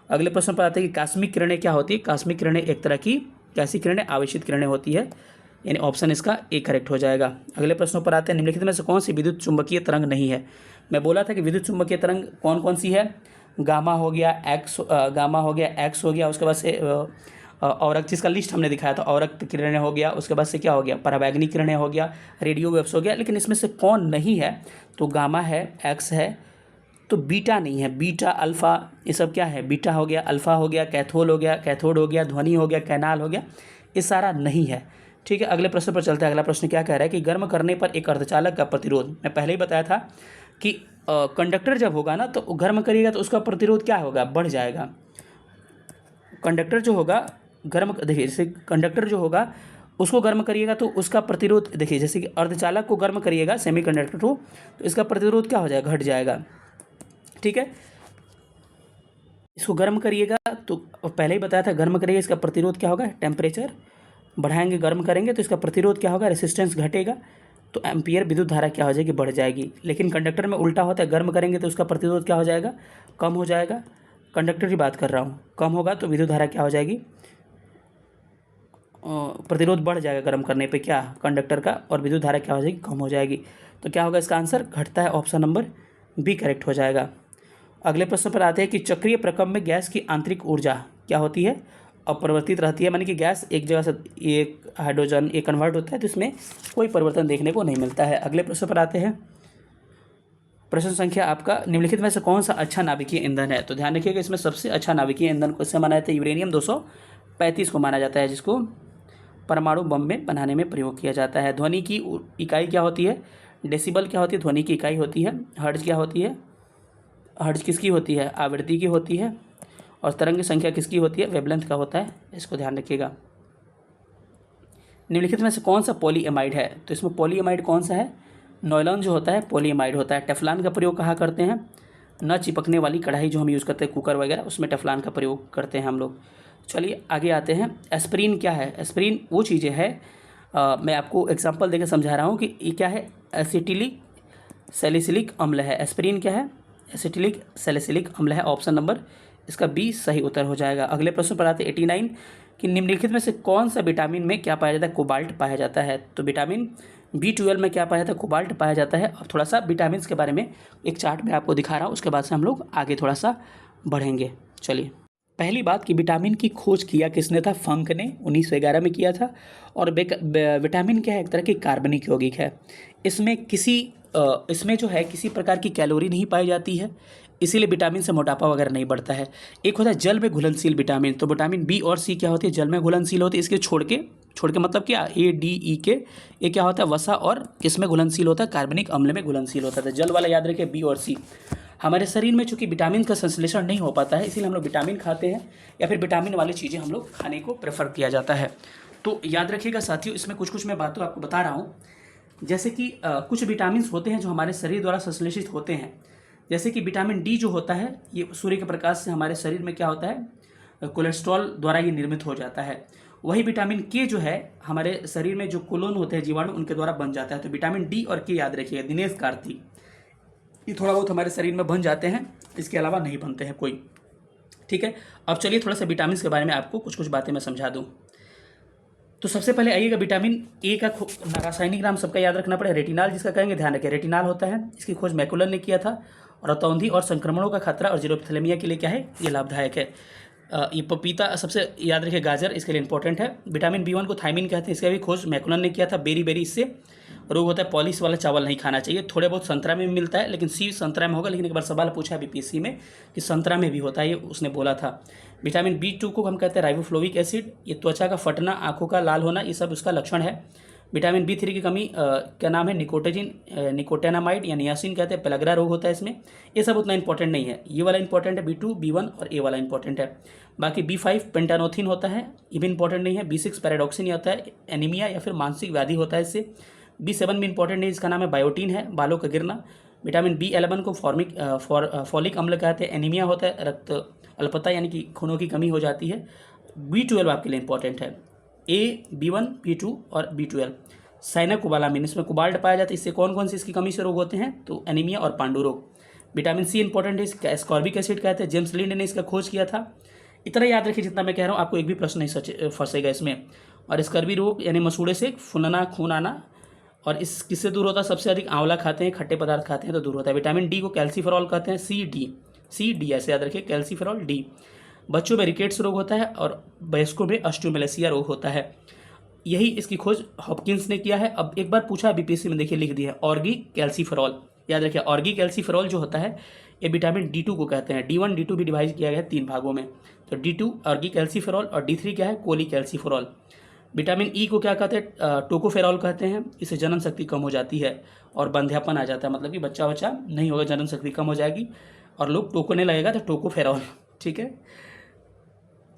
अगले प्रश्न पर आते हैं कि कास्मिक किरणें क्या होती है। कास्मिक किरणें एक तरह की कैसी किरणें, आवेशित किरणें होती है, यानी ऑप्शन इसका ए करेक्ट हो जाएगा। अगले प्रश्नों पर आते हैं, निम्नलिखित में से कौन सी विद्युत चुंबकीय तरंग नहीं है। मैं बोला था कि विद्युत चुंबकीय तरंग कौन कौन सी है, गामा हो गया, एक्स हो गया, उसके बाद से औरक, जिसका लिस्ट हमने दिखाया था, औरक किरणें हो गया, उसके बाद से क्या हो गया, पराबैंगनी किरणें हो गया, रेडियो वेव्स हो गया। लेकिन इसमें से कौन नहीं है, तो गामा है, एक्स है, तो बीटा नहीं है। बीटा, अल्फ़ा, ये सब क्या है, बीटा हो गया, अल्फ़ा हो गया, कैथोड हो गया, ध्वनि हो गया, कैनाल हो गया, ये सारा नहीं है। ठीक है, अगले प्रश्न पर चलते हैं। अगला प्रश्न क्या कह रहा है कि गर्म करने पर एक अर्धचालक का प्रतिरोध, मैं पहले ही बताया था कि कंडक्टर जब होगा ना तो गर्म करिएगा तो उसका प्रतिरोध क्या होगा, बढ़ जाएगा। कंडक्टर जो होगा गर्म, देखिए जैसे कंडक्टर जो होगा उसको गर्म करिएगा तो उसका प्रतिरोध, देखिए जैसे कि अर्धचालक को गर्म करिएगा, सेमीकंडक्टर को, तो इसका प्रतिरोध क्या हो जाएगा, घट जाएगा। ठीक है, इसको गर्म करिएगा तो पहले ही बताया था, गर्म करिएगा इसका प्रतिरोध क्या होगा, टेम्परेचर बढ़ाएंगे, गर्म करेंगे तो इसका प्रतिरोध क्या होगा, रेसिस्टेंस घटेगा, तो एम्पियर विद्युत धारा क्या हो जाएगी, बढ़ जाएगी। लेकिन कंडक्टर में उल्टा होता है, गर्म करेंगे तो उसका प्रतिरोध क्या हो जाएगा, कम हो जाएगा। कंडक्टर की बात कर रहा हूँ, कम होगा तो विद्युत धारा क्या हो जाएगी, प्रतिरोध बढ़ जाएगा गर्म करने पे क्या, कंडक्टर का, और विद्युत धारा क्या हो जाएगी, कम हो जाएगी। तो क्या होगा इसका आंसर, घटता है, ऑप्शन नंबर बी करेक्ट हो जाएगा। अगले प्रश्न पर आते हैं कि चक्रीय प्रकम्प में गैस की आंतरिक ऊर्जा क्या होती है, अपरिवर्तित रहती है, मानी कि गैस एक जगह से एक हाइड्रोजन एक कन्वर्ट होता है तो इसमें कोई परिवर्तन देखने को नहीं मिलता है। अगले प्रश्न पर आते हैं, प्रश्न संख्या आपका, निम्नलिखित में से कौन सा अच्छा नाभिकीय ईंधन है। तो ध्यान रखिएगा इसमें सबसे अच्छा नाभिकीय ईंधन को इससे माना जाता है यूरेनियम 235 को माना जाता है, जिसको परमाणु बम में बनाने में प्रयोग किया जाता है। ध्वनि की इकाई क्या होती है, डेसिबल क्या होती है, ध्वनि की इकाई होती है। हर्ट्ज क्या होती है, हर्ट्ज किसकी होती है, आवृत्ति की होती है। और तरंग संख्या किसकी होती है, वेवलेंथ का होता है, इसको ध्यान रखिएगा। निम्नलिखित में से कौन सा पॉलीएमाइड है, तो इसमें पॉलीएमाइड कौन सा है, नॉयलॉन जो होता है पॉलीएमाइड होता है। टेफ्लॉन का प्रयोग कहाँ करते हैं, न चिपकने वाली कढ़ाई जो हम यूज़ करते हैं, कुकर वगैरह, उसमें टेफ्लॉन का प्रयोग करते हैं हम लोग। चलिए आगे आते हैं। एस्पिरिन क्या है, एस्पिरिन वो चीज़ें है, मैं आपको एग्जांपल देकर समझा रहा हूँ कि ये क्या है, एसिटिलिक सैलिसिलिक अम्ल है। एस्पिरिन क्या है, एसिटिलिक सैलिसिलिक अम्ल है, ऑप्शन नंबर इसका बी सही उत्तर हो जाएगा। अगले प्रश्न पर आते हैं 89 कि निम्नलिखित में से कौन सा विटामिन में क्या पाया जाता है, कोबाल्ट पाया जाता है। तो विटामिन B12 में क्या पाया जाता है, कोबाल्ट पाया जाता है। अब थोड़ा सा विटामिन के बारे में एक चार्ट में आपको दिखा रहा हूँ, उसके बाद से हम लोग आगे थोड़ा सा बढ़ेंगे। चलिए, पहली बात कि विटामिन की खोज किया किसने था, फंक ने 1911 में किया था। और विटामिन क्या है, एक तरह की कार्बनिक यौगिक है। इसमें जो है किसी प्रकार की कैलोरी नहीं पाई जाती है, इसीलिए विटामिन से मोटापा वगैरह नहीं बढ़ता है। एक होता है जल में घुलनशील विटामिन, तो विटामिन बी और सी क्या होती है, जल में घुलनशील होती है। इसके छोड़ के मतलब क्या, A, D, E के, ये क्या होता है, वसा, और किसमें घुलनशील होता है, कार्बनिक अम्ल में घुलनशील होता है। जल वाला याद रखिए, बी और सी। हमारे शरीर में चूंकि विटामिन का संश्लेषण नहीं हो पाता है, इसीलिए हम लोग विटामिन खाते हैं, या फिर विटामिन वाली चीज़ें हम लोग खाने को प्रेफर किया जाता है। तो याद रखिएगा साथियों, इसमें कुछ मैं बातों आपको बता रहा हूँ। जैसे कि कुछ विटामिन होते हैं जो हमारे शरीर द्वारा संश्लेषित होते हैं, जैसे कि विटामिन डी जो होता है, ये सूर्य के प्रकाश से हमारे शरीर में क्या होता है, कोलेस्ट्रॉल द्वारा ये निर्मित हो जाता है। वही विटामिन के जो है हमारे शरीर में जो कोलोन होते हैं जीवाणु, उनके द्वारा बन जाता है। तो विटामिन डी और के याद रखिएगा, दिनेश कार्तिक, ये थोड़ा बहुत हमारे शरीर में बन जाते हैं, इसके अलावा नहीं बनते हैं कोई। ठीक है, अब चलिए थोड़ा सा विटामिन के बारे में आपको कुछ बातें मैं समझा दूँ। तो सबसे पहले आइएगा, विटामिन ए का रासायनिक नाम सबका याद रखना पड़ेगा, रेटिनाल जिसका कहेंगे, ध्यान रखें रेटिनाल होता है। इसकी खोज मैकुलन ने किया था। और रतौंधी और संक्रमणों का खतरा और जीरोथैलेमिया के लिए क्या है, ये लाभदायक है। ये पपीता सबसे याद रखिए, गाजर इसके लिए इंपॉर्टेंट है। विटामिन B1 को थायमिन कहते हैं, इसका भी खोज मैकुलन ने किया था। बेरी इससे रोग होता है, पॉलिश वाला चावल नहीं खाना चाहिए। थोड़े बहुत संतरा में भी मिलता है, लेकिन सी संतरा में होगा। लेकिन एक बार सवाल पूछा है BPSC में कि संतरा में भी होता है, ये उसने बोला था। विटामिन B2 को हम कहते हैं राइबोफ्लोविक एसिड, ये त्वचा का फटना, आंखों का लाल होना, ये सब उसका लक्षण है। विटामिन B3 की कमी क्या नाम है, निकोटेनामाइड या नियासिन कहते हैं, पेलग्रा रोग होता है इसमें। ये सब उतना इंपॉर्टेंट नहीं है, ये वाला इंपॉर्टेंट है, B2, B1 और A वाला इंपॉर्टेंट है। बाकी B5 पेंटानोथिन होता है, ये भी इंपॉर्टेंट नहीं है। B6 पैराडॉक्सिन होता है, एनीमिया या फिर मानसिक व्याधि होता है इससे। B7 भी इंपॉर्टेंट नहीं, इसका नाम है बायोटीन है, बालों का गिरना। विटामिन B11 को फॉलिक अम्ल कहते हैं। एनीमिया होता है, रक्त अल्पता यानी कि खूनों की कमी हो जाती है। B12 आपके लिए इंपॉर्टेंट है, A, B1, B2 और B12। साइनाकोबालामिन, इसमें कोबाल्ट पाया जाता है। इससे कौन कौन से इसकी कमी से रोग होते हैं, तो एनीमिया और पांडु रोग। विटामिन C इंपॉर्टेंट है, इसका एस्कॉर्बिक एसिड कहते हैं। जेम्स लिंड ने इसका खोज किया था। इतना याद रखिए जितना मैं कह रहा हूँ, आपको एक भी प्रश्न नहीं फंसेगा इसमें। और स्कर्वी रोग यानी मसूड़े से फुनना, खून आना, और इस किससे दूर होता है, सबसे अधिक आंवला खाते हैं, खट्टे पदार्थ खाते हैं तो दूर होता है। विटामिन D को कैल्सीफेरॉल कहते हैं। सी डी ऐसे याद रखिए, कैल्सीफेरॉल D। बच्चों में रिकेट्स रोग होता है और वयस्कों में ऑस्टियोमेलेसिया रोग होता है। यही इसकी खोज हॉपकिंस ने किया है। अब एक बार पूछा बीपीएससी में, देखिए लिख दिया है ऑर्गी कैल्सीफेरॉल, याद रखिए ऑर्गी कैल्सीफेरॉल जो होता है ये विटामिन D2 को कहते हैं। D1 D2 भी डिवाइड किया गया है 3 भागों में, तो D2 ऑर्गी कैल्सीफेरॉल और D3 क्या है, कोली कैल्सीफेरॉल। विटामिन E को क्या कहते हैं, टोकोफेरॉल कहते हैं। इससे जनन शक्ति कम हो जाती है और बंध्यापन आ जाता है, मतलब कि बच्चा नहीं होगा, जनन शक्ति कम हो जाएगी और लोग टोकोने लगेगा, तो टोकोफेरॉल, ठीक है,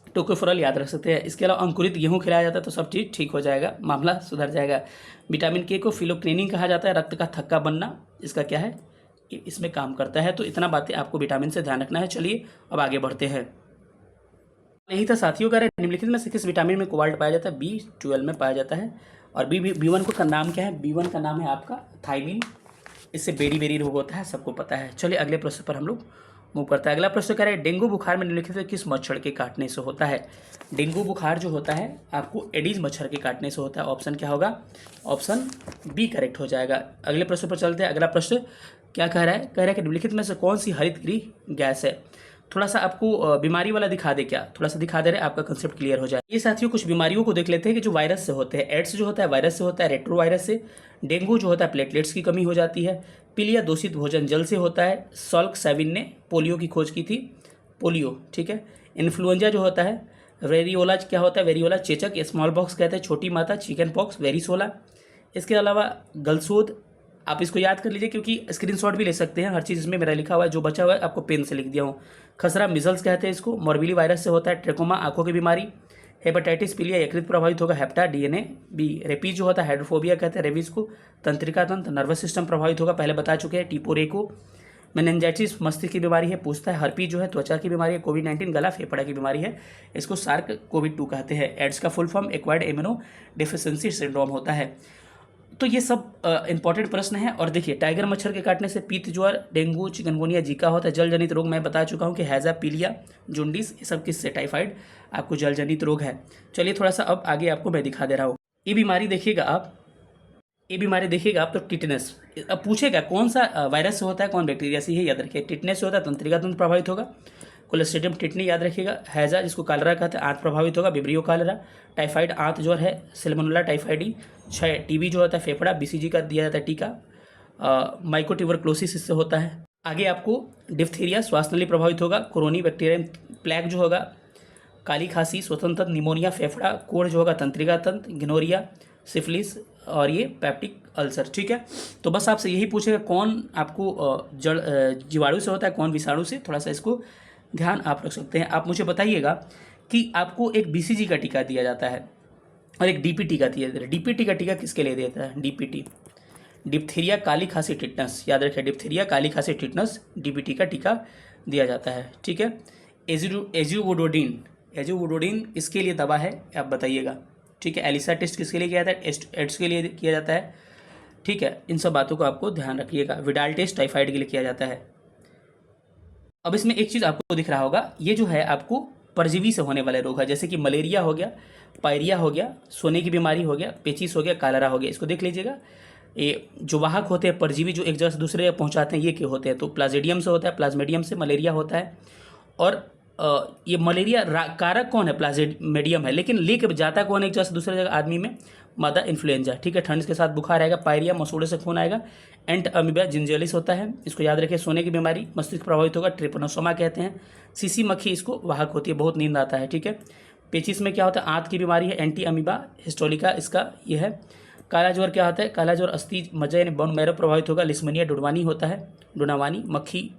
टोकोफेरॉल याद रख सकते हैं। इसके अलावा अंकुरित गेहूं खिलाया जाता है तो सब चीज़ ठीक हो जाएगा, मामला सुधर जाएगा। विटामिन K को फिलोक्रेनिन कहा जाता है, रक्त का थक्का बनना, इसका क्या है, इसमें काम करता है। तो इतना बातें आपको विटामिन से ध्यान रखना है। चलिए अब आगे बढ़ते हैं। यही था साथियों, कह रहे निम्नलिखित में से किस विटामिन में कोबाल्ट पाया जाता है, B12 में पाया जाता है। और B1 का नाम क्या है, B1 का नाम है आपका थायमिन। इससे बेरी रोग होता है, सबको पता है। चलिए अगले प्रश्न पर हम लोग मूव करते हैं। अगला प्रश्न कह रहे हैं डेंगू बुखार में निम्नलिखित में किस मच्छर के काटने से होता है। डेंगू बुखार जो होता है आपको एडीज मच्छर के काटने से होता है। ऑप्शन क्या होगा, ऑप्शन B करेक्ट हो जाएगा। अगले प्रश्न पर चलते हैं। अगला प्रश्न क्या कह रहा है, कह रहा है कि निम्नलिखित में से कौन सी हरितगृह गैस है। थोड़ा सा आपको बीमारी वाला दिखा दे, क्या थोड़ा सा दिखा दे रहे, आपका कंसेप्ट क्लियर हो जाए। ये साथियों कुछ बीमारियों को देख लेते हैं कि जो वायरस से होते हैं। एड्स जो होता है वायरस से होता है, रेट्रो वायरस से। डेंगू जो होता है प्लेटलेट्स की कमी हो जाती है। पीलिया दूषित भोजन जल से होता है। सॉल्क सेविन ने पोलियो की खोज की थी, पोलियो, ठीक है। इन्फ्लुएंजा जो होता है, वेरियोला क्या होता है, वेरियोला चेचक, स्मॉल पॉक्स कहते हैं छोटी माता, चिकन पॉक्स, वेरिसोला। इसके अलावा गलसोद, आप इसको याद कर लीजिए क्योंकि स्क्रीनशॉट भी ले सकते हैं, हर चीज़ इसमें मेरा लिखा हुआ है, जो बचा हुआ है आपको पेन से लिख दिया हूँ। खसरा मिजल्स कहते हैं इसको, मोरबिली वायरस से होता है। ट्रेकोमा आंखों की बीमारी। हेपेटाइटिस पीलिया यकृत प्रभावित होगा, हेप्टा DNA B। रेपीज जो होता है हाइड्रोफोबिया कहते हैं, रेबीज को। तंत्रिका तंत्र नर्वस सिस्टम प्रभावित होगा, पहले बता चुके हैं, टीपोरेको। मेनिंजाइटिस मस्तिष्क की बीमारी है, पूछता है। हर्पीज जो है त्वचा की बीमारी है। कोविड-19 गला फेफड़ा की बीमारी है, इसको सार्क कोविड-2 कहते हैं। एड्स का full form acquired immuno deficiency syndrome होता है। तो ये सब इंपॉर्टेंट प्रश्न है। और देखिए टाइगर मच्छर के काटने से पित्त ज्वर, डेंगू, चिकनगुनिया, जीका होता है। जल जनित रोग मैं बता चुका हूँ कि हैजा, पीलिया, जूंडिस, ये सब किससे, टाइफाइड, आपको जल जनित रोग है। चलिए थोड़ा सा अब आगे आपको मैं दिखा दे रहा हूँ। ये बीमारी देखिएगा आप, तो टिटनेस। अब पूछेगा कौन सा वायरस से होता है, कौन बैक्टीरिया से, ये याद रखिए। टिटनेस से होता है तंत्रिका तंत्र प्रभावित होगा। कोलेस्ट्रीडियम टिटनी याद रखिएगा। हैजा जिसको कालरा कहते हैं, आंत प्रभावित होगा, विब्रियो कालरा। टाइफाइड आंत ज्वर है, सैल्मोनेला टाइफाइडी। 6 टीबी जो होता है फेफड़ा, BCG का दिया जाता है टीका। माइकोट्यूबरक्लोसिस इससे होता है। आगे आपको डिप्थीरिया श्वास नली प्रभावित होगा। कोरोनी बैक्टीरियम प्लेग जो होगा, काली खांसी, स्वतंत्र निमोनिया फेफड़ा, कोढ़ जो होगा तंत्रिका तंत्र, गिनोरिया, सिफिलिस और ये पैप्टिक अल्सर, ठीक है। तो बस आपसे यही पूछेगा कौन आपको जीवाणु से होता है, कौन विषाणु से, थोड़ा सा इसको ध्यान आप रख सकते हैं। आप मुझे बताइएगा कि आपको एक BCG का टीका दिया जाता है और एक DPT का दिया जाता है। DPT का टीका किसके लिए देता है, DPT डिप्थीरिया काली खांसी टिटनस, याद रखिए डिप्थीरिया काली खांसी टिटनस, DPT का टीका दिया जाता है, ठीक है। एजुवोडोडिन इसके लिए दवा है, आप बताइएगा, ठीक है। एलिसा टेस्ट किसके लिए किया जाता है, एड्स के लिए किया जाता है, ठीक है। इन सब बातों को आपको ध्यान रखिएगा। विडाल टेस्ट टाइफाइड के लिए किया जाता है। अब इसमें एक चीज़ आपको दिख रहा होगा, ये जो है आपको परजीवी से होने वाले रोग है, जैसे कि मलेरिया हो गया, पायरिया हो गया, सोने की बीमारी हो गया, पेचिस हो गया, कालरा हो गया, इसको देख लीजिएगा। ये जो वाहक होते हैं परजीवी जो एक जगह से दूसरे जगह पहुंचाते हैं, ये क्या होते हैं, तो प्लाज्मोडियम से होता है, प्लाज्मोडियम से मलेरिया होता है। और ये मलेरिया कारक कौन है, प्लाज्मोडियम है, लेकिन लेके जाता कौन है एक जगह से दूसरे जगह आदमी में, मादा इन्फ्लुएंजा, ठीक है। ठंड के साथ बुखार आएगा, पायरिया मसूड़े से खून आएगा, एंट अमीबा जिंजियालिस होता है, इसको याद रखिए। सोने की बीमारी, मस्तिष्क प्रभावित होगा, ट्रिपनोसोमा कहते हैं। सीसी मक्खी इसको वाहक होती है, बहुत नींद आता है, ठीक है। पेचिस में क्या होता है, आंत की बीमारी है, एंटी अमीबा हिस्टोलिका इसका ये है। काला ज्वर क्या होता है, काला ज्वर अस्थि मज्जा यानी बोन मैरो प्रभावित होगा। लिस्मनिया डुडवानी होता है, डुनावानी मक्खी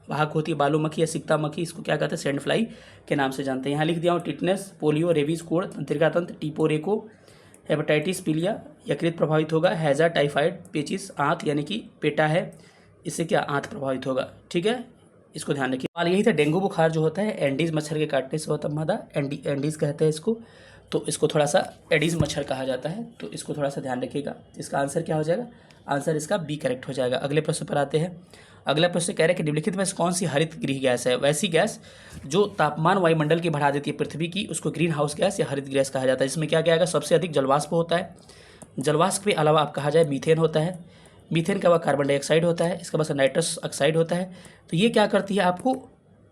वाहक होती है, बालू मक्खी या सिक्ता मक्खी, इसको क्या कहते हैं, सैंड फ्लाई के नाम से जानते हैं। यहाँ लिख दिया हूँ टिटनेस, पोलियो, रेबीज, कोढ़, तंत्रिका तंत्र, टीपोरेको, हेपेटाइटिस, पीलिया, यकृत प्रभावित होगा, हैजा, टाइफाइड, पेचिस, आंत यानी कि पेटा है, इससे क्या आंत प्रभावित होगा, ठीक है, इसको ध्यान रखिए। सवाल यही था, डेंगू बुखार जो होता है एंडीज मच्छर के काटने से होता है मादा, एंडीज कहते हैं इसको, तो इसको थोड़ा सा एडीज मच्छर कहा जाता है, तो इसको थोड़ा सा ध्यान रखिएगा। इसका आंसर क्या हो जाएगा, आंसर इसका बी करेक्ट हो जाएगा। अगले प्रश्न पर आते हैं। अगला प्रश्न कह रहे हैं कि निम्नलिखित में से कौन सी हरित गृह गैस है, वैसी गैस जो तापमान वायुमंडल की बढ़ा देती है पृथ्वी की, उसको ग्रीन हाउस गैस या हरित गैस कहा जाता है। इसमें क्या क्या आएगा, सबसे अधिक जलवाष्प होता है, जलवाष्प के अलावा आप कहा जाए मीथेन होता है, मीथेन के अलावा कार्बन डाइऑक्साइड होता है, इसके बाद नाइट्रस ऑक्साइड होता है। तो ये क्या करती है, आपको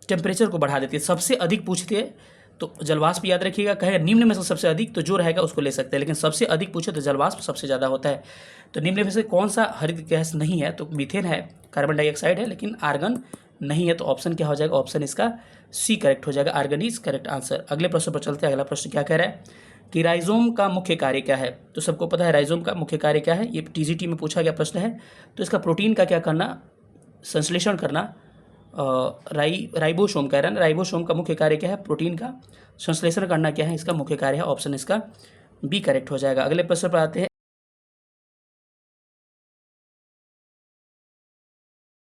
टेम्परेचर को बढ़ा देती है। सबसे अधिक पूछती है तो जलवाष्प याद रखिएगा, कहे निम्न में से सबसे अधिक तो जो रहेगा उसको ले सकते हैं, लेकिन सबसे अधिक पूछे तो जलवाष्प सबसे ज़्यादा होता है। तो निम्न में से कौन सा हरित गैस नहीं है, तो मीथेन है, कार्बन डाइऑक्साइड है, लेकिन आर्गन नहीं है। तो ऑप्शन क्या हो जाएगा, ऑप्शन इसका सी करेक्ट हो जाएगा, आर्गन इज करेक्ट आंसर। अगले प्रश्न पर चलते हैं। अगला प्रश्न क्या कह रहा है कि राइजोम का मुख्य कार्य क्या है। तो सबको पता है राइजोम का मुख्य कार्य क्या है, ये टीजीटी में पूछा गया प्रश्न है। तो इसका प्रोटीन का क्या करना, संश्लेषण करना, राइबोसोम कह रहा है ना, राइबोसोम का मुख्य कार्य क्या है, प्रोटीन का संश्लेषण करना क्या है, इसका मुख्य कार्य है। ऑप्शन इसका बी करेक्ट हो जाएगा। अगले प्रश्न पर आते हैं।